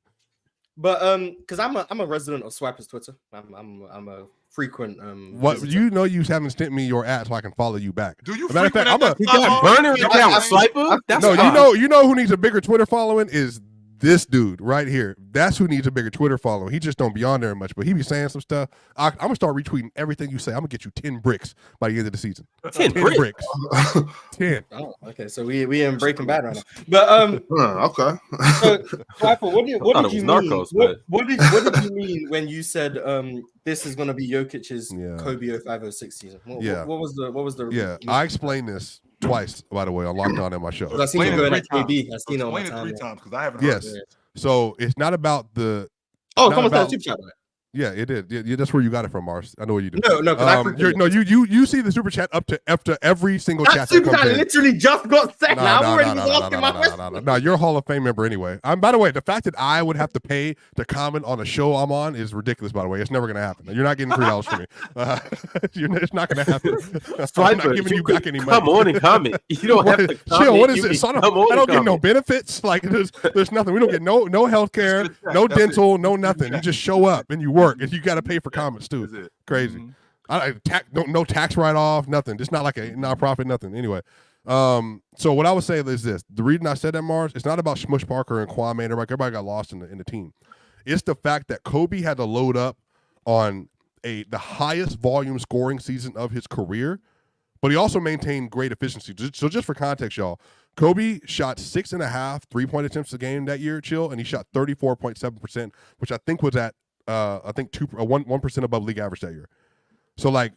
But because I'm a resident of Swiper's Twitter. I'm a frequent what visitor. You haven't sent me your ad so I can follow you back. Do you? Matter of fact, he got burner account Swiper. You know who needs a bigger Twitter following is this dude right here. That's who needs a bigger Twitter following. He just don't be on there much, but he be saying some stuff. I'm gonna start retweeting everything you say. I'm gonna get you 10 bricks by the end of the season. 10 bricks. 10. Oh, okay. So we in Breaking Bad right now. But okay. So, Piper, what did you mean? What did you mean when you said this is gonna be Jokic's Kobe 0506 season? What was the Yeah, I explained this twice, by the way, on Lockdown in my show. I seen it going at KB. I seen it on my time. 3 times because I haven't heard it. So it's not about the. Oh, come on, Superchat. Yeah, it did. Yeah, that's where you got it from, Mars. I know what you do. No, you see the super chat up to after every single chat. Super chat literally just got sent. I'm already asking my question. No, you're a Hall of Fame member anyway. By the way, the fact that I would have to pay to comment on a show I'm on is ridiculous. By the way, it's never going to happen. You're not getting $3 from me. It's not going to happen. I'm not giving you back any money. Come on and comment. You don't have to comment. Chill. What is this? I don't get no benefits. Like there's nothing. We don't get no health care, no dental, no nothing. You just show up and you work. And you got to pay for comments too. Crazy. No tax write off, nothing. Just not like a nonprofit, nothing. Anyway, So what I would say is this: the reason I said that, Mars, it's not about Smush Parker and Kwame and everybody got lost in the team. It's the fact that Kobe had to load up on the highest volume scoring season of his career, but he also maintained great efficiency. So just for context, y'all, Kobe shot 6.5 3-point attempts a game that year, and he shot 34.7%, which I think was at 1% above league average that year. So like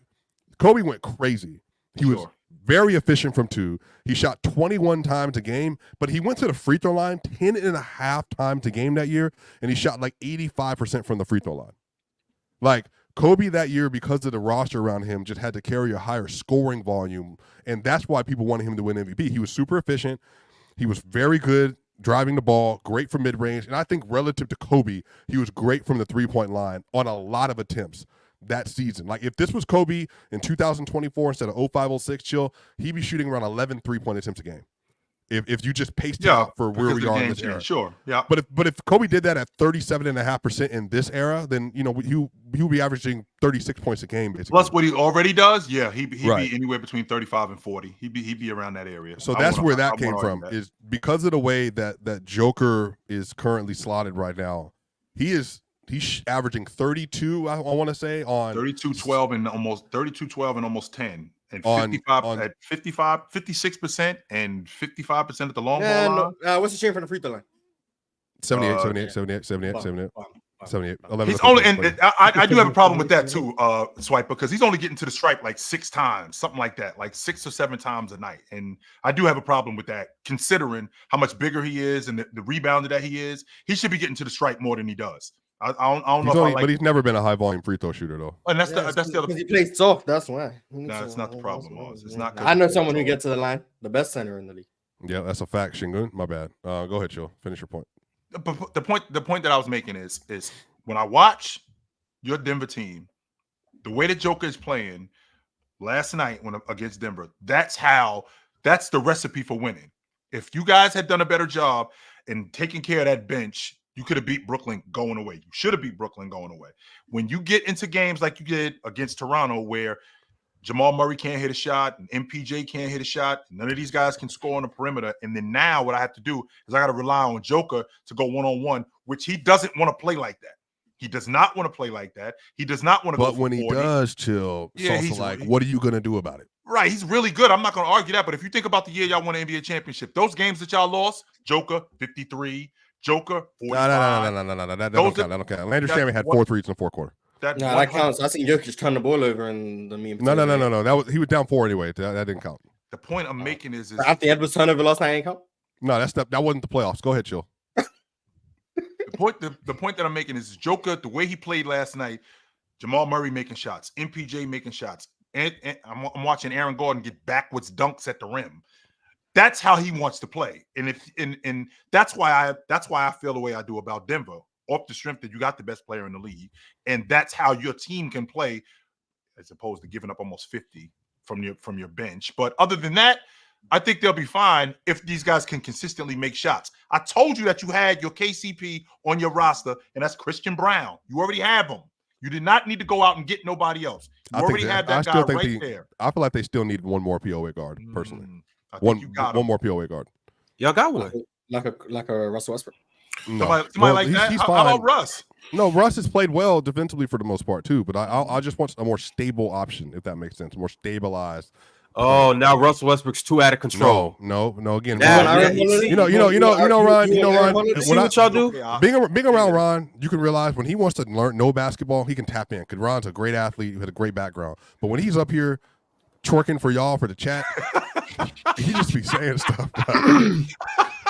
Kobe went crazy. He was very efficient from 2. He shot 21 times a game, but he went to the free throw line 10.5 times a game that year, and he shot like 85% from the free throw line. Like Kobe that year, because of the roster around him, just had to carry a higher scoring volume, and that's why people wanted him to win MVP. He was super efficient. He was very good driving the ball, great from mid-range, and I think relative to Kobe, he was great from the three-point line on a lot of attempts that season. Like if this was Kobe in 2024 instead of 05-06, chill, he'd be shooting around 11 3-point attempts a game. If you just paced it out for where we are in this era. Sure, yeah. But if Kobe did that at 37.5% in this era, then he would be averaging 36 points a game basically. Plus what he already does, yeah, he'd be anywhere between 35 and 40. He'd be around that area. So that's where that came from, is because of the way that Joker is currently slotted right now. He's averaging 32, I want to say, on 32-12 and almost 10. And 56% and 55% at the long ball line. What's the share from the free throw line? 78. 11. He's only, and I do have a problem with that too, Swipe, because he's only getting to the stripe like 6 times, something like that, like 6 or 7 times a night. And I do have a problem with that, considering how much bigger he is and the rebounder that he is. He should be getting to the stripe more than he does. I don't know. But he's never been a high volume free throw shooter though. And that's the other. Because he plays soft. That's why. No, it's not the problem, Mars. It's not. I know someone who gets to the line, the best center in the league. Yeah, that's a fact, Shingun. My bad. Go ahead, Chill. Finish your point. The point that I was making is when I watch your Denver team, the way that Joker is playing last night against Denver, that's the recipe for winning. If you guys had done a better job in taking care of that bench, you could have beat Brooklyn going away. You should have beat Brooklyn going away. When you get into games like you did against Toronto, where Jamal Murray can't hit a shot and MPJ can't hit a shot, none of these guys can score on the perimeter. And then now what I have to do is I got to rely on Joker to go one-on-one, which he doesn't want to play like that. He does not want to play like that. He does not want to go for 40. But when he does, Chill, it's also like, what are you going to do about it? Right, he's really good. I'm not going to argue that. But if you think about the year y'all won an NBA championship, those games that y'all lost, Joker, 53, Joker, 45. No. That don't count. Landry Shamet had 4 threes in the fourth quarter. That counts. I seen Jokic turn the ball over in the meme. No. He was down 4 anyway. That didn't count. The point I'm making is Anthony Edwards turnover last night ain't count. No, that wasn't the playoffs. Go ahead, Chill. The point that I'm making is Joker, the way he played last night, Jamal Murray making shots, MPJ making shots, and I'm watching Aaron Gordon get backwards dunks at the rim. That's how he wants to play, and that's why I feel the way I do about Denver, off the strength that you got the best player in the league, and that's how your team can play, as opposed to giving up almost 50 from your bench. But other than that, I think they'll be fine if these guys can consistently make shots. I told you that you had your KCP on your roster, and that's Christian Brown. You already have him. You did not need to go out and get nobody else. You already had that guy right there. I feel like they still need one more POA guard, personally. One more POA guard. Y'all got one. Like a Russell Westbrook. No. Somebody like that. How about Russ? No, Russ has played well defensively for the most part too, but I just want a more stable option, if that makes sense, more stabilized. Oh, now Russell Westbrook's too out of control. No. Again, Ron, you know, Ron. See what y'all do? Being around Ron, you can realize when he wants to know basketball, he can tap in. Because Ron's a great athlete who had a great background. But when he's up here twerking for y'all for the chat, he just be saying stuff.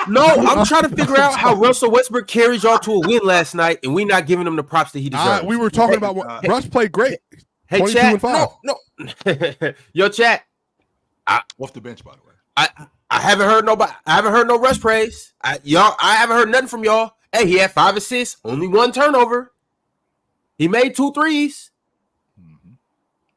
No, I'm trying to figure out how Russell Westbrook carried y'all to a win last night, and we not giving him the props that he deserves. We were talking about Russ played great. Hey, chat. No. Yo, chat. Off the bench, by the way. I haven't heard nobody. I haven't heard no Russ praise. I haven't heard nothing from y'all. Hey, he had 5 assists, only 1 turnover. He made 2 threes.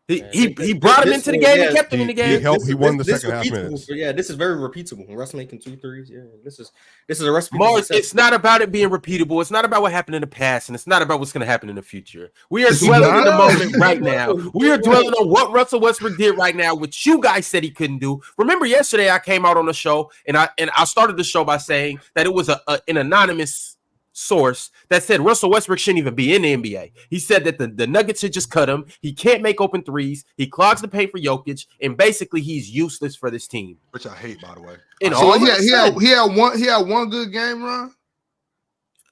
He brought him into the game and kept him in the game. He won the second half minutes. Yeah, this is very repeatable. Russ making 2 threes. Yeah, this is a recipe. Mars, it's not about it being repeatable. It's not about what happened in the past, and it's not about what's going to happen in the future. We are dwelling in the moment right now. We are dwelling on what Russell Westbrook did right now, which you guys said he couldn't do. Remember yesterday I came out on the show and I started the show by saying that it was an anonymous source that said Russell Westbrook shouldn't even be in the NBA. He said that the Nuggets should just cut him. He can't make open threes. He clogs the paint for Jokic, and basically he's useless for this team. Which I hate, by the way. And so he had one good game, Ron.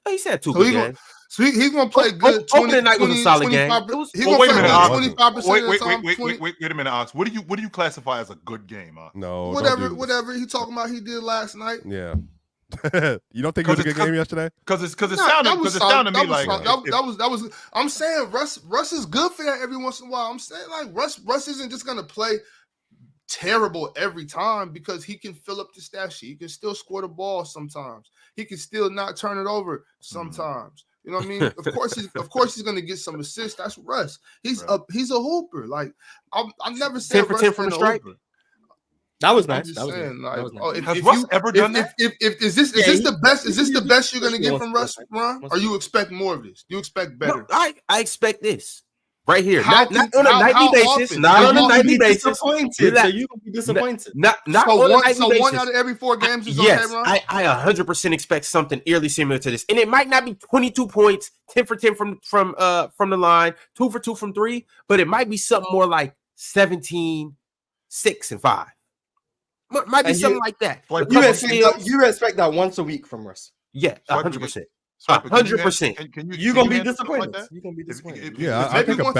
He's had 2 good games. So he's gonna play good. Opening night was a solid game. He's gonna play 25%. Wait a minute, Ox. What do you classify as a good game? No, whatever he talking about, he did last night. Yeah. You don't think it was a good game yesterday? Because it sounded to me like that was. I'm saying Russ is good for that every once in a while. I'm saying like Russ isn't just gonna play terrible every time because he can fill up the stat sheet. He can still score the ball sometimes. He can still not turn it over sometimes. You know what I mean? Of course he's gonna get some assists. That's Russ. He's a hooper. Like I never said 10 for 10 from the stripe. That was nice. Has Russ ever done that? Is this the best? Is this the best you're gonna get from Russ, Ron? Or you expect more of this? Do you expect better? No, I expect this right here. Not on a nightly basis. Not on a nightly basis. So you gonna be disappointed. Not on a nightly basis. 1 out of every 4 games is yes, okay, Ron? I 100% expect something eerily similar to this, and it might not be 22 points, 10 for 10 from the line, 2 for 2 from 3, but it might be something more like 17, 6, and 5. Might be something like that. You expect that once a week from Russ? Yeah, 100%. 100%. You're gonna be disappointed. You're gonna be disappointed. Yeah, I think a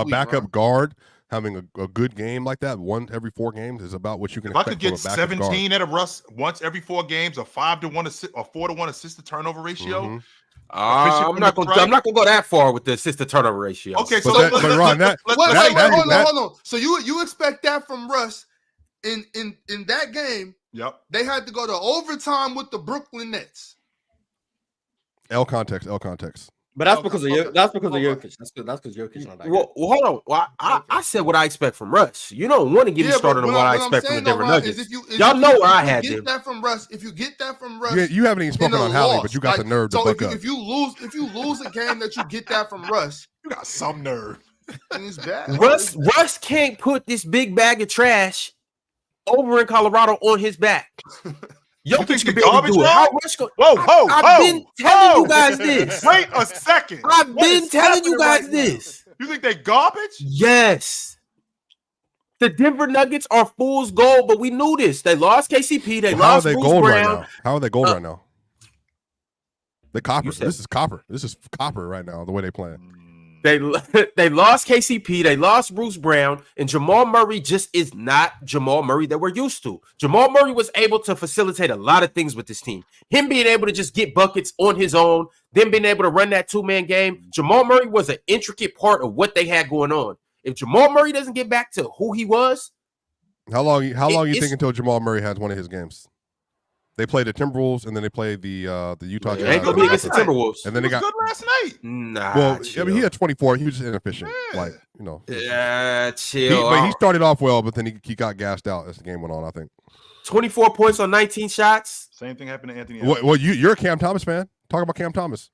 backup guard having a good game like that, 1 every 4 games, is about what you can expect. If I could get 17 out of Russ once every 4 games, a 5-to-1 assist, or 4-to-1 assist to turnover ratio. I'm not gonna go that far with the assist to turnover ratio. Okay, so but Ron, hold on. So you expect that from Russ? In that game, yep, they had to go to overtime with the Brooklyn Nets. L context. But that's because of Jokic. That's because Jokic not that good. Well, hold on. Well, I said what I expect from Russ. You don't want to get me started on what I expect from the Denver Nuggets. Y'all know where I had them. If you get that from Russ, you haven't even spoken on Hallie, but you got the nerve to book up. If you lose a game that you get that from Russ, you got some nerve. And it's bad. Russ can't put this big bag of trash over in Colorado on his back. Jokic could be able to do it. I've been telling you guys this. Wait a second. I've been telling you guys this. You think they garbage? Yes. The Denver Nuggets are fool's gold, but we knew this. They lost KCP. They lost Bruce Brown. Right now? How are they gold right now? The copper. This is copper. This is copper right now, the way they playing. They lost KCP, they lost Bruce Brown, and Jamal Murray just is not Jamal Murray that we're used to. Jamal Murray was able to facilitate a lot of things with this team. Him being able to just get buckets on his own, then being able to run that 2-man game. Jamal Murray was an intricate part of what they had going on. If Jamal Murray doesn't get back to who he was, how long you think until Jamal Murray has one of his games? They played the Timberwolves, and then they played the Utah Jazz. They ain't gonna be against the Timberwolves. And then they got good last night. Nah, well, chill. I mean, he had 24. He was just inefficient, Yeah, chill. But he started off well, but then he got gassed out as the game went on. I think 24 points on 19 shots. Same thing happened to Anthony. Well, you're a Cam Thomas fan. Talk about Cam Thomas.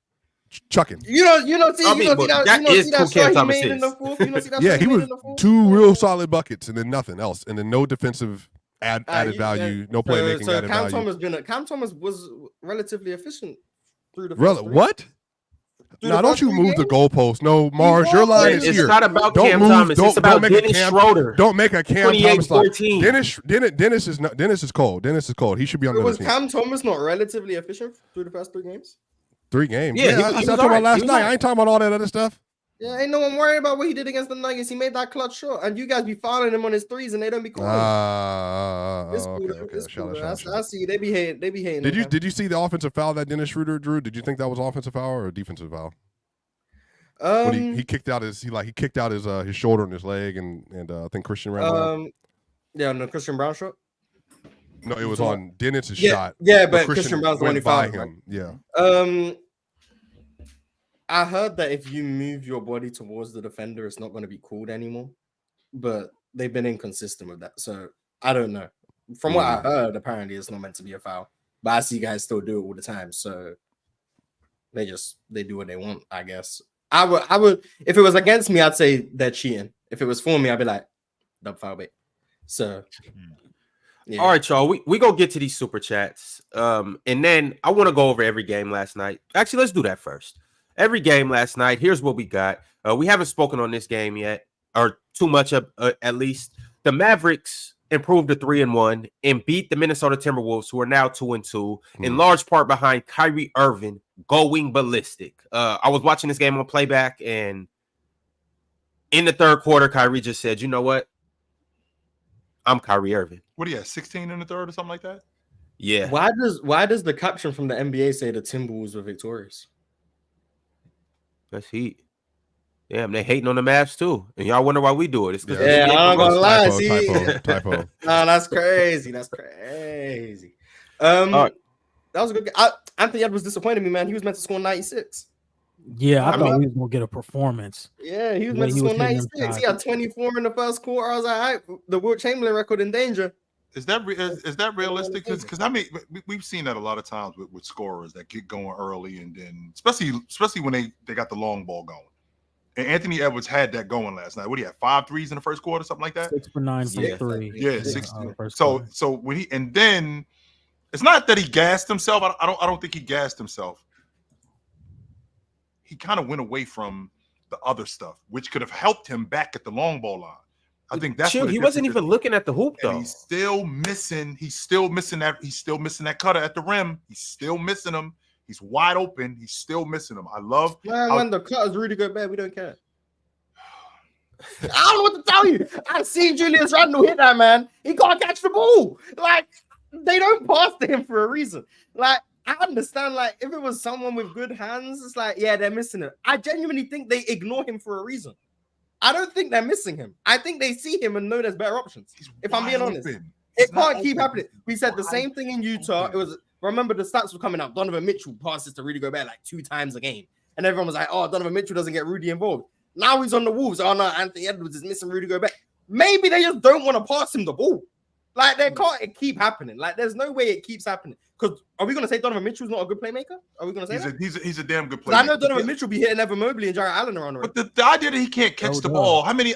Chucking. You know, Cam Thomas is. Yeah, he was 2 real solid buckets and then nothing else, and then no defensive added value, no playmaking added value. Cam Thomas was relatively efficient through the first 3. What? Now, don't you move the goalpost. No, Mars, your line is here. It's not about Cam Thomas. It's about Dennis Schroeder. Don't make a Cam Thomas line. Dennis is cold. Dennis is cold. He should be on the team. Was Cam Thomas not relatively efficient through the past 3 games? 3 games. Yeah, I was talking about last night. I ain't talking about all that other stuff. Yeah, ain't no one worried about what he did against the Nuggets. He made that clutch shot, and you guys be fouling him on his threes, and they don't be calling. It's cool. I see. They be hating. Did you see the offensive foul that Dennis Schroeder drew? Did you think that was offensive foul or a defensive foul? When he kicked out his shoulder and his leg, and I think Christian ran. Christian Brown shot. No, it was on Dennis's shot. Yeah, but Christian Brown's the one who fouled him. Yeah. I heard that if you move your body towards the defender, it's not going to be called anymore. but they've been inconsistent with that. So I don't know. From what I heard, apparently it's not meant to be a foul, but I see guys still do it all the time. So they do what they want, I guess. I would if it was against me, I'd say they're cheating. If it was for me, I'd be like, dub foul bait. So yeah. All right, y'all. We gonna get to these super chats. And then I want to go over every game last night. Actually, let's do that first. Every game last night. Here's what we got. We haven't spoken on this game yet, or too much at least. The Mavericks improved to 3-1 and beat the Minnesota Timberwolves, who are now 2-2, in large part behind Kyrie Irving going ballistic. I was watching this game on playback, and in the third quarter, Kyrie just said, "You know what? I'm Kyrie Irving." What do you have, 16 in the third or something like that? Yeah. Why does the caption from the NBA say the Timberwolves were victorious? That's heat. Damn, they hating on the Mavs too. And y'all wonder why we do it. It's because I'm gonna lie. Typo. No, that's crazy. That's crazy. That was a good game. Anthony Edwards disappointed me, man. He was meant to score 96. Yeah, I thought he was gonna get a performance. Yeah, he was meant to score 96. He had 24 in the first quarter. I was like, all right, the Wilt Chamberlain record in danger. Is that realistic? Because I mean, we've seen that a lot of times with scorers that get going early, and then especially when they got the long ball going. And Anthony Edwards had that going last night. What do you have? 5 threes in the first quarter, something like that. 6 for 9 from 3. Yeah, 6. So when he, and then it's not that he gassed himself. I don't think he gassed himself. He kind of went away from the other stuff, which could have helped him back at the long ball line. I think that's what he wasn't even looking at the hoop though. He's still missing that cutter at the rim. He's still missing him. He's wide open. He's still missing him. I love when the cutter's Rudy Gobert, we don't care. I don't know what to tell you. I've seen Julius Randle hit that man. He can't catch the ball. Like, they don't pass to him for a reason. Like, I understand, like, if it was someone with good hands, it's like, yeah, they're missing him. I genuinely think they ignore him for a reason. I don't think they're missing him. I think they see him and know there's better options. If I'm being honest, it can't keep happening. We said the same thing in Utah. It was, remember, the stats were coming out. Donovan Mitchell passes to Rudy Gobert like 2 times a game. And everyone was like, oh, Donovan Mitchell doesn't get Rudy involved. Now he's on the Wolves. Oh, no, Anthony Edwards is missing Rudy Gobert. Maybe they just don't want to pass him the ball. Like, they can't keep happening. Like, there's no way it keeps happening. Because are we going to say Donovan Mitchell's not a good playmaker? Are we going to say that? He's a damn good playmaker. I know Donovan Mitchell be hitting Evan Mobley and Jarrett Allen around the rim. But the idea that he can't catch the ball, how many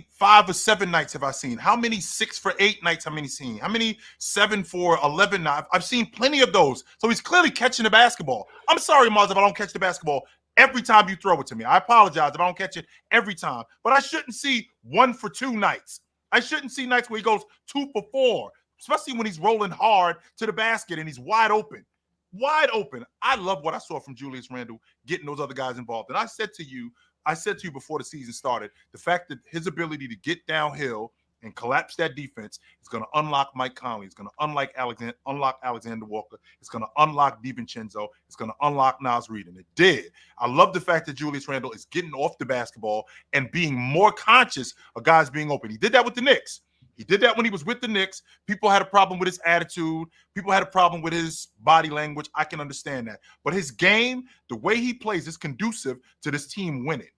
5 or 7 nights have I seen? How many 6 for 8 nights have I seen? How many 7 for 11 nights? I've seen plenty of those. So he's clearly catching the basketball. I'm sorry, Mars, if I don't catch the basketball every time you throw it to me. I apologize if I don't catch it every time. But I shouldn't see 1 for 2 nights. I shouldn't see nights where he goes 2 for 4. Especially when he's rolling hard to the basket and he's wide open. Wide open. I love what I saw from Julius Randle getting those other guys involved. And I said to you before the season started, the fact that his ability to get downhill and collapse that defense is going to unlock Mike Conley. It's going to unlock Alexander Walker. It's going to unlock DiVincenzo. It's going to unlock Naz Reid. And it did. I love the fact that Julius Randle is getting off the basketball and being more conscious of guys being open. He did that with the Knicks. He did that when he was with the Knicks. People had a problem with his attitude. People had a problem with his body language. I can understand that. But his game, the way he plays, is conducive to this team winning.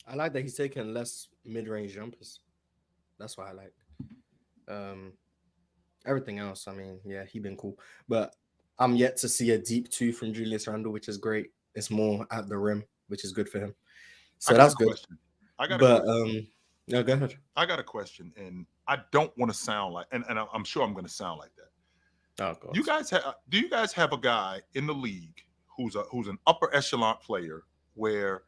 I like that he's taking less mid-range jumpers. That's what I like. Everything else, I mean, yeah, he's been cool. But I'm yet to see a deep 2 from Julius Randle, which is great. It's more at the rim, which is good for him. So that's good. No, go ahead. I got a question, and I don't want to sound like, and I'm sure I'm going to sound like that. Oh, God. Do you guys have a guy in the league who's an upper echelon player where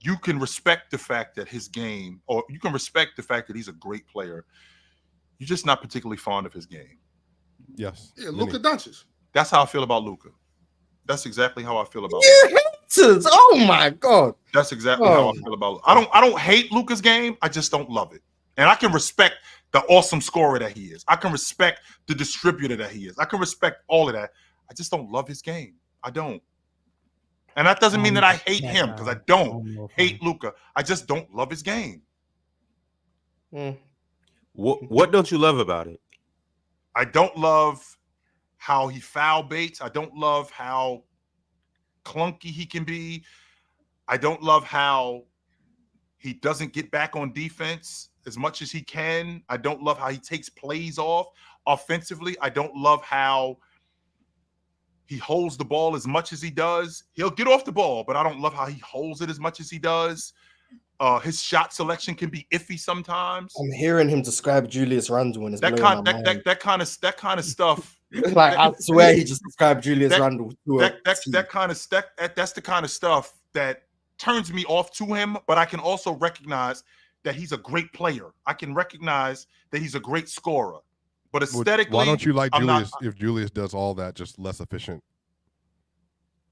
you can respect the fact that his game, or you can respect the fact that he's a great player, you're just not particularly fond of his game? Yes. Yeah, Luka Doncic. That's how I feel about Luka. That's exactly how I feel about Luka. Oh my God. That's exactly how I feel about it. I don't hate Luka's game. I just don't love it. And I can respect the awesome scorer that he is. I can respect the distributor that he is. I can respect all of that. I just don't love his game. I don't. And that doesn't mean that I hate him, because I don't hate Luka. I just don't love his game. What don't you love about it? I don't love how he foul baits. I don't love how clunky he can be. I don't love how He doesn't get back on defense as much as he can. I don't love how he takes plays off. Offensively, I don't love how he holds the ball as much as he does. He'll get off the ball, but I don't love how he holds it as much as he does. His shot selection can be iffy sometimes. I'm hearing him describe Julius Randle, and it's that kind of stuff. Like I swear, he just described Julius Randle. That's the kind of stuff that turns me off to him. But I can also recognize that he's a great player. I can recognize that he's a great scorer. But aesthetically, why don't you like Julius if Julius does all that, just less efficient?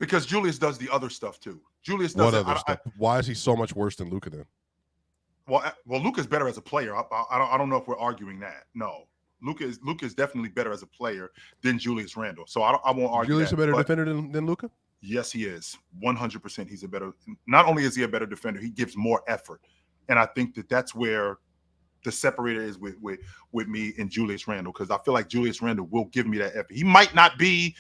Because Julius does the other stuff too. Julius does what other stuff? Why is he so much worse than Luka then? Well, Luka's better as a player. I don't know if we're arguing that. No, Luka is definitely better as a player than Julius Randle. So I won't argue. Julius that, a better defender than Luka? Yes, he is. 100%. He's a better. Not only is he a better defender, he gives more effort, and I think that's where the separator is with me and Julius Randle, because I feel like Julius Randle will give me that effort. He might not be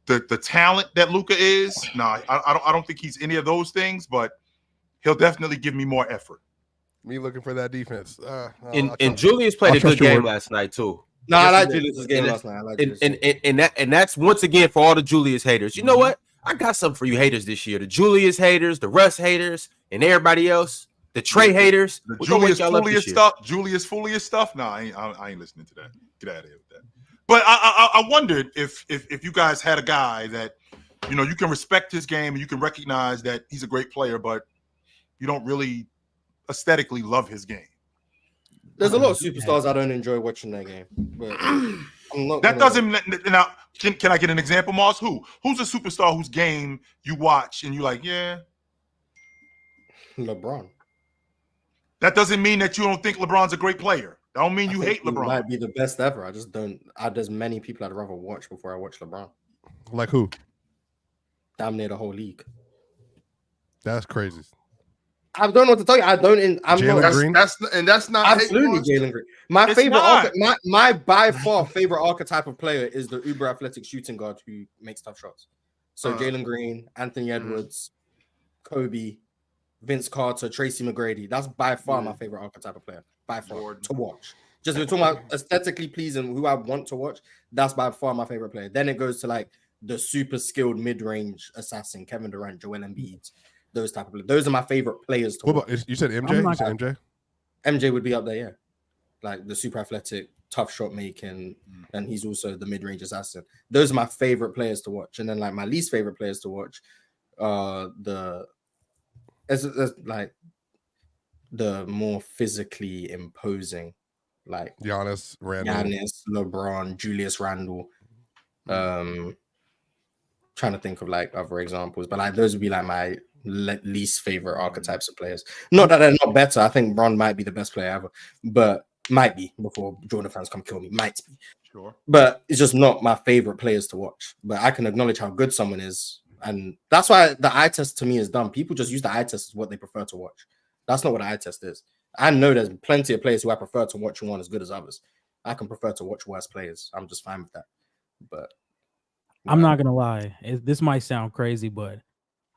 the talent that Luka is. No, I don't think he's any of those things, but he'll definitely give me more effort. Me looking for that defense. And Julius played a good game last night too. No, I like Julius's game last night. And that's once again for all the Julius haters. You know what? I got something for you haters this year. The Julius haters, the Russ haters, and everybody else. The Trey haters. The Julius Foolius stuff. No, I ain't listening to that. Get out of here with that. But I wondered if you guys had a guy that, you know, you can respect his game and you can recognize that he's a great player, but you don't really aesthetically love his game. There's a lot of superstars I don't enjoy watching their game. But that doesn't now. Can I get an example, Moss? Who's a superstar whose game you watch and you like? Yeah, LeBron. That doesn't mean that you don't think LeBron's a great player. That don't mean you hate LeBron. He might be the best ever. I just don't. There's many people I'd rather watch before I watch LeBron. Like who? Damn near the whole league. That's crazy. I don't know what to tell you. I'm Jalen not. Green? That's not Absolutely Jalen Green. My favorite, my by far favorite archetype of player is the uber athletic shooting guard who makes tough shots. So Jalen Green, Anthony Edwards, Kobe, Vince Carter, Tracy McGrady. That's by far my favorite archetype of player. By far to watch. Just we're talking about aesthetically pleasing, who I want to watch. That's by far my favorite player. Then it goes to like the super skilled mid-range assassin, Kevin Durant, Joel Embiid, those type of players. Those are my favorite players to watch. You said MJ? You said MJ? MJ would be up there, yeah. Like the super athletic, tough shot making, and he's also the mid-range assassin. Those are my favorite players to watch. And then like my least favorite players to watch, the more physically imposing, like Giannis, LeBron, Julius Randle. Trying to think of like other examples, but like those would be like my least favorite archetypes of players. Not that they're not better. I think Bron might be the best player ever, but might be before Jordan fans come kill me. Might be, sure, but it's just not my favorite players to watch. But I can acknowledge how good someone is, and that's why the eye test to me is dumb. People just use the eye test as what they prefer to watch. That's not what the eye test is. I know there's plenty of players who I prefer to watch who aren't as good as others. I can prefer to watch worse players. I'm just fine with that. But I'm not gonna lie. This might sound crazy, but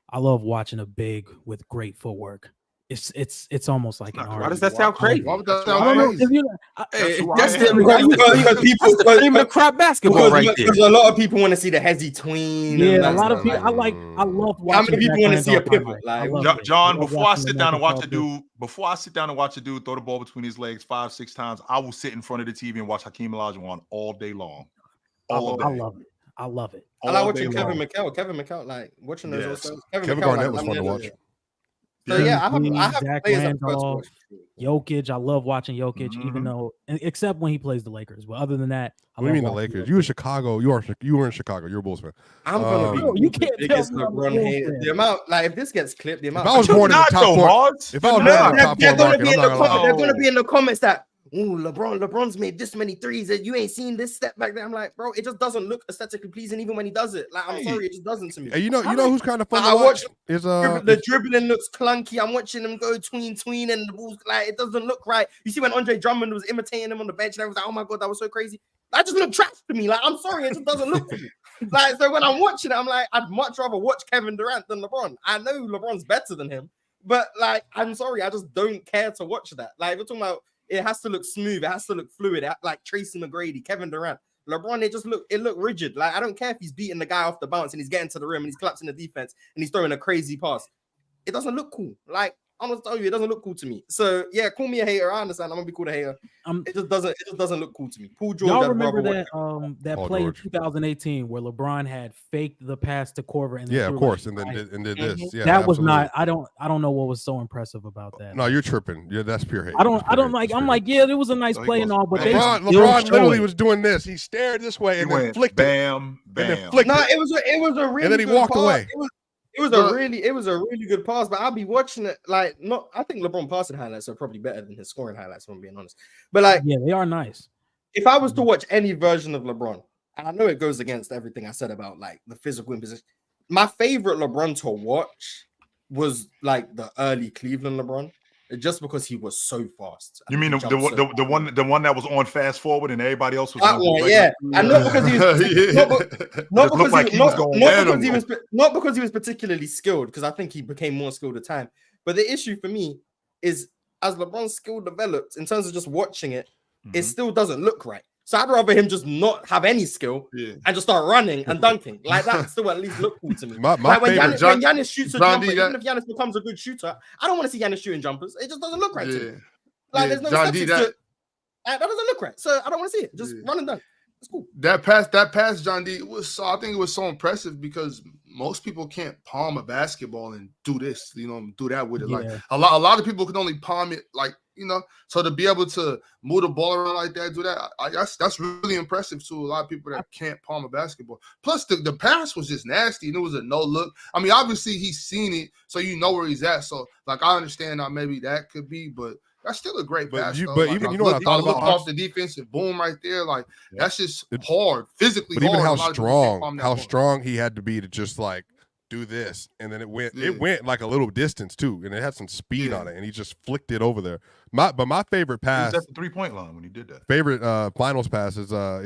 I love watching a big with great footwork. It's almost like an art. Why does that sound crazy? Why would that sound crazy? That's the cream of the crop basketball right there. Because a lot of people want to see the hezzy tween. Yeah, a lot of people. I love watching. How many people want to see a pivot? Like John, before I sit down and watch a dude throw the ball between his legs 5-6 times, I will sit in front of the TV and watch Hakeem Olajuwon all day long. I love it. I love it. I like watching Kevin McHale, like watching those also. Kevin Garnett was fun to watch. So yeah, I have Zach players Randolph, Jokic. I love watching Jokic, even though except when he plays the Lakers. But other than that, I mean the Lakers. You in Chicago. You were in Chicago. You're a Bulls fan. I'm gonna be. You can't tell me LeBron the amount. Like if this gets clipped, the amount. If I was born in the top four, if I was born in the top four market, I'm not gonna lie. They're gonna be in the comments that. Ooh, LeBron's made this many threes and you ain't seen this step back there. I'm like, bro, it just doesn't look aesthetically pleasing even when he does it. Like, I'm sorry, it just doesn't to me. Hey, you know who's kind of fun to watch? Is the dribbling looks clunky. I'm watching him go tween and the balls like it doesn't look right. You see when Andre Drummond was imitating him on the bench and I was like, oh my god, that was so crazy. That just looked trash to me. Like, I'm sorry, it just doesn't look to me. Like, so when I'm watching it, I'm like, I'd much rather watch Kevin Durant than LeBron. I know LeBron's better than him, But like, I'm sorry, I just don't care to watch that. Like, we're talking about it has to look smooth, it has to look fluid, like Tracy McGrady, Kevin Durant, LeBron. It look rigid. Like, I don't care if he's beating the guy off the bounce and he's getting to the rim and he's collapsing the defense and he's throwing a crazy pass. It doesn't look cool. Like, I'm gonna tell you, it doesn't look cool to me. So yeah, call me a hater. I understand. I'm gonna be called a hater. It just doesn't look cool to me. Paul George. Y'all remember that play in 2018 where LeBron had faked the pass to Korver and of course, and then did this. Yeah, that was not. I don't know what was so impressive about that. No, you're tripping. Yeah, that's pure hate. I don't like. I'm like, yeah, it was a nice play and all, but LeBron literally was doing this. He stared this way and then flicked bam, it. bam. And then flicked no, it was a really. And then he walked away. It was a really good pass, but I'll be watching it like not. I think LeBron passing highlights are probably better than his scoring highlights, if I'm being honest. But like, yeah, they are nice. If I was to watch any version of LeBron, and I know it goes against everything I said about like the physical imposition, my favorite LeBron to watch was like the early Cleveland LeBron, just because he was so fast. You mean the one that was on fast forward and everybody else was that one? Yeah, and not because he was not because he was particularly skilled, because I think he became more skilled with time. But the issue for me is as LeBron's skill developed, in terms of just watching it, it still doesn't look right. So I'd rather him just not have any skill and just start running and dunking. Like that still at least look cool to me. My like when favorite, Giannis shoots a jumper, even if Giannis becomes a good shooter, I don't want to see Giannis shooting jumpers. It just doesn't look right to me. Like there's no aesthetics to it. That doesn't look right. So I don't want to see it. Just run and dunk. It's cool. That pass, John D, I think it was so impressive because most people can't palm a basketball and do this, do that with it. Yeah. Like a lot of people can only palm it, like, so to be able to move the ball around like that, do that, that's really impressive to a lot of people that can't palm a basketball. Plus, the pass was just nasty, and it was a no look. I mean, obviously he's seen it, so you know where he's at. So, like, I understand how maybe that could be, but that's still a great pass. But even you know what I thought about off the defense and boom right there, like that's just hard, physically. But even hard. how strong he had to be to just like do this, and then it went like a little distance too, and it had some speed on it, and he just flicked it over there. My favorite pass. He was at the 3-point line when he did that. Favorite finals pass is I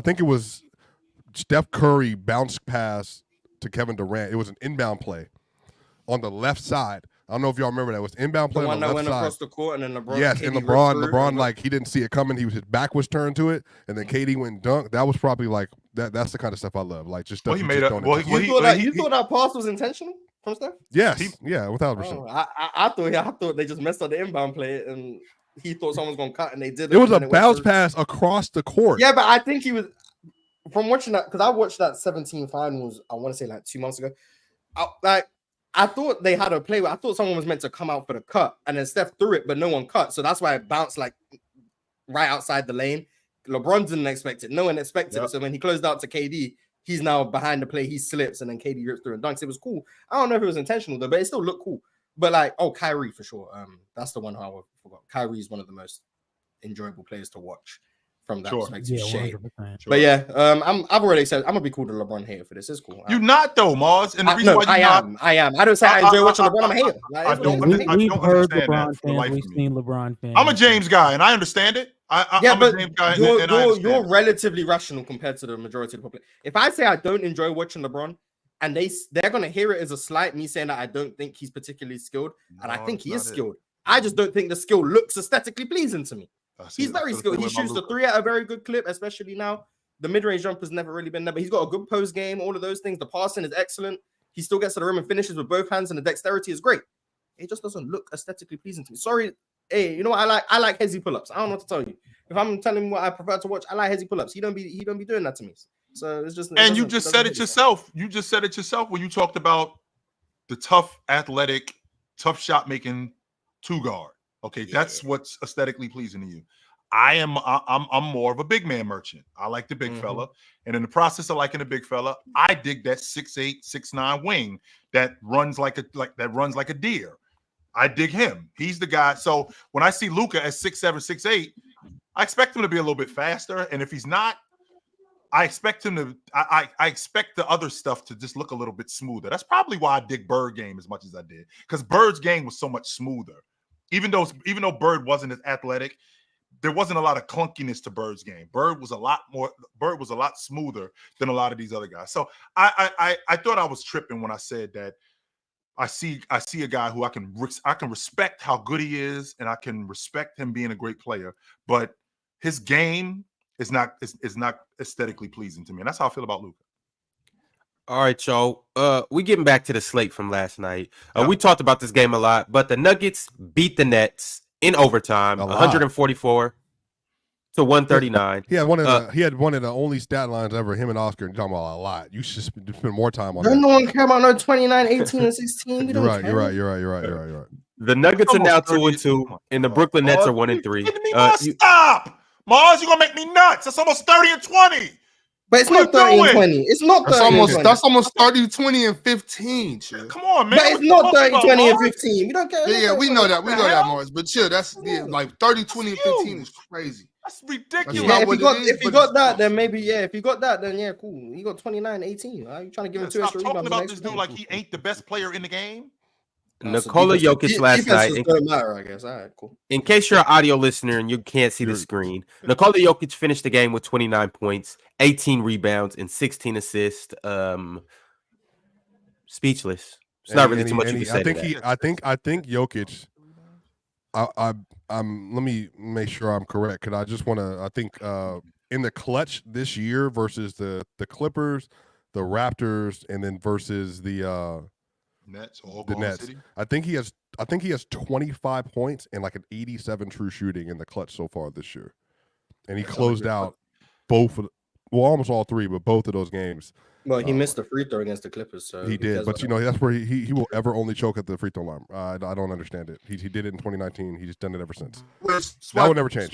think it was Steph Curry bounce pass to Kevin Durant. It was an inbound play on the left side. I don't know if y'all remember that. It was inbound play on the left side. The one that went across the court, and then LeBron. Yes, and LeBron, like he didn't see it coming. His back was turned to it, and then KD went and dunked. That was probably like that. That's the kind of stuff I love. Like just stuff. Well, he made up. You thought that pass was intentional from Steph? Yes, without percent. I thought they just messed up the inbound play, and he thought someone was gonna cut, and they did. It was a bounce pass across the court. Yeah, but I think he was from watching that, because I watched that 17 finals. I want to say like 2 months ago. I thought they had a play where I thought someone was meant to come out for the cut, and then Steph threw it, but no one cut. So that's why it bounced like right outside the lane. LeBron didn't expect it. No one expected it. So when he closed out to KD, he's now behind the play. He slips, and then KD rips through and dunks. It was cool. I don't know if it was intentional though, but it still looked cool. But like, Kyrie for sure. That's the one who I forgot. Kyrie is one of the most enjoyable players to watch from that perspective. Yeah, but yeah, I've already said I'm gonna be called a LeBron hater for this. It's cool. You're not though, Mars. And the reason why I am. I don't say I enjoy watching LeBron. I'm a hater. We've heard LeBron fans. We've seen LeBron fans. I'm a James guy, and I understand it. I'm a James guy. You're relatively rational compared to the majority of the population. If I say I don't enjoy watching LeBron, and they're gonna hear it as a slight, me saying that I don't think he's particularly skilled, and I think he is skilled. I just don't think the skill looks aesthetically pleasing to me. He's very skilled. He shoots the three at a very good clip, especially now. The mid-range jumper's never really been there, but he's got a good post game, all of those things. The passing is excellent. He still gets to the rim and finishes with both hands, and the dexterity is great. It just doesn't look aesthetically pleasing to me. Sorry. Hey, you know what I like hezzy pull-ups. I don't know what to tell you. If I'm telling him what I prefer to watch, I like hezzy pull-ups. He don't be doing that to me. So it's just. And you just said it yourself. You just said it yourself when you talked about the tough, athletic, tough shot making two guard. Okay, that's what's aesthetically pleasing to you. I'm more of a big man merchant. I like the big fella, and in the process of liking the big fella, I dig that 6'8", 6'9" wing that runs like a deer. I dig him. He's the guy. So when I see Luka at 6'7", 6'8", I expect him to be a little bit faster, and if he's not, I expect him to. I expect the other stuff to just look a little bit smoother. That's probably why I dig Bird game as much as I did, because Bird's game was so much smoother. Even though Bird wasn't as athletic, there wasn't a lot of clunkiness to Bird's game. Bird was a lot smoother than a lot of these other guys. So I thought I was tripping when I said that I see a guy who I can respect how good he is, and I can respect him being a great player, but his game is not aesthetically pleasing to me, and that's how I feel about Luka. All right, y'all. We getting back to the slate from last night. We talked about this game a lot, but the Nuggets beat the Nets in overtime, 144 to 139. He had one of the only stat lines ever. Him and Oscar talking about a lot. You should spend more time on that. No one care about no 29, 18, and 16. You're right. The Nuggets are now 2-2, and the Brooklyn Nets are 1-3. Stop, Mars! You're gonna make me nuts. That's almost 30 and 20. But it's not 30 and 20. It's not 30 and 20. That's almost 30, 20, and 15. Chill. Come on, man. But it's not 30, 20, and 15. We don't care. Yeah, we know that. We know that, Mars. But chill, that's like 30, 20, and 15 is crazy. That's ridiculous. Yeah, if you got that, then maybe, If you got that, then cool. You got 29, 18. Are you trying to give him 2 extra rebounds? Stop talking about this dude like he ain't the best player in the game. Nikola Jokic last night. Doesn't matter, I guess. All right, cool. In case you're an audio listener and you can't see the screen, Nikola Jokic finished the game with 29 points, 18 rebounds, and 16 assists. Speechless. It's not really too much you can say. I think Jokic. Let me make sure I'm correct, because I just want to. I think in the clutch this year versus the Clippers, the Raptors, and then versus the Nets. City. I think he has 25 points and like an 87 true shooting in the clutch so far this year, and he closed out almost all three, but both of those games. Well, he missed the free throw against the Clippers, so he did. But that's where he will ever only choke at the free throw line. I don't understand it. He did it in 2019. He's just done it ever since. That would never change.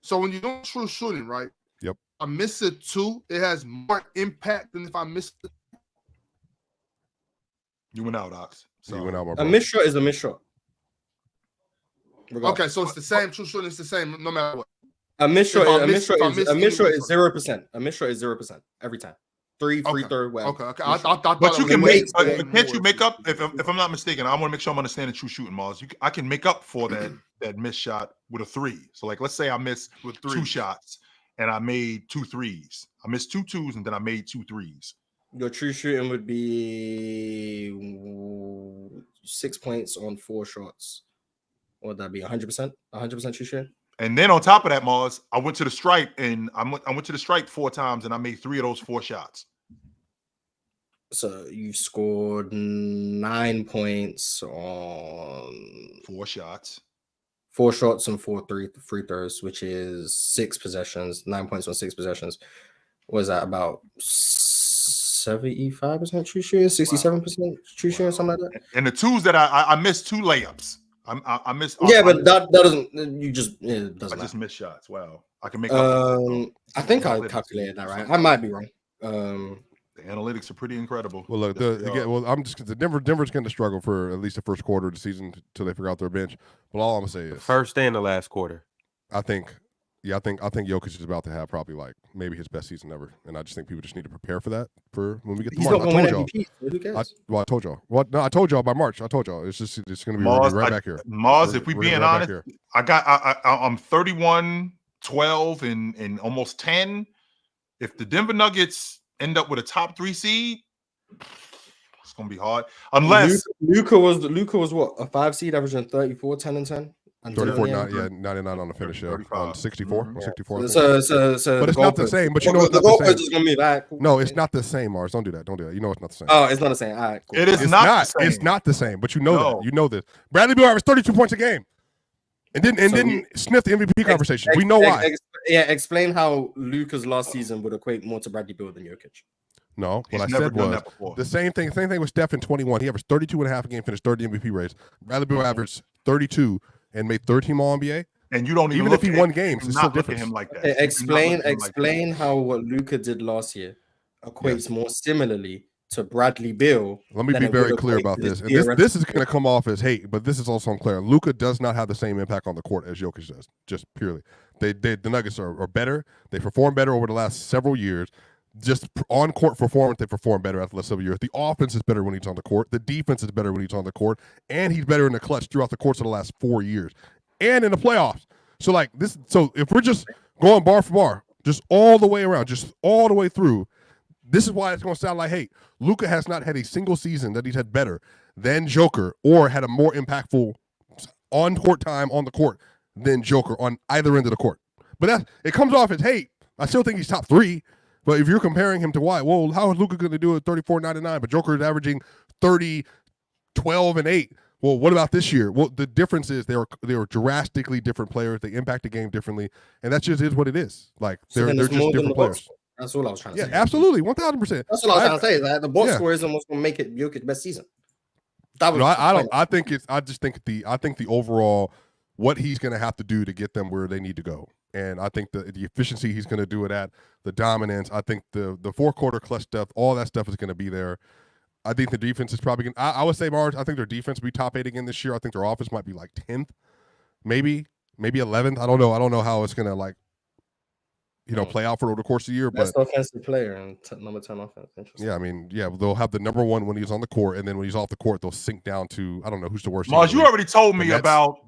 So when you do true shooting, right? Yep. I miss it too. It has more impact than if I missed it. You went out, Ox. So you went out, my a brother. missed shot is a missed shot. Okay, so it's the same. True shooting is the same no matter what. A missed shot is 0%. A missed shot is 0% every time. Free throw. Well, okay. I thought but you can make. Can't you make up? If I'm not mistaken, I want to make sure I'm understanding true shooting, Mars. I can make up for that missed shot with a 3. So like, let's say I missed with 2 shots and I made 2 threes. I missed 2 twos and then I made 2 threes. Your true shooting would be 6 points on 4 shots. What would that be? 100%? 100% true shooting? And then on top of that, Mars, I went to the stripe and I went to the stripe 4 times and I made 3 of those 4 shots. So you scored 9 points on 4 shots. 4 shots and 4 free throws, which is 6 possessions. 9 points on 6 possessions. What is that, about 75% true shooting, 67% true shooting, something like that? And the twos that I missed 2 layups. I missed. Yeah, but that doesn't. You just it doesn't. I just missed shots. Wow, I can make. I think I calculated that right. I might be wrong. The analytics are pretty incredible. Well, look, I'm just Denver's going to struggle for at least the first quarter of the season until they figure out their bench. But all I'm gonna say is first and the last quarter. I think Jokic is about to have probably like maybe his best season ever, and I just think people just need to prepare for that for when we get to March. I told y'all. Who cares? I told y'all. What? No, I told y'all by March. I told y'all it's going to be Mars, right back here. Mars, if we being honest, I'm 31, 12, and almost 10. If the Denver Nuggets end up with a top 3 seed, it's going to be hard. Unless Luka was what, a 5 seed averaging 34, 10 and 10. 34, 99 on the finish on 64. Yeah. 64. So but it's not the same. But you know it's the not the same. is gonna be back. No, it's not the same, Mars. Don't do that. You know it's not the same. Oh, it's not the same. All right, cool. It is not the same. It's not the same. But you know that. You know this. Bradley Beal averaged 32 points a game, and didn't sniff the MVP conversation. We know why. Explain how Luka's last season would equate more to Bradley Beal than Jokic. No, what I said was the same thing. Same thing with Steph in 21. He averaged 32 and a half a game, finished third in the MVP race. Bradley Beal averaged 32 and made 13 All NBA. And you don't even if he won games, it's still different. Him like that. Explain how what Luka did last year equates more similarly to Bradley Beal. Let me be very clear about this. And this is going to come off as hate, but this is also unclear. Luka does not have the same impact on the court as Jokic does. Just purely, the Nuggets are better. They perform better over the last several years. Just on court performance, they perform better after the last several years. The offense is better when he's on the court. The defense is better when he's on the court, and he's better in the clutch throughout the course of the last 4 years, and in the playoffs. So like this, so if we're just going bar for bar, just all the way around, just all the way through, this is why it's going to sound like hate. Luka has not had a single season that he's had better than Joker or had a more impactful on-court time on the court than Joker on either end of the court. But it comes off as hate. I still think he's top 3. But if you're comparing him to White, well, how is Luka going to do it 34-9-9? But Joker is averaging 30, 12, and 8. Well, what about this year? Well, the difference is they were drastically different players. They impact the game differently, and that just is what it is. Like they're just different players. That's all I was trying to say. Yeah, absolutely, 1,000%. That's what I was trying to say. That the box score isn't what's going to make it Jokic's best season. That was I think the overall what he's going to have to do to get them where they need to go, and I think the efficiency he's going to do it at, the dominance. I think the fourth quarter clutch stuff, all that stuff is going to be there. I think the defense is probably going to, I would say, Mars, I think their defense will be top 8 again this year. I think their offense might be like 10th, maybe 11th. I don't know how it's going to play out for the course of the year. Best but offensive player and number 10 offense. Yeah, I mean, they'll have the number 1 when he's on the court, and then when he's off the court, they'll sink down to, I don't know who's the worst. Mars, you already told me about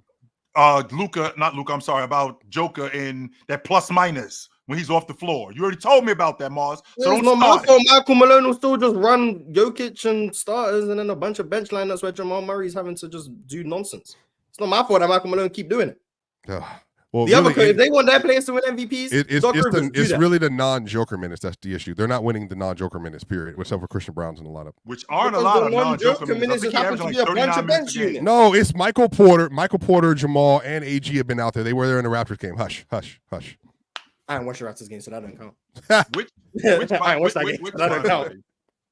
about Joker in that plus minus when he's off the floor. You already told me about that, Mars. So it's not my fault. Michael Malone will still just run Jokic and starters and then a bunch of bench lineups where Jamal Murray's having to just do nonsense. It's not my fault that Michael Malone keep doing it. Well, the other if they want their players to win MVPs, it's really the non-Joker minutes that's the issue. They're not winning the non-Joker minutes, period, except for Christian Brown's in the lineup. Which aren't a lot of non-Joker minutes. Just happens to be a bunch of bench units. No, it's Michael Porter, Jamal, and AG have been out there. They were there in the Raptors game. Hush. I didn't watch the Raptors game, so that doesn't count.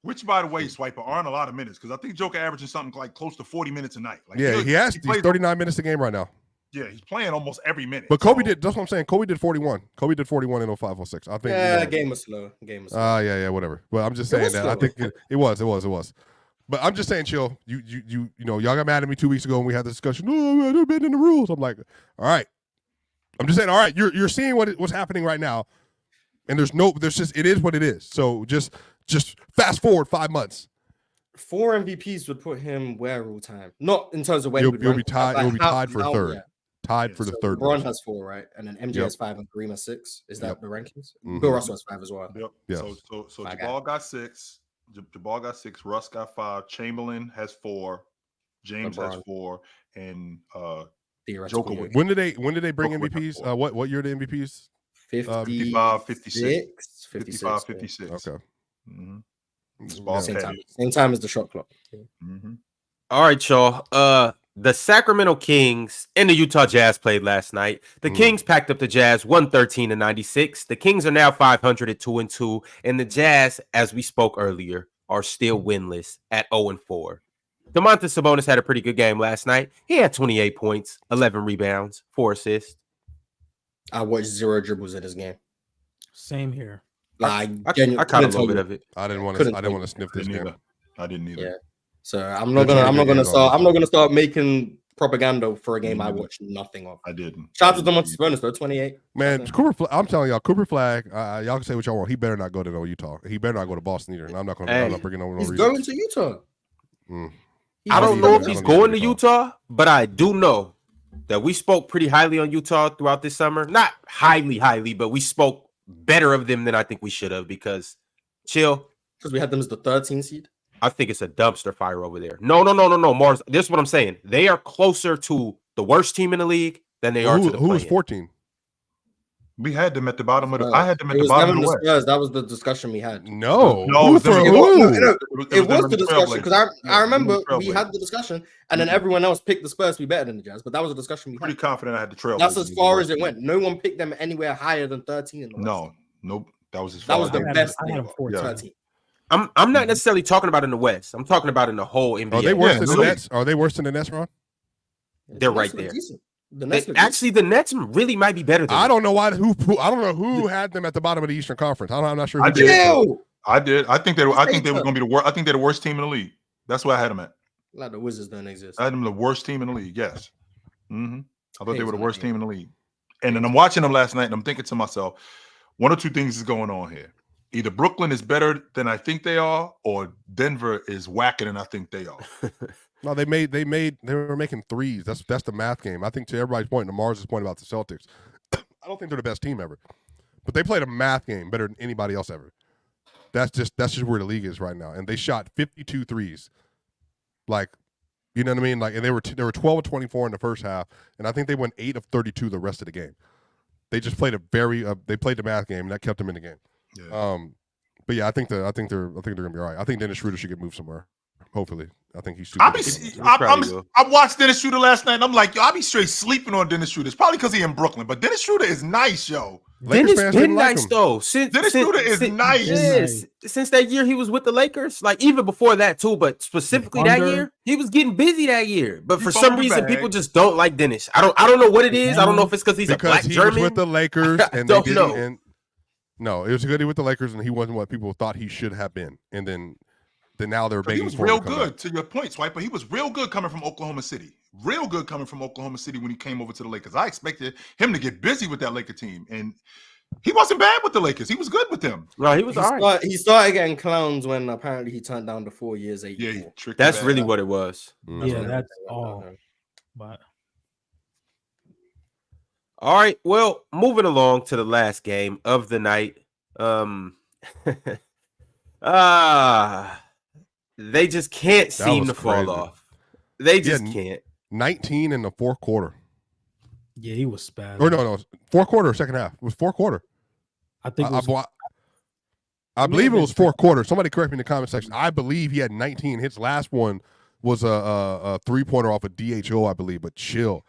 Which, by the way, Swiper, aren't a lot of minutes because I think Joker averaging something like close to 40 minutes a night. Like, he's 39 minutes a game right now. Yeah, he's playing almost every minute. But Kobe did. That's what I'm saying. Kobe did 41. Kobe did 41 in 05-06. I think. Game was slow. Whatever. But I'm just saying that. I think it was. But I'm just saying, chill. You y'all got mad at me 2 weeks ago when we had this discussion. No, they're bending the rules. I'm like, all right. I'm just saying, all right. You're seeing what's happening right now, and it is what it is. So just fast forward 5 months. 4 MVPs would put him where all time? Not in terms of where you'll be tied. You'll be tied for third. Yeah. Tied for the third. LeBron has 4, right? And then MJ has 5 and Kareem has 6. Is that the rankings? Bill Russell has 5 as well. Yep. Yes. So Jabal got 6. Jabal got 6. Russ got 5. Chamberlain has 4. James has 4. And Joker. When did they bring MVPs? What year the MVPs? 55, 56. 55, 56. Okay. Same time as the shot clock. All right, y'all. The Sacramento Kings and the Utah Jazz played last night. The Kings packed up the Jazz 113-96. The Kings are now 500 at 2-2, and the Jazz, as we spoke earlier, are still winless at 0-4. Domantas Sabonis had a pretty good game last night. He had 28 points, 11 rebounds, 4 assists. I watched 0 dribbles in this game. Same here. I caught a little bit of it. I didn't want to sniff this game. I didn't either. Yeah. So I'm not gonna start making propaganda for a game I watched nothing of. I didn't. Shout out to Domantas Sabonis though, 28. Man, I'm telling y'all, Cooper Flag. Y'all can say what y'all want. He better not go to Utah. He better not go to Boston either. And I'm not bringing no He's reason. going to Utah. I don't know if he's going to Utah, but I do know that we spoke pretty highly on Utah throughout this summer. Not highly, but we spoke better of them than I think we should have because we had them as the 13th seed. I think it's a dumpster fire over there. No, Mars. This is what I'm saying. They are closer to the worst team in the league than they are to the who was 14. We had them at the bottom of the. I had them at the bottom of the West. That was the discussion we had. No, it was the discussion because I remember we had the discussion, and then everyone else picked the Spurs to be better than the Jazz. But that was a discussion we had. Pretty confident I had the Trail. That's as far as it went. No one picked them anywhere higher than 13 in the West. Nope. That was as far. That was the best. I had them 13. I'm not necessarily talking about in the West. I'm talking about in the whole NBA. Are they worse than the Nets? Are they worse than the Nets, Ron? They're right there. The Nets really might be better than I don't know why. I don't know who had them at the bottom of the Eastern Conference. I'm not sure. I did. I think they were going to be the worst. I think they're the worst team in the league. That's where I had them at. Like the Wizards don't exist. I had them the worst team in the league. Yes. I thought they were the worst team in the league. And then I'm watching them last night, and I'm thinking to myself, one or two things is going on here. Either Brooklyn is better than I think they are, or Denver is whacker than I think they are. No, they were making threes. That's the math game. I think to everybody's point, to Mars' point about the Celtics, I don't think they're the best team ever, but they played a math game better than anybody else ever. that's just where the league is right now. And they shot 52 threes. Like, you know what I mean? Like, and they were 12 of 24 in the first half, and I think they went 8 of 32 the rest of the game. They just played they played the math game, and that kept them in the game. Yeah. But yeah, I think they're gonna be all right. I think Dennis Schroeder should get moved somewhere. Hopefully, I think he's. I watched Dennis Schroeder last night, and I'm like, yo, I be straight sleeping on Dennis Schroeder. It's probably because he in Brooklyn, but Dennis Schroeder is nice, yo. Dennis been nice though. Dennis Schroeder is nice. Yes, since that year he was with the Lakers, like even before that too, but specifically that year, he was getting busy that year. But for some reason, people just don't like Dennis. I don't know what it is. I don't know if it's because he's a black German. He was with the Lakers, and they didn't. And no, it was good with the Lakers, and he wasn't what people thought he should have been. And then now they're begging. He was real good to your point, Swiper. He was real good coming from Oklahoma City. Real good coming from Oklahoma City when he came over to the Lakers. I expected him to get busy with that Laker team, and he wasn't bad with the Lakers. He was good with them. No, he was all right. He started getting clowns when apparently he turned down the 4 years, 8 Yeah, years. That's really what it was. Yeah, that's all. But all right. Well, moving along to the last game of the night. They just can't seem to fall off. They just can't. 19 in the fourth quarter. Yeah, he was spaz. Or no, fourth quarter or second half. It was fourth quarter. I think I believe it was fourth quarter. Somebody correct me in the comment section. I believe he had 19. His last one was a 3-pointer off a DHO, I believe. But chill,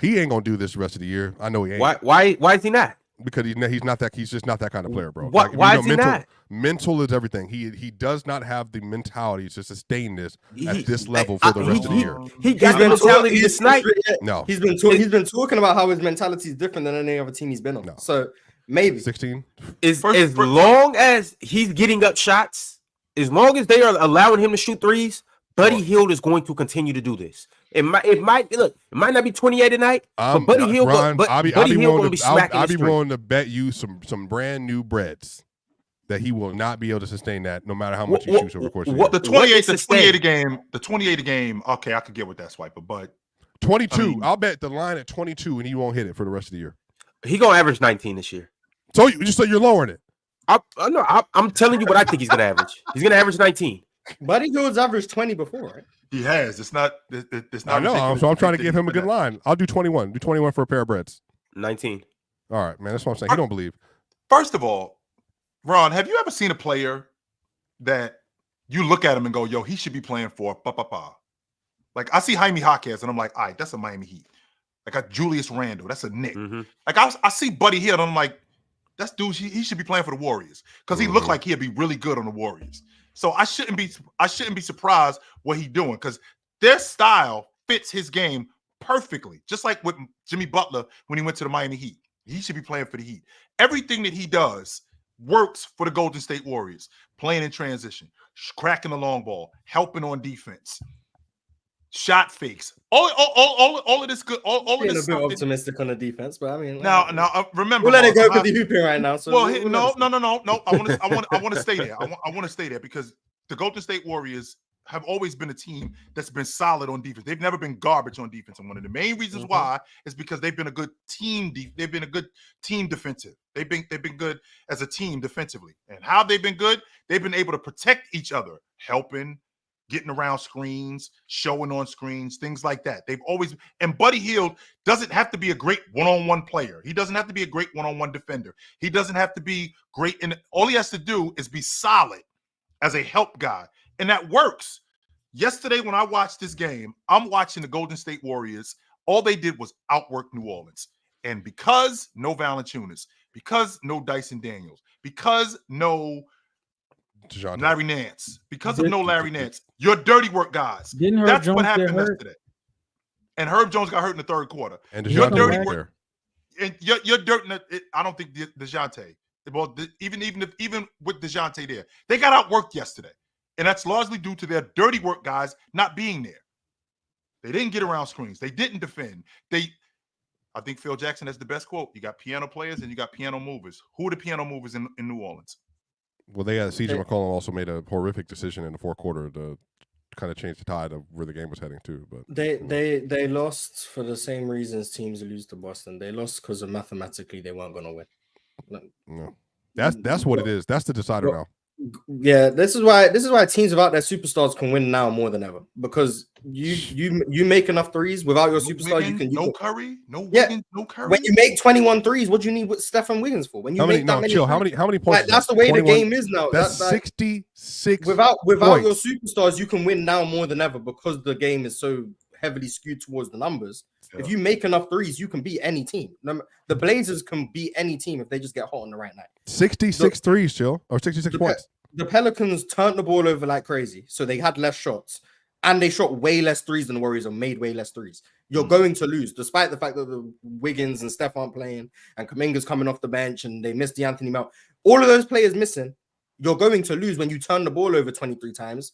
he ain't gonna do this the rest of the year. I know he ain't. Why is he not? Because he's not that. He's just not that kind of player, bro. Why is he not? Mental is everything. He does not have the mentality to sustain this at this level for the rest of the year. He got the mentality this night. No, he's been talking about how his mentality is different than any other team he's been on. No. So maybe 16. As long as he's getting up shots, as long as they are allowing him to shoot threes, Buddy Hield is going to continue to do this. It might not be 28 tonight, but Buddy Hield, I'll be willing to bet you some brand new breads that he will not be able to sustain that no matter how much he shoots over the course of the year. The 28 a game, okay, I could get with that, Swiper, but 22, I'll bet the line at 22 and he won't hit it for the rest of the year. He gonna average 19 this year. So you're lowering it. I'm telling you what I think he's gonna average. He's gonna average 19. Buddy Hield's averaged 20 before, right? He has. It's not. I know. So I'm trying to give him a good line. I'll do 21. Do 21 for a pair of breads. 19. All right, man. That's what I'm saying. He don't believe. First of all, Ron, have you ever seen a player that you look at him and go, "Yo, he should be playing for pa." Like I see Jaime Jaquez and I'm like, "All right, that's a Miami Heat." Like a Julius Randle, that's a Knick. Mm-hmm. Like I see Buddy Hield and I'm like, "That's dude. He should be playing for the Warriors because he looked like he'd be really good on the Warriors." So I shouldn't be surprised what he's doing because their style fits his game perfectly. Just like with Jimmy Butler when he went to the Miami Heat. He should be playing for the Heat. Everything that he does works for the Golden State Warriors. Playing in transition, cracking the long ball, helping on defense, shot fakes. All of this good. All of this. A bit optimistic on the defense, but I mean, now remember, we'll let it go for the hooping right now. So no. I want to stay there. I want to stay there because the Golden State Warriors have always been a team that's been solid on defense. They've never been garbage on defense, and one of the main reasons why is because they've been a good team. They've been a good team defensive. They've been good as a team defensively. And how they've been good? They've been able to protect each other, helping, getting around screens, showing on screens, things like that. They've always, and Buddy Hield doesn't have to be a great one-on-one player. He doesn't have to be a great one-on-one defender. He doesn't have to be great in, all he has to do is be solid as a help guy. And that works. Yesterday, when I watched this game, I'm watching the Golden State Warriors. All they did was outwork New Orleans. And because no Valanciunas, because no Dyson Daniels, because no Larry Nance, because of no Larry Nance, your dirty work guys. That's what happened yesterday. And Herb Jones got hurt in the third quarter. And your dirty work. And your dirt. I don't think DeJounte. Well, even with DeJounte there, they got outworked yesterday, and that's largely due to their dirty work guys not being there. They didn't get around screens. They didn't defend. I think Phil Jackson has the best quote. You got piano players and you got piano movers. Who are the piano movers in New Orleans? Well, they had CJ McCollum also made a horrific decision in the fourth quarter to kind of change the tide of where the game was heading to. But they lost for the same reasons teams lose to Boston. They lost because of mathematically they weren't going to win. No, that's what it is. That's the decider now. Yeah, this is why teams without their superstars can win now more than ever, because you make enough threes without your superstar. Wiggins, you can Curry, no yeah. Wiggins, no Curry. When you make 21 threes, what do you need with Stephen Wiggins for? When you make that many, how many points? That's the way 21, the game is now. That's 66. Without points. your superstars, you can win now more than ever because the game is so heavily skewed towards the numbers. Yeah. If you make enough threes, you can beat any team. The Blazers can beat any team if they just get hot on the right night. 66 threes, chill, or 66 points. The Pelicans turned the ball over like crazy, so they had less shots, and they shot way less threes than the Warriors and made way less threes. You're going to lose, despite the fact that the Wiggins and Steph aren't playing, and Kuminga's coming off the bench, and they missed the Anthony Melt. All of those players missing, you're going to lose when you turn the ball over 23 times,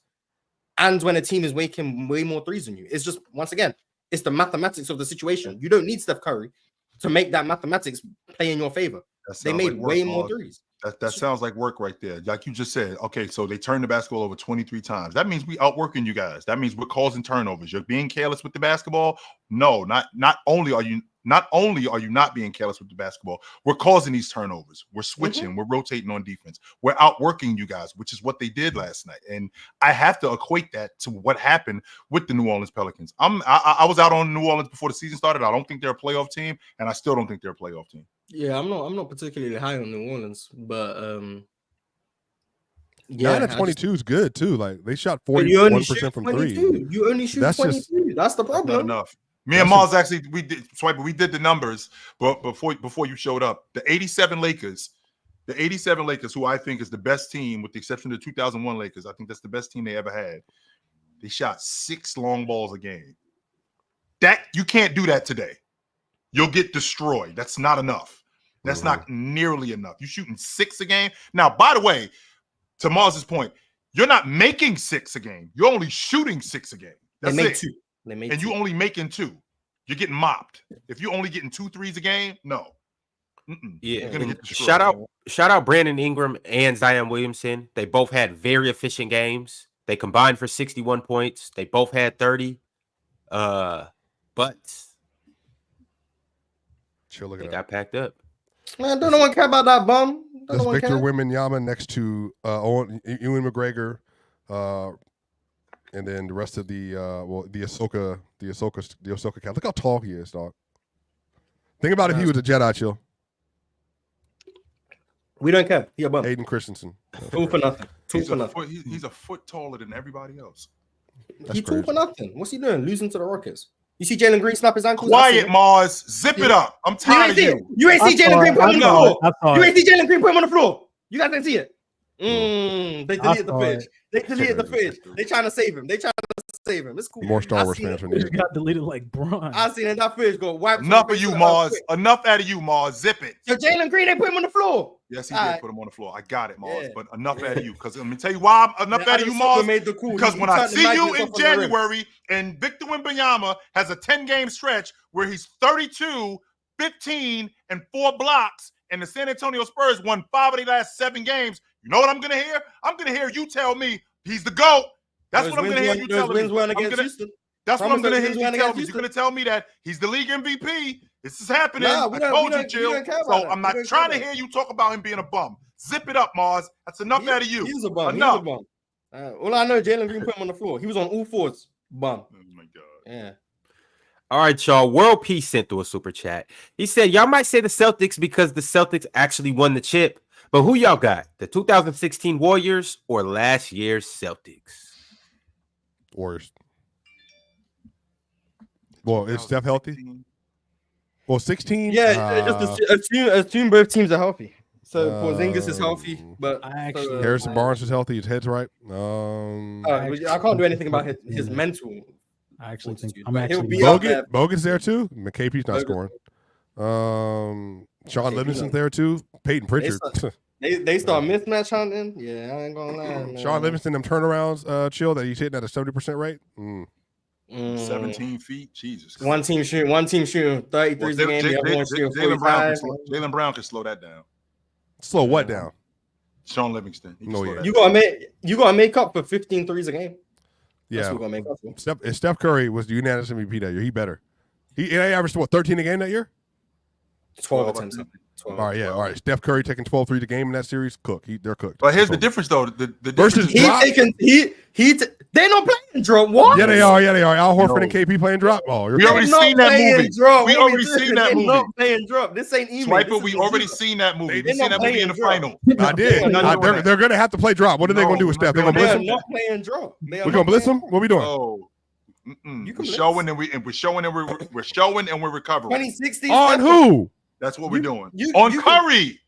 and when a team is making way more threes than you. It's just, once again, it's the mathematics of the situation. You don't need Steph Curry to make that mathematics play in your favor. They made way more threes. That sounds like work right there. Like you just said, okay, so they turned the basketball over 23 times. That means we outworking you guys. That means we're causing turnovers. You're being careless with the basketball. No, not only are you not being careless with the basketball, we're causing these turnovers. We're switching. We're rotating on defense. We're outworking you guys, which is what they did last night. And I have to equate that to what happened with the New Orleans Pelicans. I was out on New Orleans before the season started. I don't think they're a playoff team, and I still don't think they're a playoff team. Yeah, I'm not particularly high on New Orleans, but 9 of 22 is good too. Like they shot 41% from 3. You only shoot 22. That's the problem. Not enough. Me and Mars actually we did the numbers, but before you showed up, the 87 Lakers, who I think is the best team with the exception of the 2001 Lakers, I think that's the best team they ever had. They shot 6 long balls a game. That you can't do that today. You'll get destroyed. That's not enough. That's not nearly enough. You're shooting 6 a game. Now, by the way, to Mars's point, you're not making 6 a game. You're only shooting 6 a game. That's it. 2. And you only making 2. You're getting mopped. If you're only getting 2 threes a game, no. Yeah. You're gonna get destroyed. Shout out Brandon Ingram and Zion Williamson. They both had very efficient games. They combined for 61 points. They both had 30. But they got packed up. Man, don't no one care about that bum. That's Victor Wembanyama next to Ewan McGregor, and then the rest of the Ahsoka cast. Look how tall he is, dog. Think about if he was a Jedi, chill. We don't care. He a bum. Aiden Christensen. 2 for nothing. 2 for nothing. He's a foot taller than everybody else. He's 2 for nothing. What's he doing? Losing to the Rockets. You see Jalen Green snap his ankles? Quiet, Mars. Zip it up. I'm tired of you. You ain't see Jalen Green put him on the floor. You ain't see Jalen Green put him on the floor. You guys didn't see it. They deleted the footage. They deleted the footage. They trying to save him. It's cool. More Star Wars fans. It got deleted like Bron. I seen that footage go wipe. Enough of you, Mars. Enough out of you, Mars. Zip it. So Jalen Green, they put him on the floor. Yes, he did put him on the floor. I got it, Mars. But enough out of you. Because let me tell you why enough out of you, Mars. Because when I see you in January and Victor Wembanyama has a 10-game stretch where he's 32, 15, and 4 blocks, and the San Antonio Spurs won 5 of their last 7 games, you know what I'm going to hear? I'm going to hear you tell me he's the GOAT. That's what I'm going to hear you tell me. That's what I'm going to hear you tell me. You're going to tell me that he's the league MVP. This is happening. I told you, Jill. So I'm not trying to hear you talk about him being a bum. Zip it up, Mars. That's enough out of you. He's a bum. Enough. He's a bum. All I know, Jalen Green put him on the floor. He was on all 4s. Bum. Oh, my God. Yeah. All right, y'all. World Peace sent through a super chat. He said, y'all might say the Celtics because the Celtics actually won the chip. But who y'all got? The 2016 Warriors or last year's Celtics? Warriors. Well, is Steph healthy? Well, 16. Yeah, just assume both teams are healthy. So Porzingis is healthy, but Harrison Barnes is healthy. His head's right. I can't do anything about his mental. I actually think Bogut's there too. McCabe's not scoring. Sean Livingston's there too. Peyton Pritchard. They start mismatch hunting. Yeah, I ain't gonna lie. Man. Sean Livingston, them turnarounds, chill that he's hitting at a 70% rate. 17 feet, Jesus. One team shooting 33s a game. The other one shooting 45. Jaylen Brown can slow that down. Slow what down? Sean Livingston. You gotta make up for 15 threes a game. Yeah, that's what we're gonna make up for. If Steph Curry was the unanimous MVP that year, he better. He averaged what 13 a game that year. 12 attempts. All right. Steph Curry taking 12 threes a game in that series, they're cooked. But here's the difference, though. The Versus difference is they don't play in drop. What? Yeah, they are. Al Horford and KP playing drop. Oh, we already seen that movie. We already seen that movie. Not playing drop. This ain't even. Swiper, we already seen that movie. We seen that movie in the final. I did. They're going to have to play drop. What are they going to do with Steph? They're going to blitz him? Not playing drop. We're going to blitz him? What are we doing? Oh. We're showing and we're showing and we're recovering. 2060 on who? That's what we're doing. On Curry.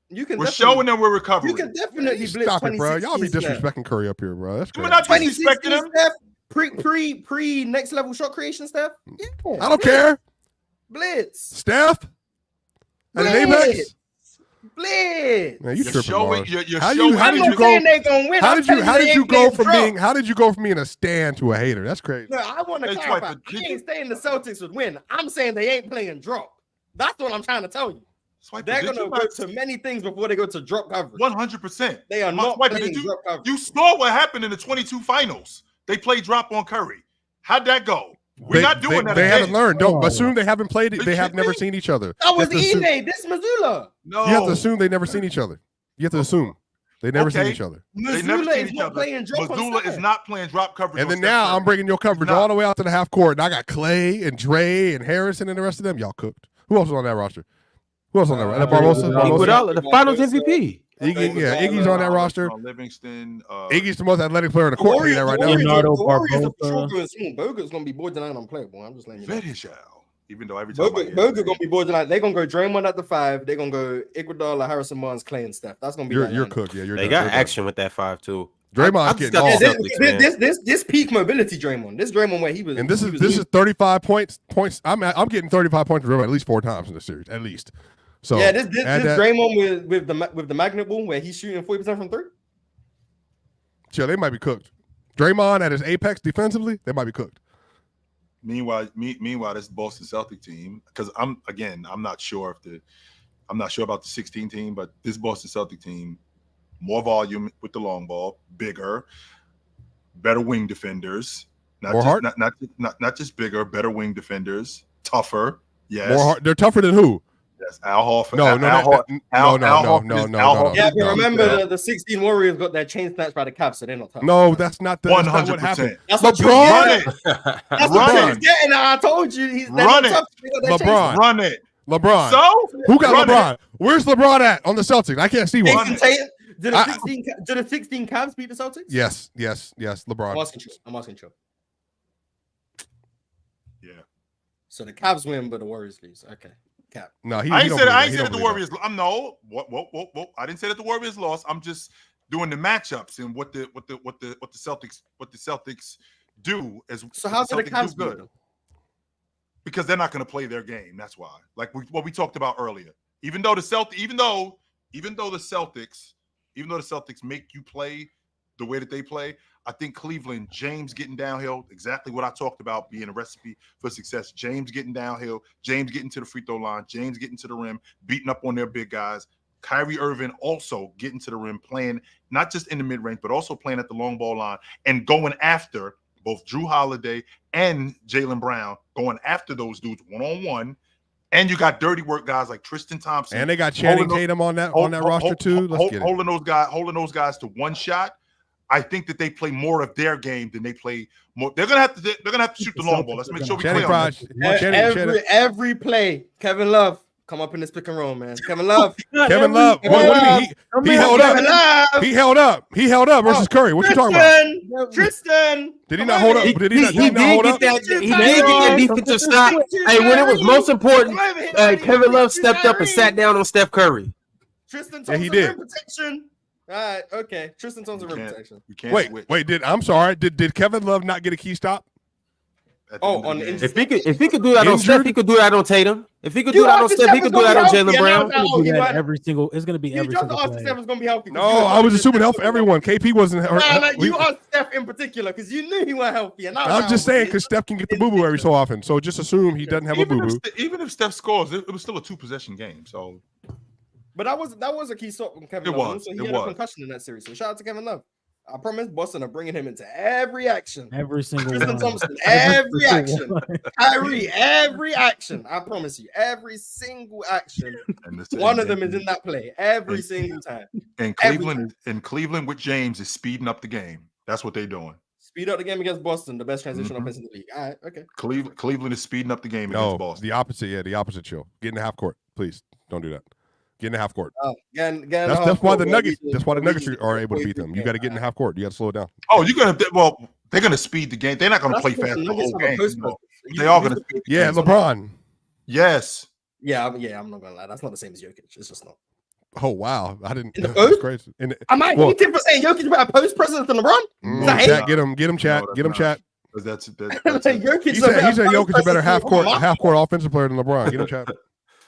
We're showing and we're recovering. You can definitely blitz. Stop it, bro. Y'all be disrespecting Curry up here, bro. That's crazy. We're not disrespecting him. Pre next level shot creation, Steph. Yeah, I don't care. Blitz. Steph. At an Apex. Blitz. Man, you tripping, showing. How did you go? How did you go from being a stan to a hater? That's crazy. No, I want to clarify. I ain't saying the Celtics would win. I'm saying they ain't playing drop. That's what I'm trying to tell you. They're going to go to many things before they go to drop coverage. 100%. They are not playing drop coverage. You saw what happened in the 22 finals. They played drop on Curry. How'd that go? We're not doing that. They haven't learned. Don't assume they haven't played it. They have never seen each other. That was Ine. This Missoula. No. You have to assume they never seen each other. You have to assume they never seen each other. Missoula is not playing drop. Missoula is not playing drop coverage. And then now I'm bringing your coverage all the way out to the half court, and I got Clay and Dre and Harrison and the rest of them. Y'all cooked. Who else was on that roster? Who else on that roster? Barbosa, the Finals MVP. Iggy's on that roster. Livingston. Iggy's the most athletic player on the court right now. Bogart's gonna be borderline unplayable. I'm just letting you know. Even though every time Bogart's gonna be borderline. They're gonna go Draymond at the 5. They're gonna go Iguodala, Harrison Barnes, Clay, and Steph. That's gonna be you're cooked. Yeah, they got action with that 5 too. Draymond's getting all this peak mobility Draymond. This Draymond where he was. And this is 35 points. I'm getting 35 points at least 4 times in the series, at least. So yeah, this Draymond with the magnet ball where he's shooting 40% from 3. Sure, they might be cooked. Draymond at his apex defensively, they might be cooked. Meanwhile, this Boston Celtic team, because I'm not sure about the 16 team, but this Boston Celtic team, more volume with the long ball, bigger, better wing defenders, not just bigger, better wing defenders, tougher. Yes, they're tougher than who? Yes, Al Horford. No. Yeah, but remember the 16 Warriors got their chain snatched by the Cavs, so they're not tough. No, that's not 100%. That's what LeBron. That's what you're getting. I told you. He's run it. LeBron. Run it. LeBron. So who got LeBron? Where's LeBron at on the Celtics? I can't see one. Did the 16 Cavs beat the Celtics? Yes. LeBron. I'm asking you. Yeah. So the Cavs win, but the Warriors lose. Okay. Cap. No, I ain't said that the Warriors. Whoa. I didn't say that the Warriors lost. I'm just doing the matchups and what the Celtics do as. So how did the Cavs do good? Because they're not going to play their game. That's why. Like what we talked about earlier. Even though the Celtics make you play the way that they play, I think Cleveland, James getting downhill, exactly what I talked about being a recipe for success. James getting downhill, James getting to the free throw line, James getting to the rim, beating up on their big guys. Kyrie Irving also getting to the rim, playing not just in the mid-range, but also playing at the long ball line and going after both Drew Holiday and Jaylen Brown, going after those dudes one-on-one. And you got dirty work guys like Tristan Thompson. And they got Channing Tatum on that roster too. Holding those guys to one shot. I think that they play more of their game than they play more. They're gonna have to shoot the long ball. Let's make sure we play on that. Every play, Kevin Love come up in this pick and roll, man. Kevin Love. What do you mean? He held up. He held up versus Curry. What you talking about? Tristan. Did he not hold up? Did he not hold up? He did get that defensive stop. Hey, when it was most important, Kevin Love stepped up and sat down on Steph Curry. Tristan Thompson rim protection. All right, okay. Tristan Thompson rim protection. Wait. Did Kevin Love not get a key stop? On the if he could do that on Steph, he could do that on Tatum. If he could do that on Steph, he could do that on Jaylen Brown. It's gonna be every single play. Steph was gonna be healthy. No, I was assuming health for everyone. KP wasn't. You asked Steph in particular because you knew he wasn't healthy. And I'm just saying because Steph can get the boo boo every so often. So just assume he doesn't have a boo boo. Even if Steph scores, it was still a 2-possession game. So, but that was a key stop from Kevin Love. So he had a concussion in that series. So shout out to Kevin Love. I promise Boston are bringing him into every action. Every single Tristan one. Thompson, every single action. one. Kyrie, every action. I promise you, every single action. One of them is in that play every single time. And Cleveland with James is speeding up the game. That's what they're doing. Speed up the game against Boston, the best transition offense in the league. All right, okay. Cleveland is speeding up the game against Boston. The opposite. Yeah, the opposite. Chill. Get in the half court, please. Don't do that. Get in the half court. That's why the Nuggets. That's why the Nuggets are able to beat them. You got to get in the half court. You got to slow it down. Oh, they're gonna speed the game. They're not gonna play fast the whole game. They are gonna. Yeah, LeBron. Yes. Yeah, I'm not gonna lie. That's not the same as Jokic. It's just not. Oh wow, I didn't. That's crazy. Am I hating for saying Jokic better post presence than LeBron? Chat, get him, chat, get him, chat. That's Jokic. He said Jokic is a better half court offensive player than LeBron. Get him, chat.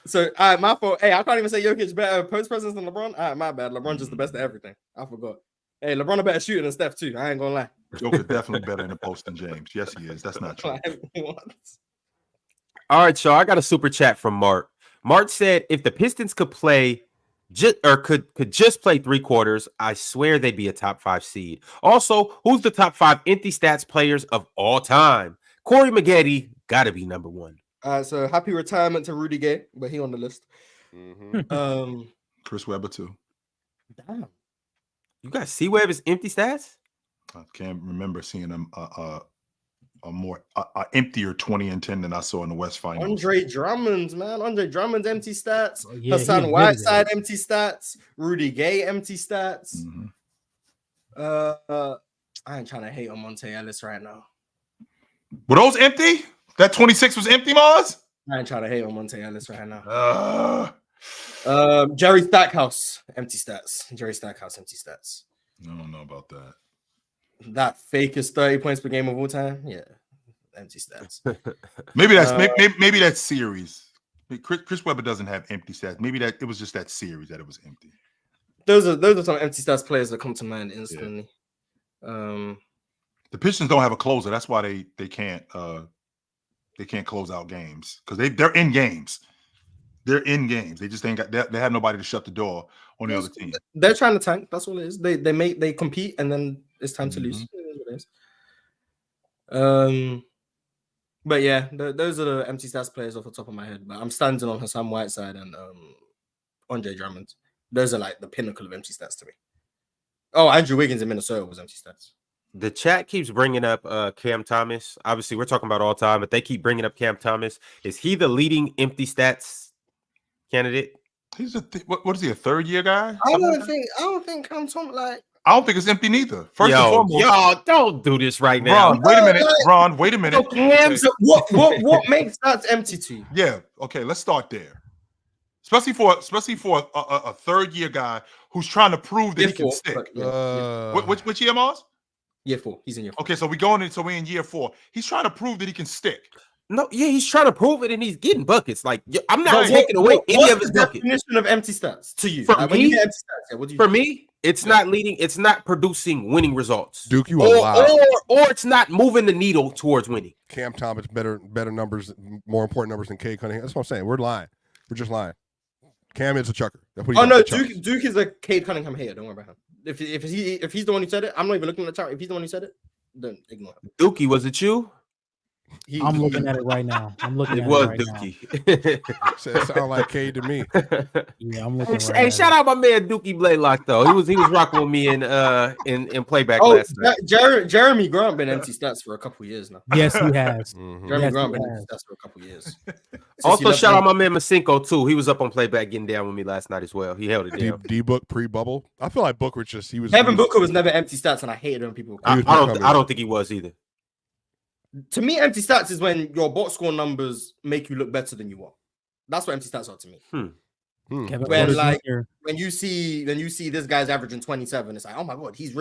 So, my fault. Hey, I can't even say Jokic better post presence than LeBron. All right, my bad. LeBron just the best at everything. I forgot. Hey, LeBron a better shooter than Steph too. I ain't gonna lie. Jokic definitely better in the post than James. Yes, he is. That's not true. All right, y'all. I got a super chat from Mark. Mark said, if the Pistons could play could just play 3 quarters, I swear they'd be a top 5 seed. Also, who's the top 5 empty stats players of all time? Corey Maggette got to be number 1. So happy retirement to Rudy Gay, but he on the list. Chris Webber too. Damn. You guys see Webb's empty stats? I can't remember seeing him a more emptier 20 and 10 than I saw in the West Finals. Andre Drummond's empty stats. Yeah, Hassan Whiteside empty stats. Rudy Gay empty stats. I ain't trying to hate on Monte Ellis right now. Were those empty? That 26 was empty, Mars? I ain't trying to hate on Monte Ellis right now. Jerry Stackhouse empty stats. Jerry Stackhouse empty stats. I don't know about that. That fakest 30 points per game of all time. Yeah, empty stats. maybe that's series. Chris Webber doesn't have empty stats. Maybe that it was just that series that it was empty. Those are some empty stats players that come to mind instantly. Yeah. The Pistons don't have a closer. That's why they can't close out games because they're in games. They're in games. They just ain't got. They have nobody to shut the door on the other team. They're trying to tank. That's all it is. They compete and then it's time to lose. But yeah, those are the empty stats players off the top of my head. But I'm standing on Hassan Whiteside and Andre Drummond. Those are like the pinnacle of empty stats to me. Oh, Andrew Wiggins in Minnesota was empty stats. The chat keeps bringing up Cam Thomas. Obviously, we're talking about all time, but they keep bringing up Cam Thomas. Is he the leading empty stats candidate? He's what is he, a third-year guy? I don't think Cam Thomas I don't think it's empty neither. First and foremost, y'all don't do this right now. Ron, wait a minute. Ron, wait a minute. So what makes that empty to you? Yeah, okay, let's start there. Especially for a third-year guy who's trying to prove that he can stick. Which year, Mars? Year 4. He's in year 4. Okay, so we're in year 4. He's trying to prove that he can stick. No, yeah, he's trying to prove it, and he's getting buckets. Like I'm not taking away any of his buckets. Definition of empty stats to you? When you get empty stats, what do you? For me, it's not leading. It's not producing winning results. Duke, you are lying. Or it's not moving the needle towards winning. Cam Thomas better numbers, more important numbers than Cade Cunningham. That's what I'm saying. We're lying. We're just lying. Cam is a chucker. Duke is a Cade Cunningham hater. Don't worry about him. If he's the one who said it, I'm not even looking at the chart. If he's the one who said it, then ignore him. Dookie, was it you? I'm looking at it right now. It was Dookie. It sounded like Cade to me. Yeah, I'm looking. Hey, shout out my man Dookie Blaylock though. He was rocking with me in playback last night. Jeremy Grant been empty stats for a couple years now. Yes, he has. Jeremy Grant been empty stats for a couple years. Also, shout out my man Masinko too. He was up on playback getting down with me last night as well. He held it down. D-Book pre-bubble. I feel like Booker Devin Booker was never empty stats, and I hated when people. I don't think he was either. To me, empty stats is when your box score numbers make you look better than you are. That's what empty stats are to me. When you see this guy's averaging 27, it's like, oh my god, he's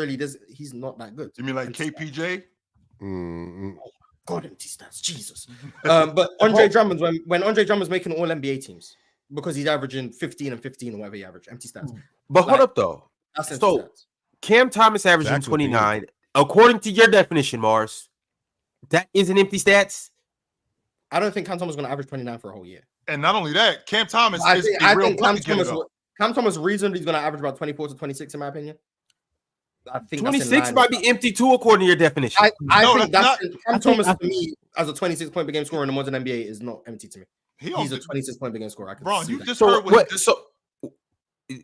not that good. You mean like KPJ? God, empty stats, Jesus. But Andre Drummond's when Andre Drummond's making all NBA teams because he's averaging 15 and 15 or whatever he averaged, empty stats. But hold up though. That's empty stats. Cam Thomas averaging 29, according to your definition, Mars. That isn't empty stats. I don't think Cam Thomas is going to average 29 for a whole year. And not only that, Cam Thomas I think Cam Thomas reasonably is going to average about 24 to 26, in my opinion. I think 26 might be empty too, according to your definition. I No, think that's that's Cam Thomas to me as a 26-point per game scorer in the modern NBA is not empty to me. He's a 26-point per game scorer. I can Bron, see you that. just So heard what? So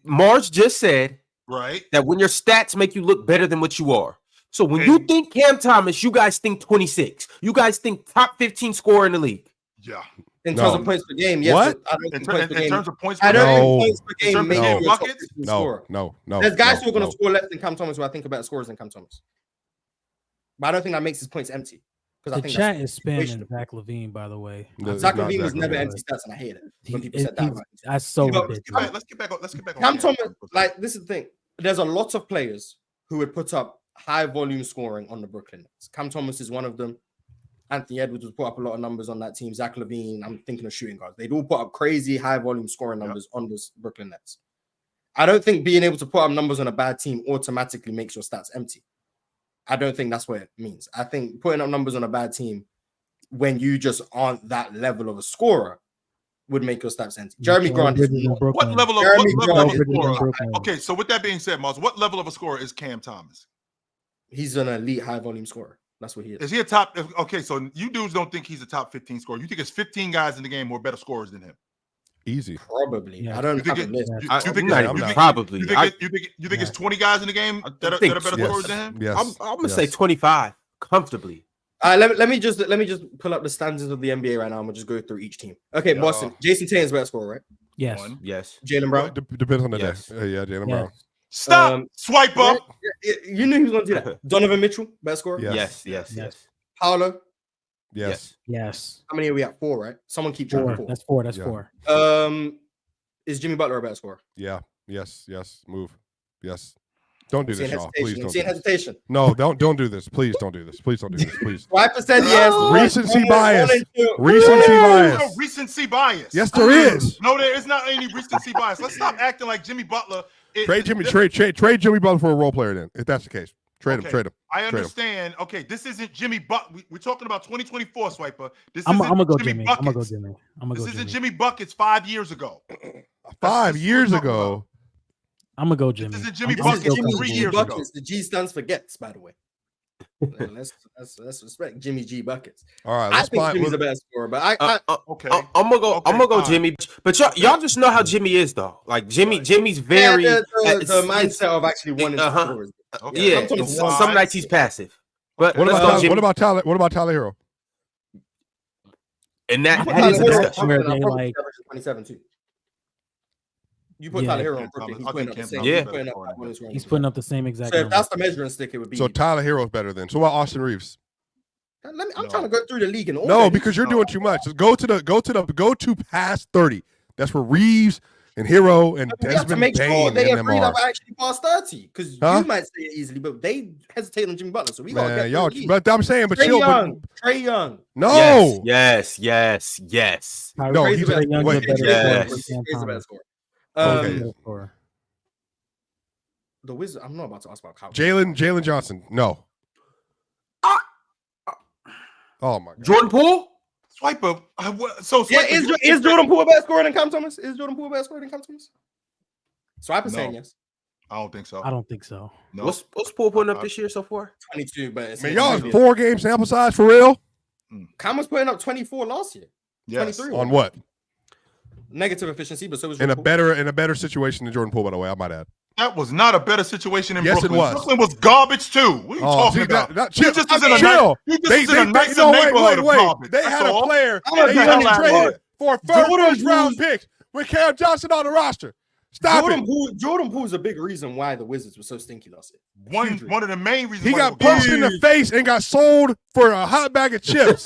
Mars just said right? that when your stats make you look better than what you are. So when And- you think Cam Thomas, you guys think 26. You guys think top 15 scorer in the league. Yeah. In terms of points per game, yes. What? But I don't In, think points per game. terms of points, I per don't game, think No. points per In game terms of makes getting you a top buckets? 15 scorer. No. There's guys who are going to score less than Cam Thomas who I think are better scorers than Cam Thomas. But I don't think that makes his points empty. Because I The think chat that's is spamming situational. Zach LaVine, by the way. No, Zach it's not LaVine was Zach never LaVine. empty stats, and I hate it when people He- said that. About that's so But ridiculous. Let's get back on Cam Thomas, like this is the thing. There's a lot of players who would put up high volume scoring on the Brooklyn Nets. Cam Thomas is one of them. Anthony Edwards would put up a lot of numbers on that team. Zach LaVine, I'm thinking of shooting guards. They'd all put up crazy high volume scoring numbers on this Brooklyn Nets. I don't think being able to put up numbers on a bad team automatically makes your stats empty. I don't think that's what it means. I think putting up numbers on a bad team when you just aren't that level of a scorer would make your stats empty. Jeremy Grant is not. What level of Jeremy a Grant scorer? is not. Okay, so with that being said, Miles, what level of a scorer is Cam Thomas? He's an elite high volume scorer. That's what he is. Is he a top? Okay, so you dudes don't think he's a top 15 scorer. You think it's 15 guys in the game who are better scorers than him? Easy. Probably. Yeah. I don't You think have a it- list. you- I, you think- not you even think- probably. You think it's 20 guys in the game that are think better yes. scorers than him? Yes. I'm gonna say 25 comfortably. Let me just pull up the standings of the NBA right now. I'm gonna just go through each team. Okay, Yeah. Boston. Jason Tatum's better scorer, right? Yes. One. Yes. Jaylen Brown. Depends on the Yes. day. Yeah, Jaylen Yeah. Brown. Stop. Swipe up. You knew he was gonna do that. Donovan Mitchell, better scorer. Yeah. Yes. Yes. Yes. Paolo. Yes. Yes. How many are we at? 4, right? Someone keep track of 4. That's 4. That's Yeah. 4. Is Jimmy Butler a better scorer? Yeah. Yes. Move. Yes. Don't do I'm seeing this, y'all. Please hesitation. I'm don't. seeing Do this. hesitation. No, don't do this. Please don't do this. Please don't do this. Please. 5% yes. Recency bias. One and two. Recency No bias. recency bias. Yes, there is. No, there is not any recency bias. Let's stop acting like Jimmy Butler. Trade Jimmy Butler for a role player then, if that's the case. Trade him. I understand. Okay, this isn't Jimmy Butler. We're talking about 2024, Swiper. This I'm isn't gonna go Jimmy Jimmy. I'm Buckets. gonna go Jimmy. This isn't Jimmy Buckets 5 years ago. 5 years what we're talking ago. I'm gonna go Jimmy. This isn't Jimmy I'm Buckets still Jimmy 3 G years Buckets. ago. The G stands for gets, by the way. let's respect Jimmy G Buckets. All right, I let's think find. Jimmy's the best scorer, but I Okay. I'm gonna go. Okay, I'm gonna go fine. Jimmy. But y'all just know how Jimmy is though. Like Jimmy's very the it's- mindset of actually wanting to uh-huh. score. Okay. Yeah, Sometimes it's- one- some nights he's passive. But What let's about go Jimmy. What about Tyler Hero? And that You put is a Tyler Hero discussion. on Where Brooklyn, they I'll probably like- average 27 too. You put Yeah. Tyler Hero on Cam Brooklyn, he's Thomas. I putting think up the Cam same. Thomas is He's better putting up scorer than what he's running. He's putting up the same exact. So if number. that's the measuring stick, it would be. So Tyler Hero's better then. So what Austin Reeves? I'm No. trying to go through the league and all. No, that. because you're doing too much. Just go to past 30. That's where Reeves and Hero and we have to Desmond make sure Bain they and them agree that are. we're actually past 30. Because Huh? you might say it easily, but they hesitate on Jimmy Butler. So we got to Man, get y'all. through the league. But I'm saying, but Trae chill. But, Young. Trae Young. no. Yes. No, Trae's he's the best Young's scorer. a better Yes. Trae's the best scorer. Okay. The Wizard. I'm not about to ask about Kyle. Jalen Johnson. No. Oh my God. Jordan Poole. Swiper. So Yeah, Swiper, is Jordan Poole a better scorer than Cam Thomas? Is Jordan Poole a better scorer than Cam Thomas? So I'm saying No. yes. I don't think so. I don't think so. No. What's Poole putting up this year so far? 22, but it's Man, y'all 4-game sample size for real? Cam was putting up 24 last year. Yes. 23 On what? Negative efficiency, but so was In a Jordan better situation than Jordan Poole, by the way, I might add. That was not a better situation in Yes, it Brooklyn. was. Brooklyn was garbage too. What are you talking see, about? chill. You just was in a chill. nice- you just was in a nicer no, neighborhood of garbage. They That's had all. a player I'm gonna that be he only honest, traded for a Jordan first round Poole- pick with Cam Johnson on the roster. Stop it. Jordan Poole's a big reason why the Wizards were so stinky last year. One of the main reasons He why got they were punched in garbage. the face and got sold for a hot bag of chips.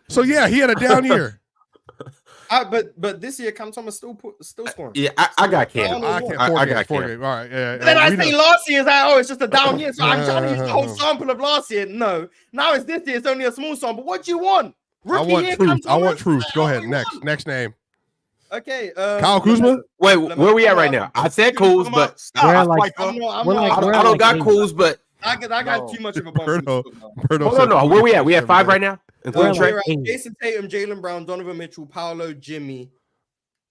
So yeah, he had a down year. But this year Cam Thomas still scoring. Yeah, I got Cam. I I can't. I got Four Cam. games. All right. Yeah. Then I we say know. last year is like, oh, it's just a down year. So I'm trying to use the whole sample of last year. No, now it's this year. It's only a small sample. What do you want? I Rookie want year, truth. Cam I want Thomas? truth. Go What ahead. do you Next. want? Next name. Okay. Kyle Kuzma. Wait, where we at right now? I said Kuz, but We're like- I'm not, We're like- I don't got eight. Kuz, but I got too much of a bump. Birdo no. Where we at? We at 5 right now? Including We're Trey? like- eight. Jason Tatum, Jaylen Brown, Donovan Mitchell, Paolo, Jimmy,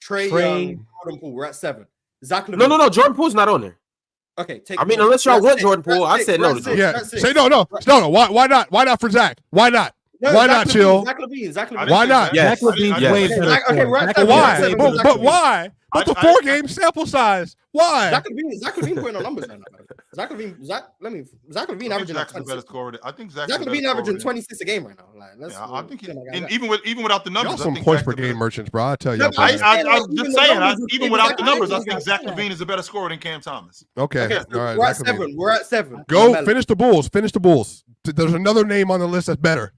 Trae Trae. Young, Jordan Poole. We're at 7. Zach LaVine. No. Jordan Poole's not on there. Okay, take. I mean, unless y'all want Jordan Poole, I said no to Jordan. Yeah, say no. Why not? Why not for Zach? Why not? No, why not, Chill? Zach LaVine. Why not? Yes. Zach LaVine's way better. Okay, we're at But why? 7. But why? But the 4-game sample size. Why? Zach LaVine putting on numbers right now. Zach LaVine averaging Zach's the better 26. scorer. I think Zach LaVine averaging 26 a game right now. Like, I think even without the numbers, Y'all some I think points Zach per the game better- merchants, bro. I tell you. No, I'm even just the saying, numbers, even without the numbers, I Zach think Zach LaVine LaVine is a better scorer than Cam Thomas. Okay. Okay, All right. we're at Zach LaVine. 7. We're at 7. Go LaMelo. finish the Bulls. Finish the Bulls. There's another name on the list that's better.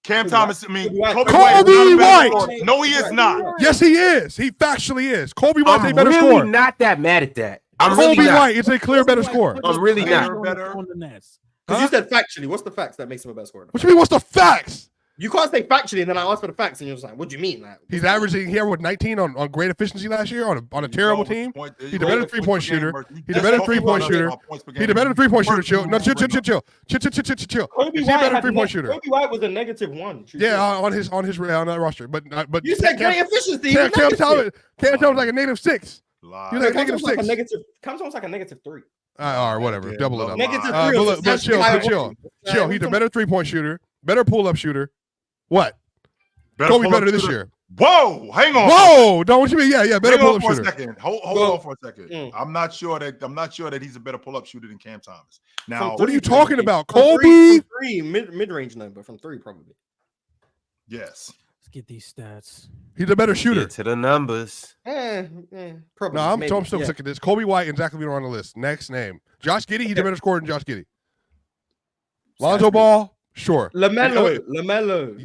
Cam Thomas, I mean, Kobe Kobe White. White. is not a better scorer. No, he is not. Yes, he is. He factually is. Kobe White's a I'm better really scorer. not that mad at that. I'm Kobe really not. White is a clear better scorer. I'm really not. On the Nets. Because you said factually. What's the facts that makes him a better scorer? What you mean? What's the facts? You can't say factually, and then I ask for the facts, and you're just like, "What do you mean?" Like, He's averaging here with 19 on great efficiency last year on a terrible team. He's a better 3-point shooter. He's a better 3-point shooter. He's a better 3-point shooter. Chill. No, chill. Kobe He's a better 3-point shooter. Kobe White was a -1. Yeah, on that roster. But You said great efficiency. Cam Thomas like a -6. He was like a Cam -6. Thomas like a -3. All right, whatever. Yeah, Double it up. -3. But chill. He's a better 3-point shooter, better pull-up shooter. What? Kobe better this year. Whoa, hang on. Whoa, don't what you mean? Yeah, better Hang pull on up for a shooter. second. Hold on for a second. I'm not sure that he's a better pull-up shooter than Cam Thomas. Now, What are you talking about? From Kobe? three mid-range number from 3 probably. yes. Let's get these stats. He's a better shooter. Get to the numbers. Probably. No, I'm maybe, still yeah. sick of this. Kobe White and Zach LaVine are on the list. Next name. Josh Giddey, he's a better scorer than Josh Giddey. Lonzo Ball, sure. LaMelo.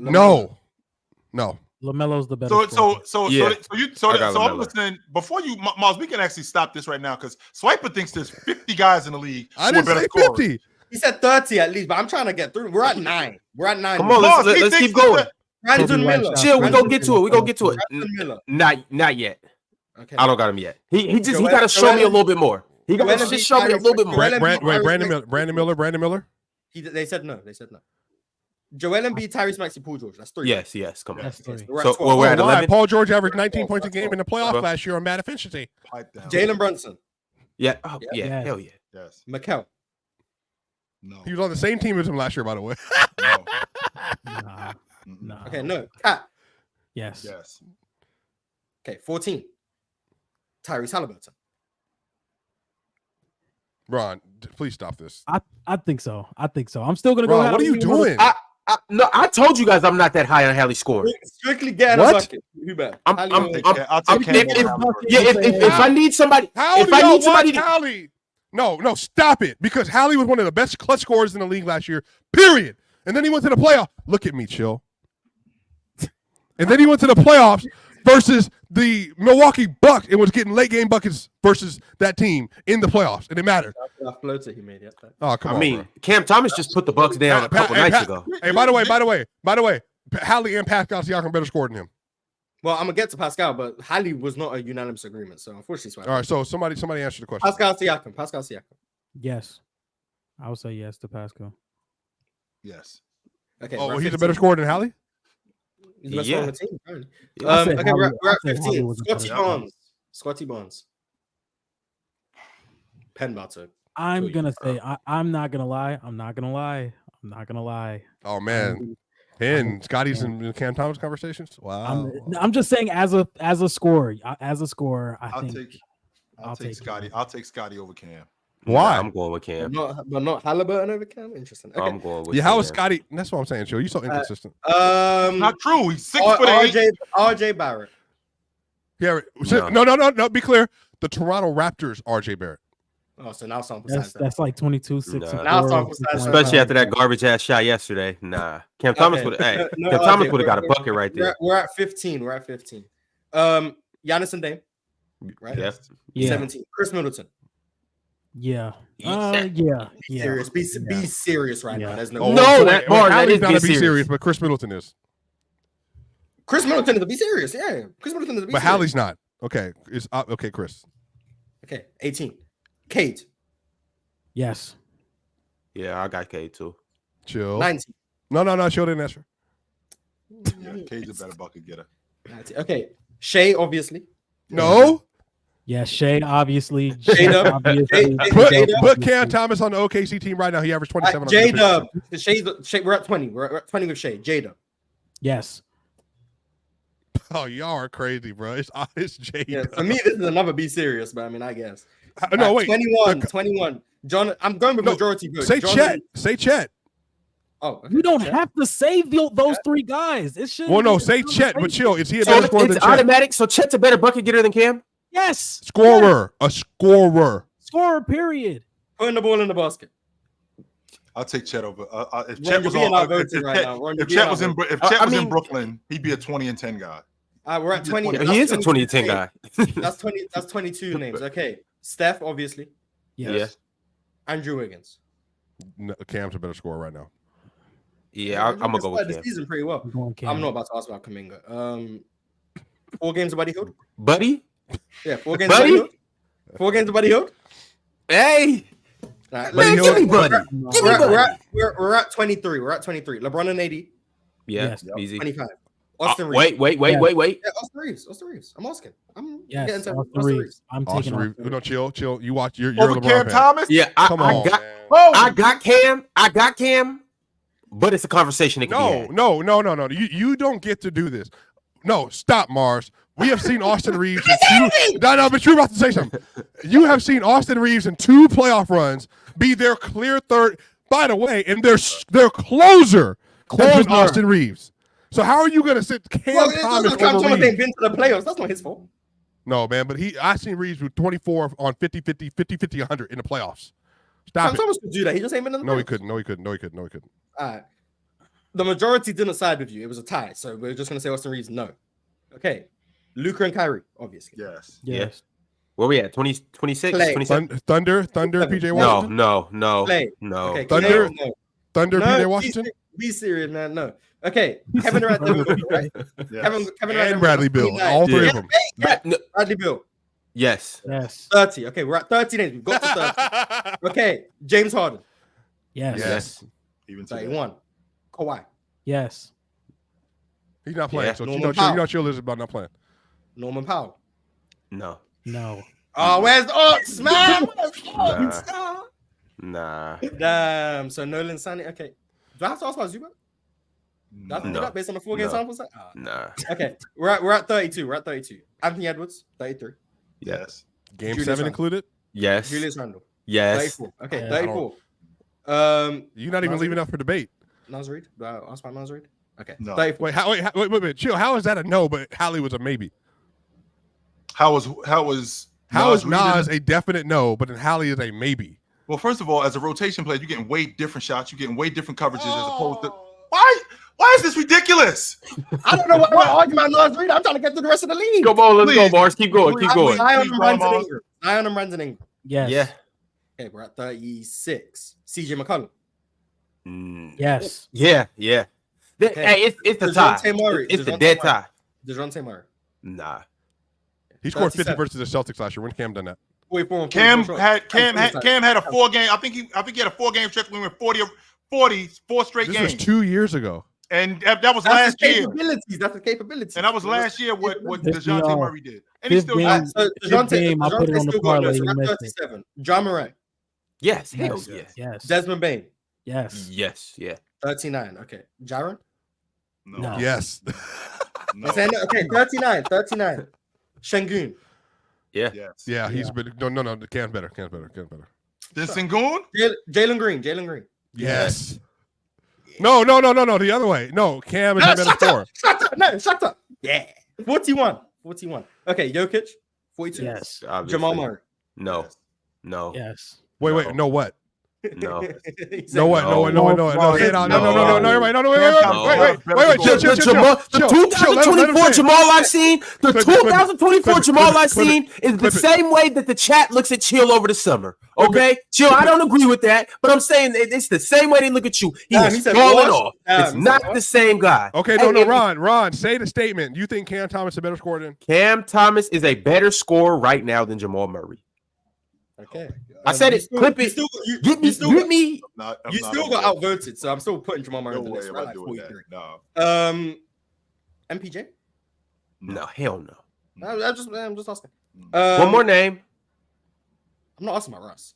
No. LaMelo's the better. So scorer. I'm listening. Before you, Miles, we can actually stop this right now because Swiper thinks there's 50 guys in the league. I didn't say 50. He said 30 at least, but I'm trying to get through. We're at 9. Come on, let's keep going. Brandon Miller. Chill, we gonna get to it. Brandon Miller. Not yet. Okay. I don't got him yet. He gotta show me a little bit more. He gotta just show me a little bit more. Brandon Miller. They said no. Joel Embiid, Tyrese Maxey, Paul George. That's 3. Yes. Come on. That's 3. We're at So 12. we're at Why? 11. Paul George averaged 19 points a game in the playoffs last year on bad efficiency. Jalen Brunson. Yeah. Yeah. Hell yeah. Yes. Mikel. No. He was on the same team as him last year, by the way. No. Nah. Okay, no. Cat. Yes. Yes. Okay, 14. Tyrese Halliburton. Ron, please stop this. I think so. I'm still gonna go. Ron, what are you doing? No, I told you guys I'm not that high on Hallie scoring. Strictly getting a bucket. Who better? I'll take Cam. If I need somebody, Hallie. No, stop it. Because Hallie was one of the best clutch scorers in the league last year, period. And then he went to the playoff. Look at me, chill. And then he went to the playoffs versus the Milwaukee Bucks and was getting late game buckets versus that team in the playoffs. And it mattered. That floater he made. Oh, come on. I mean, bro. Cam Thomas just put the Bucks down a couple nights ago. Hey, by the way, Hallie and Pascal Siakam better scored than him. Well, I'm gonna get to Pascal, but Hallie was not a unanimous agreement, so unfortunately. All right, so somebody answer the question. Pascal Siakam. Yes. I would say yes to Pascal. Yes. Okay. Oh, he's a better scorer than Hallie? He's the best scorer on the team, apparently. I said Okay, Hallie- we're at I said 15. Hallie was a better scorer. Scotty Barnes. Penn Bartok. I'm gonna say I'm not gonna lie. Oh man, and Scotty's in Cam Thomas conversations. Wow. I'm just saying as a scorer. I'll take Scotty. I'll take Scotty over Cam. Why? I'm going with Cam. But not Halliburton over Cam. Interesting. Okay. I'm going with How Cam. is Scotty? That's what I'm saying, Joe. You're so inconsistent. Not true. He's 6'8". RJ Barrett. Yeah. No. Be clear. The Toronto Raptors, RJ Barrett. Oh, so now sample size. That's like 22, 6, Nah. Now sample size. Especially after that garbage ass shot yesterday. Nah. Cam Thomas would have got a bucket right there. We're at 15. Giannis and Dame. Right? Yeah. 17. Chris Middleton. Yeah. Serious. Be serious right now. There's no. Hallie's not to be serious, but Chris Middleton is. Chris Middleton is to be serious. Yeah. Chris Middleton is to be But serious. Hallie's not. Okay. Okay, Chris. Okay. 18. Cade. Yes. Yeah, I got K too. Chill. 19. No. Chill didn't answer. Yeah, Cade's a better bucket getter. 19. Okay. Shea, obviously. No. Yeah, Shea, obviously. J-Dub. obviously. Put Cam Thomas on the OKC team right now. He averaged 27. J-Dub. We're at 20. We're at 20 with Shea. J-Dub. Yes. Oh, y'all are crazy, bro. It's J. Yeah, for me, this is another be serious, but I mean, I guess. No, wait. 21. John, I'm going with majority vote. Say Chet. Say Chet. Oh, okay. You don't have to save those three guys. It should. Well, no, say Chet, but chill. Is he a So better scorer than it's Chet? automatic. So Chet's a better bucket getter than Cam. Yes. Scorer. A scorer. Scorer, period. Putting the ball in the basket. I'll take Chet over. If Ron, Chet was you're being on, outvoted right now. Ron, if you're Chet was being in, if I Chet was mean- in Brooklyn, he'd be a 20 and 10 guy. We're at 20. Yeah, he is a 20 and 10 guy. That's 20. That's 22 names. Okay. Steph, obviously. Yes. Andrew Wiggins. No, Cam's a better scorer right now. Yeah, I'm gonna go with the Cam. season pretty well. I'm going Cam. I'm not about to ask about Kuminga. 4 games of Buddy Hield. Buddy. Yeah, 4 games of Buddy Buddy. Hield. 4 games of Buddy Hield. Hey, Right, man, Hield. give me Buddy. Give me Buddy. we're at 23. We're at 23. LeBron and AD. Yeah, Yes. easy. 25. Austin Reeves. Wait. Yeah, Austin Reeves. I'm asking. I'm Yes. getting to Austin Austin Reeves. Reeves. I'm Austin taking Reeves. Austin No, Reeves. chill. You watch. You're a Over LeBron Cam fan. Thomas? Yeah, Come on, I man. got Cam. I got Cam. But it's a conversation that can be had. No. You don't get to do this. No, stop, Mars. We have seen Austin Reeves in 2. No, but you're about to say something. You have seen Austin Reeves in 2 playoff runs be their clear third. By the way, and their closer has been Austin Reeves. So how are you going to sit Cam Thomas Cam over Thomas Reeves? ain't been to the playoffs. That's not his fault. No, man, but I seen Reeves with 24 on 50, 100 in the playoffs. Stop Cam it. Thomas could do that. He just ain't been in the No, he playoffs. couldn't. No, he couldn't. All right. The majority didn't side with you. It was a tie. So we're just going to say Austin Reeves, no. Okay. Luka and Kyrie, obviously. Yes. Yes. Where we at? 20, 26, Play. 27? Thunder, PJ Washington. No. Play. No. Okay. Thunder? No. Thunder, No, PJ Washington, Be serious, man. No. Okay. Kevin Durant, right? Yes. Kevin Durant, and Bradley Beal. 29. All 3 Yeah. of them. No, Bradley Beal, yes. Yes. 30. Okay, we're at 30 names. We've got to 30. Okay. James Harden, Yes. Yes. Even today. 31. Kawhi, Yes. He's not playing, Yeah. so Norman you Powell. know chill is about not playing. Norman Powell. No. No. Oh, where's Ox, man? Where's Ox? Nah. Damn. So Nolan Sandy. Okay. Do I have to ask about Zubac? Do I have to do No. that based on the 4-game No. sample set? Ah. Nah. Okay. We're at 32. We're at 32. Anthony Edwards, 33. Yes. Game Julius 7 Randle. included. Yes. Julius Randle, Yes. 34. Okay, Yeah, 34. You're not even Nas leaving Reed? up for debate. Nas Reed? Do I ask about Nas Reed? Okay. No. 34. Wait, chill. How is that a no? But Hallie was a maybe. How is How is Reed Nas in- a definite no, but then Hallie is a maybe? Well, first of all, as a rotation player, you're getting way different shots. You're getting way different coverages as opposed to Oh. why is this ridiculous? I don't know what argument Nas Reed. I'm trying to get to the rest of the league. Come on, let's go, Please. Mars. Keep going. Keep going. Zion Please, and Brandon Mars. Ingram. Zion and Brandon Ingram. Yes. Yeah. Okay, we're at 36. CJ McCollum. Yes. Yeah. Okay. Hey, it's the tie. DeJounte Murray. It's the DeJounte dead Murray. tie. DeJounte Murray. Nah. He scored 50 37. versus the Celtics last year. When Cam done that? 44 and Cam 44 had shots. Cam had a 4-game. I think he had a 4-game stretch when we went 4 straight This games, was 2 years ago. and that was That's last his year. capabilities. That's the capabilities. And that was last year what Fifth DeJounte game. Murray did, and he Fifth still game. got So Fifth game, I put it on the still got parlay, no, so you we're at missed it. 37. John Morant. Yes. Hell Yes. yeah. Yes. Desmond Bain. Yes. Yes. Yeah. 39. Okay. Jaron. No. Yes. no. Okay, 39. Şengün. Yeah. Yes. Yeah, he's been no. Cam's better. Then Sengun? Jalen Green. Yes. No. The other way. No, Cam is a better scorer. Shut up. Yeah. 41. Okay, Jokic. 42. Yes. Obviously. Jamal Murray. No. No. Yes. Wait. No, what? No. He said No, what? No. Say it out. No. Everybody. No. Wait. Chill. The 2024 Jamal I've seen, the 2024 Jamal I've seen is the same way that the chat looks at Chill over the summer. Okay? Chill, I don't agree with that, but I'm saying it's the same way they look at you. He Damn, he is said falling what? off. Damn, It's he not said what? the same guy. Okay, Hey, no, Ron, say the statement. You think Cam Thomas is a better scorer than? Cam Thomas is a better scorer right now than Jamal Murray. Okay. I said it. Clip it. Get me. You still got outvoted, so I'm still putting Jamal Murray No on the way list. am Right, I like doing that. 43. No. MPJ. No, hell no. I'm just asking. One more name. I'm not asking about Russ.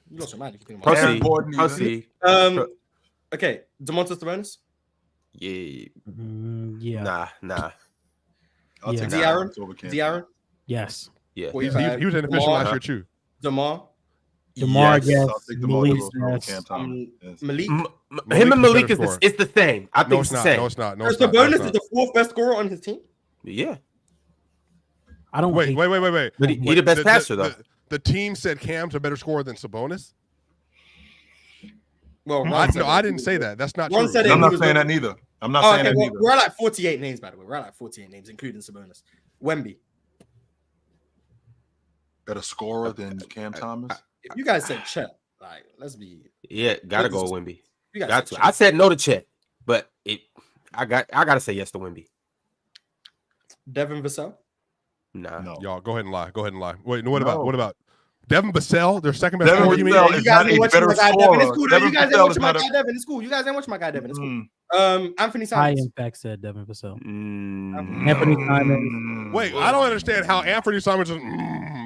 You lost your mind if you think about Proceed. Gordon either. Proceed. Okay, Domantas Sabonis. Yeah. Yeah. Nah. I'll take De'Aaron. over Cam. De'Aaron. Yes. Yeah. He was inefficient last year too. DeMar. DeMar, yes. I'll take Malik, over yes. Cam Thomas. Yes. Malik. Him and Malik better is it's the same. I think No, it's it's the not. same. No, it's not. No, So it's not. Sabonis No, is the fourth best scorer on his team. Yeah. I don't Wait. But he the best passer though. The team said Cam's a better scorer than Sabonis. Well, I didn't say that. That's not Ron true. said it. I'm not He was saying with- that neither. I'm not saying that neither. We're at like 48 names, by the way. We're at like 48 names, including Sabonis. Wemby. Better scorer than Cam Thomas. If you guys said Chet, like, let's be. Yeah, gotta go with Wemby. You guys Got said to. Chet. I said no to Chet, but I gotta say yes to Wemby. Devin Vassell. Nah. No. Y'all go ahead and lie. Wait, what about Devin Vassell? Their second best Devin scorer. You mean? Vassell You is guys not ain't a watching better my guy Devin. scorer. It's cool. Devin You guys ain't Vassell is watching my not guy a. Devin. It's cool. You guys ain't watching my guy Devin. It's cool. Anthony I Simons. in fact said Devin Vassell. Mm. Anthony Simons. Wait, I don't understand how Anthony Simons is,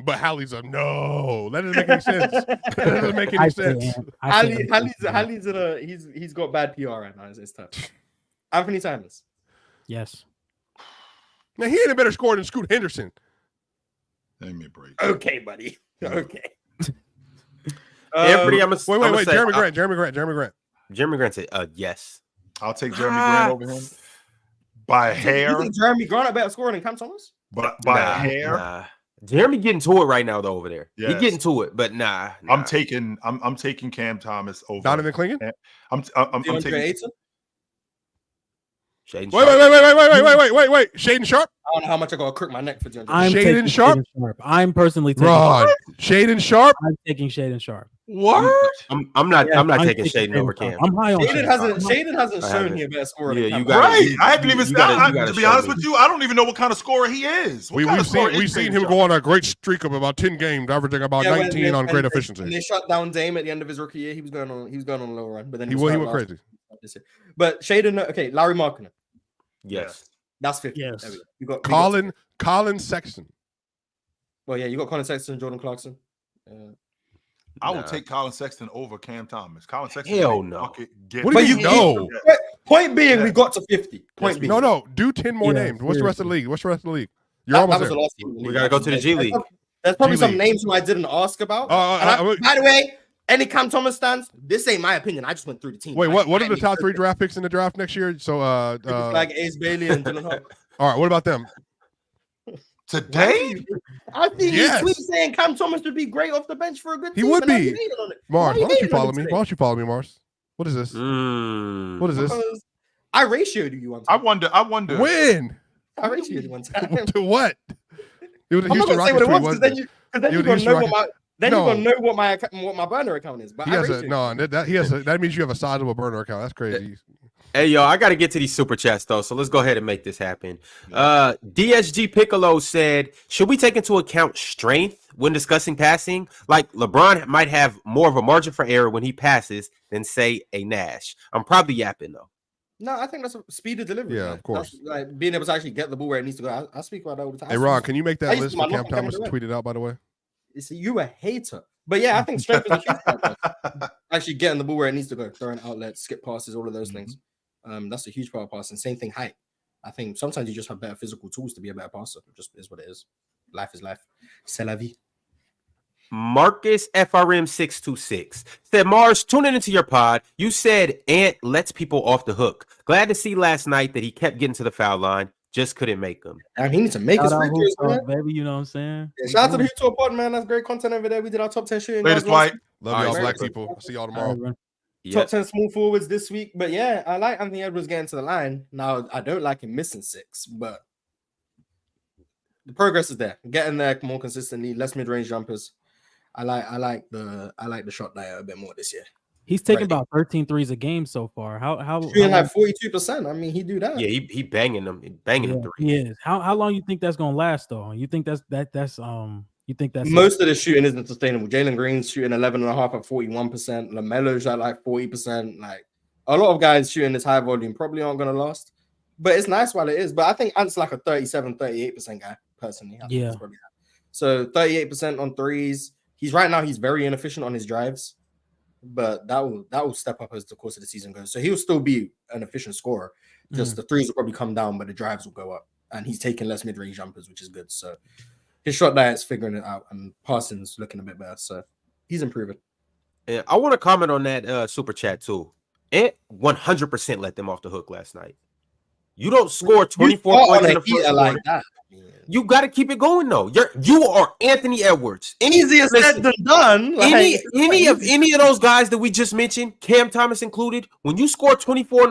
but Hallie's a no. That doesn't make any sense. That doesn't make any sense. Hallie's in a he's got bad PR right now. It's tough. Anthony Simons. Yes. Man, he ain't a better scorer than Scoot Henderson. Give me a break. Okay, buddy. Okay. Anthony, I'm Wait. Jeremy Grant. Jeremy Grant said yes. I'll take Jeremy Grant over him by a hair. You think Jeremy Grant a better scorer than Cam Thomas? But by a hair. Nah. Jeremy getting to it right now though over there. Yes. He getting to it, but nah. I'm taking Cam Thomas over. Donovan Clingan? I'm DeAndre taking. Ayton? Shaden Wait. Shaden Sharp? I don't know how much I gotta crook my neck for DeAndre. I'm Shaden taking Sharp? Shaden Sharp. I'm personally taking Ron. Shaden Sharp? I'm taking Shaden Sharp. What? I'm not taking Shaden over Sharp. Cam. I'm high on Shaden hasn't I shown haven't. he a better scorer. Yeah, than you Cam got Thomas. Right. I haven't even. you gotta To be show honest me. with you, I don't even know what kind of scorer he is. What kind of scorer We've is seen Shaden him go on a great streak of about 10 games, averaging about Yeah, 19 on great when efficiency. they shut down Dame at the end of his rookie year. He was going on a low run, but then He went started crazy. last year. But Shaden, okay, Larry Markkinen. Yes. That's 50. Yes. There we go. We got Colin Sexton. well, yeah, you got Colin Sexton and Jordan Clarkson. I will Nah. take Colin Sexton over Cam Thomas. Colin Sexton. Hell can no. bucket, get What do you it. know? Point being, Yeah. we got to 50. Point being. No. Do 10 more Yeah, names. What's the rest of the league? You're That almost was there. the last team. in the We league. gotta go to the G League. There's probably G some League. names who I didn't ask about. By the way, any Cam Thomas stands. This ain't my opinion. I just went through the team. Wait, what are the Might top be 3 draft picks in the draft next year? So, like Ace Bailey and Dylan Hart. all right, what about them? Today? I think Yes. he's tweeting saying Cam Thomas would be great off the bench for a good He team. would and now be. you hating on it. Mars, you why don't you hating on follow it me? today? Why don't you follow me, Mars? What is this? Mm. What is this? Because I ratioed you one I time. wonder. When? I ratioed you one time. To what? It was a I'm not Houston gonna say Rockets what it tweet, was wasn't because it? then You you're the gonna know Houston what my No. you're gonna know what my burner account is. But He I has a, ratioed. no, that means you have a sizable burner account. That's crazy. Hey, yo, I got to get to these super chats, though. So let's go ahead and make this happen. DSG Piccolo said, should we take into account strength when discussing passing? Like LeBron might have more of a margin for error when he passes than, say, a Nash. I'm probably yapping, though. No, I think that's a speed of delivery. Yeah, man. of course. That's, like being able to actually get the ball where it needs to go. I speak about that all the time. Hey, Ron, can you make I that used list to for my Cam lock camera Thomas and direct. tweet it out, by the way? You a hater. But yeah, I think strength is a huge part. Actually getting the ball where it needs to go, throwing outlets, skip passes, all of those things. That's a huge part of passing. Same thing, height. I think sometimes you just have better physical tools to be a better passer. It just is what it is. Life is life. C'est la vie. Marcus FRM626 said, Mars, tuning into your pod. You said Ant lets people off the hook. Glad to see last night that he kept getting to the foul line. Just couldn't make them. And he needs to make his Shout free out throws, Hoop man. Talk, baby. You know what I'm saying? Yeah, shout out to the Hoop Talk pod, man. That's great content over there. We did our top 10 shooting. Latest guards last flight. Love All y'all, right, black very people. I'll see y'all All tomorrow. right, man. Top 10 small forwards this week. But yeah, I like Anthony Edwards getting to the line. Now, I don't like him missing 6, but the progress is there. Getting there more consistently, less mid-range jumpers. I like the shot diet a bit more this year. He's taking Right. about 13 threes a game so far. How Shooting like 42%. I mean, he do that. Yeah, he banging them. Banging them he three. is. How long you think that's gonna last though? You think that's you think that's Most of the shooting isn't sustainable. Jalen Green's shooting 11.5 at 41%. LaMelo's at like 40%. Like a lot of guys shooting this high volume probably aren't going to last. But it's nice while it is. But I think Ant's like a 37, 38% guy, personally. I think Yeah. that's probably that. So 38% on threes. He's very inefficient on his drives, but that will step up as the course of the season goes. So he'll still be an efficient scorer. Just the threes will probably come down, but the drives will go up. And he's taking less mid-range jumpers, which is good. So his shot diet's figuring it out, and passing's looking a bit better. So he's improving. And I want to comment on that super chat too. Ant 100% let them off the hook last night. You don't score 24 points in the first quarter. Like that. You got to keep it going though. You are Anthony Edwards. Easier said than done. Like, any of those guys that we just mentioned, Cam Thomas included, when you score 24 in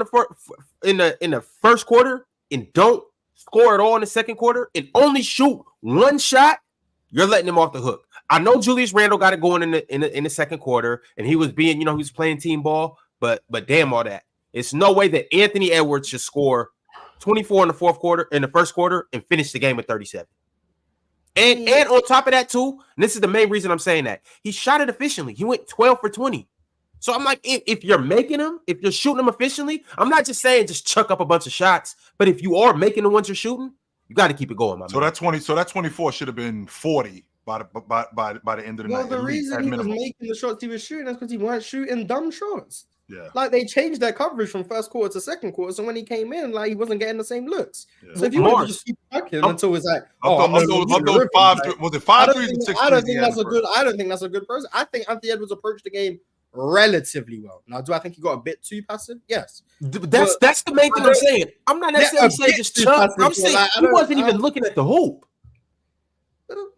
the first quarter and don't score at all in the second quarter and only shoot one shot, you're letting him off the hook. I know Julius Randle got it going in the second quarter, and he was being, he was playing team ball, but damn all that. It's no way that Anthony Edwards should score 24 in the first quarter, and finish the game at 37. And on top of that, too, and this is the main reason I'm saying that, he shot it efficiently. He went 12 for 20. So I'm like, if you're making them, if you're shooting them efficiently, I'm not just saying just chuck up a bunch of shots, but if you are making the ones you're shooting, you got to keep it going, my man. That 24 should have been 40 by the end of the night. Well, the reason he was making the shots he was shooting is because he weren't shooting dumb shots. Yeah, like they changed their coverage from first quarter to second quarter. So when he came in, like he wasn't getting the same looks. Yeah. So if you want to just keep tracking until it's like, was it 5 threes and 6 threes? I don't think that's a good. I don't think that's a good person. I think Anthony Edwards approached the game relatively well. Now, do I think he got a bit too passive? Yes. That's the main thing I'm saying. I'm not necessarily saying just chuck. I'm saying he wasn't even looking at the hoop.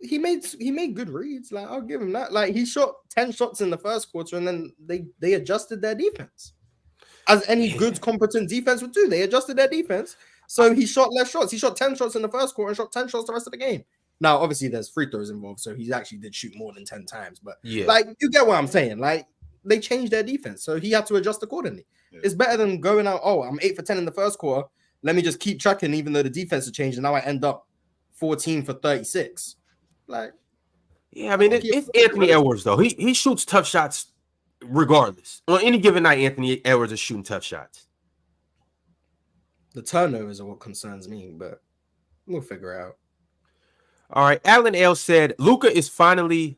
He made good reads. Like I'll give him that. Like he shot 10 shots in the first quarter, and then they adjusted their defense. As any good competent defense would do, they adjusted their defense. So he shot less shots. He shot 10 shots in the first quarter and shot 10 shots the rest of the game. Now, obviously, there's free throws involved, so he actually did shoot more than 10 times. But like you get what I'm saying. Like they changed their defense, so he had to adjust accordingly. Yeah. It's better than going out. Oh, I'm 8 for 10 in the first quarter. Let me just keep tracking, even though the defense has changed, and now I end up 14 for 36. Like, yeah, I mean, it's Anthony Edwards, though. He shoots tough shots regardless. On any given night, Anthony Edwards is shooting tough shots. The turnovers are what concerns me, but we'll figure it out. All right. Alan L said Luka is finally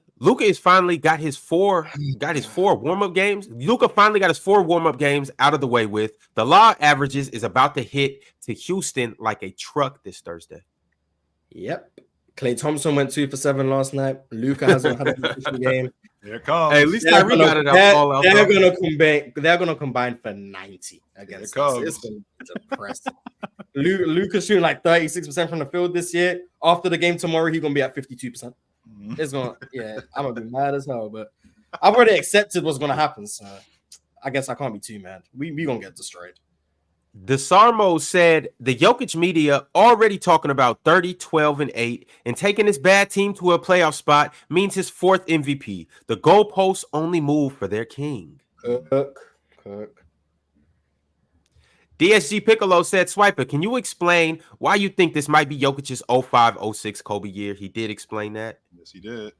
got his four warm-up games. Luka finally got his 4 warm-up games out of the way with. The law averages is about to hit to Houston like a truck this Thursday. Yep. Klay Thompson went 2 for 7 last night. Luka hasn't had a good game. Here it comes. Hey, at least Kyrie got it all out. They're gonna combine for 90 against us. It's gonna be depressing. Luka's shooting like 36% from the field this year. After the game tomorrow, he's gonna be at 52%. It's gonna, I'm gonna be mad as hell. But I've already accepted what's gonna happen, so I guess I can't be too mad. We gonna get destroyed. DeSarmo said the Jokic media already talking about 30, 12, and 8, and taking this bad team to a playoff spot means his 4th MVP. The goalposts only move for their king. Cook. DSG Piccolo said, Swiper, can you explain why you think this might be Jokic's 05-06 Kobe year? He did explain that. Yes, he did.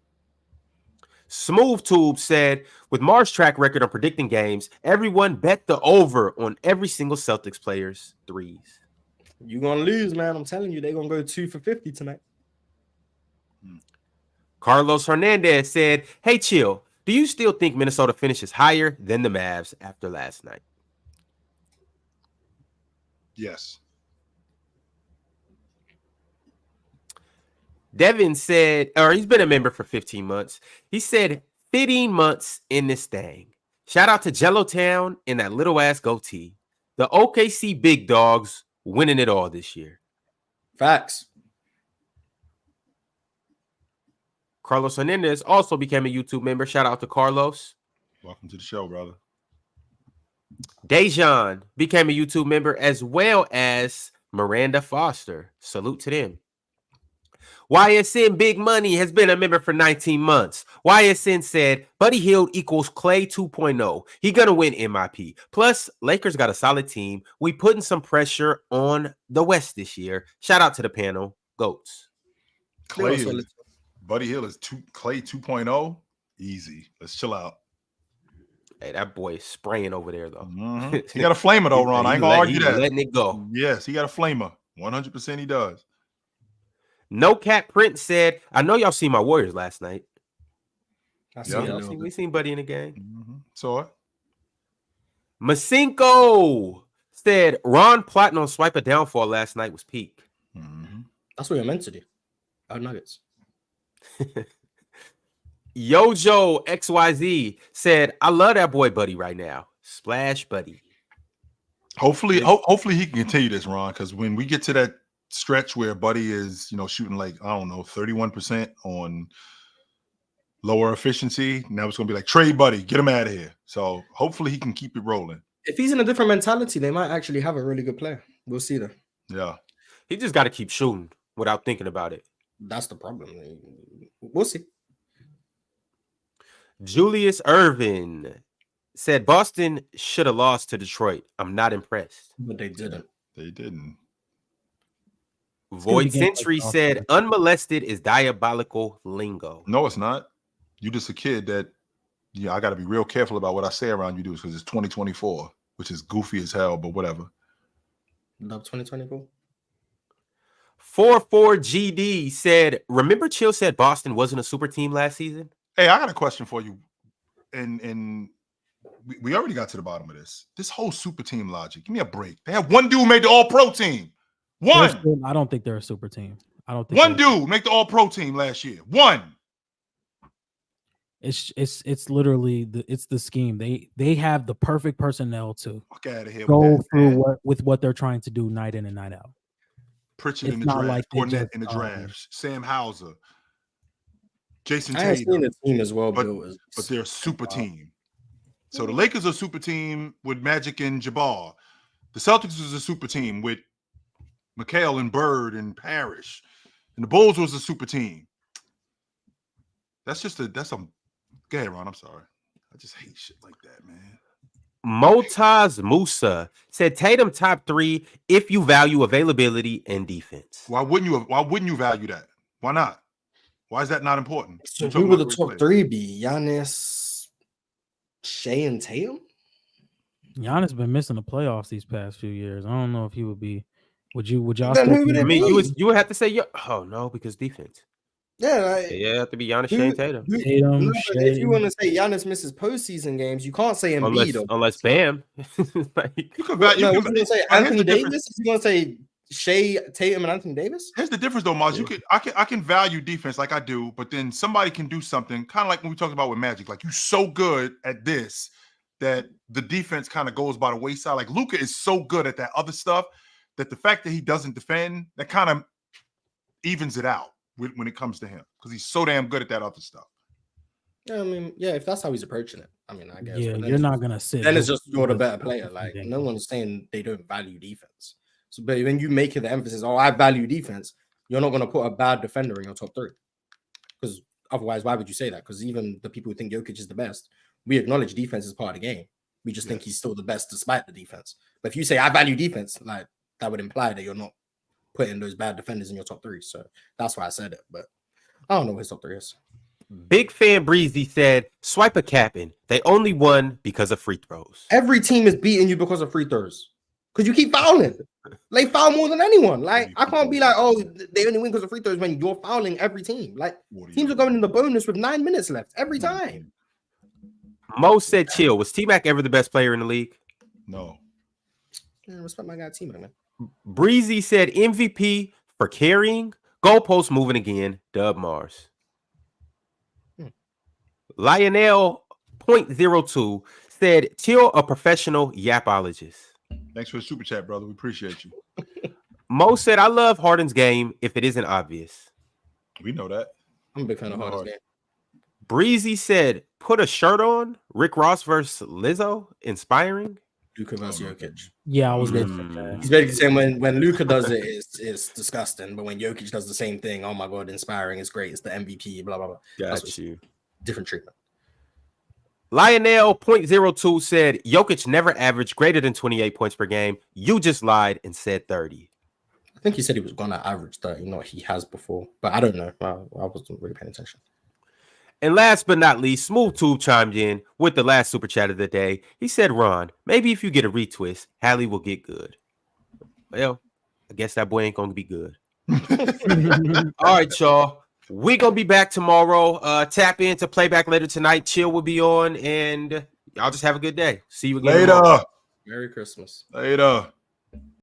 Smooth Tube said, with Mars' track record on predicting games, everyone bet the over on every single Celtics player's threes. You're going to lose, man. I'm telling you, they're going to go 2 for 50 tonight. Carlos Hernandez said, hey, chill. Do you still think Minnesota finishes higher than the Mavs after last night? Yes. Devin said, or he's been a member for 15 months. He said, 15 months in this thing. Shout out to Jello Town and that little ass goatee. The OKC Big Dogs winning it all this year. Facts. Carlos Hernandez also became a YouTube member. Shout out to Carlos. Welcome to the show, brother. Dejan became a YouTube member, as well as Miranda Foster. Salute to them. YSN Big Money has been a member for 19 months. YSN said, Buddy Hield equals Clay 2.0. He gonna win MIP. Plus, Lakers got a solid team. We putting some pressure on the West this year. Shout out to the panel. Goats. Buddy Hield is Clay 2.0. Easy. Let's chill out. Hey, that boy is spraying over there, though. Mm-hmm. He got a flamer, though, Ron. I ain't gonna argue that. Letting it go. Yes, he got a flamer. 100% he does. No Cat Prince said, I know y'all seen my Warriors last night. We seen Buddy in the game. Mm-hmm. Saw it. Masinko said Ron plotting on Swiper downfall last night was peak. Mm-hmm. That's what you're meant to do. Nuggets. Yojo XYZ said, I love that boy Buddy right now. Splash Buddy. Hopefully he can continue this, Ron, because when we get to that stretch where Buddy is, shooting like, I don't know, 31% on lower efficiency, now it's going to be like, trade Buddy, get him out of here. So hopefully he can keep it rolling. If he's in a different mentality, they might actually have a really good player. We'll see though. Yeah. He just got to keep shooting without thinking about it. That's the problem. We'll see. Julius Irvin said Boston should have lost to Detroit. I'm not impressed. But they didn't. They didn't. Void Century said unmolested is diabolical lingo. No, it's not. You just a kid that, I got to be real careful about what I say around you because it's 2024, which is goofy as hell, but whatever. Love 2024. 44GD said, remember Chill said Boston wasn't a super team last season? Hey, I got a question for you. And we already got to the bottom of this. This whole super team logic. Give me a break. They have one dude made the all-pro team. One. I don't think they're a super team. I don't think one dude make the all-pro team last year. One. It's literally the scheme. They have the perfect personnel to go through what they're trying to do night in and night out. Pritchard in the draft, Cornette in the drafts, Sam Hauser, Jason Tatum. I have seen the team as well, but they're a super team. So the Lakers are a super team with Magic and Jabbar. The Celtics was a super team with McHale and Bird and Parrish, and the Bulls was a super team. That's a. Go ahead, Ron. I'm sorry. I just hate shit like that, man. Motaz Musa said Tatum top 3 if you value availability and defense. Why wouldn't you value that? Why not? Why is that not important? So who would the top 3 be? Giannis, Shea, and Tatum? Giannis been missing the playoffs these past few years. I don't know if he would be. Would y'all? Then who would it be? You would have to say oh no, because defense. Yeah, it have to be Giannis, Shea, and Tatum. If you want to say Giannis misses postseason games, you can't say Embiid. Unless Bam. You can say Anthony Davis. Is you gonna say Shea, Tatum, and Anthony Davis? Here's the difference, though, Maz. I can value defense like I do, but then somebody can do something kind of like when we talked about with Magic. Like you're so good at this that the defense kind of goes by the wayside. Like Luka is so good at that other stuff that the fact that he doesn't defend that kind of evens it out when it comes to him because he's so damn good at that other stuff. Yeah, I mean, if that's how he's approaching it, I mean, I guess. Yeah, you're not gonna sit. Then it's just you're the better player. Like no one's saying they don't value defense. So, but when you make it the emphasis, I value defense, you're not gonna put a bad defender in your top 3. Because otherwise, why would you say that? Because even the people who think Jokic is the best, we acknowledge defense is part of the game. We just think he's still the best despite the defense. But if you say I value defense, like that would imply that you're not putting those bad defenders in your top 3. So that's why I said it. But I don't know what his top 3 is. Big Fan Breezy said, swipe a capping. They only won because of free throws. Every team is beating you because of free throws. Because you keep fouling. They foul more than anyone. Like, I can't be like, they only win because of free throws when you're fouling every team. Like, teams are going in the bonus with 9 minutes left every time. Mo said, chill. Was T-Mac ever the best player in the league? No. Yeah, respect my guy T-Mac, man. Breezy said MVP for carrying. Goalpost moving again. Dub Mars. Lionel 0.02 said, chill a professional yapologist. Thanks for the super chat, brother. We appreciate you. Mo said, I love Harden's game if it isn't obvious. We know that. I'm a big fan of Harden's game. Breezy said, put a shirt on. Rick Ross versus Lizzo. Inspiring. Luka versus Jokic. Yeah, I was He's basically saying when Luka does it, it's disgusting. But when Jokic does the same thing, oh my God, inspiring. It's great. It's the MVP, blah, blah, blah. Got you. Different treatment. Lionel 0.02 said Jokic never averaged greater than 28 points per game. You just lied and said 30. I think he said he was going to average 30, not he has before. But I don't know. I wasn't really paying attention. And last but not least, Smooth Tube chimed in with the last super chat of the day. He said, Ron, maybe if you get a retwist, Hallie will get good. Well, I guess that boy ain't going to be good. All right, y'all. We're gonna be back tomorrow. Tap in to Playback later tonight. Chill will be on, and y'all just have a good day. See you again Later. tomorrow. Merry Christmas. Later.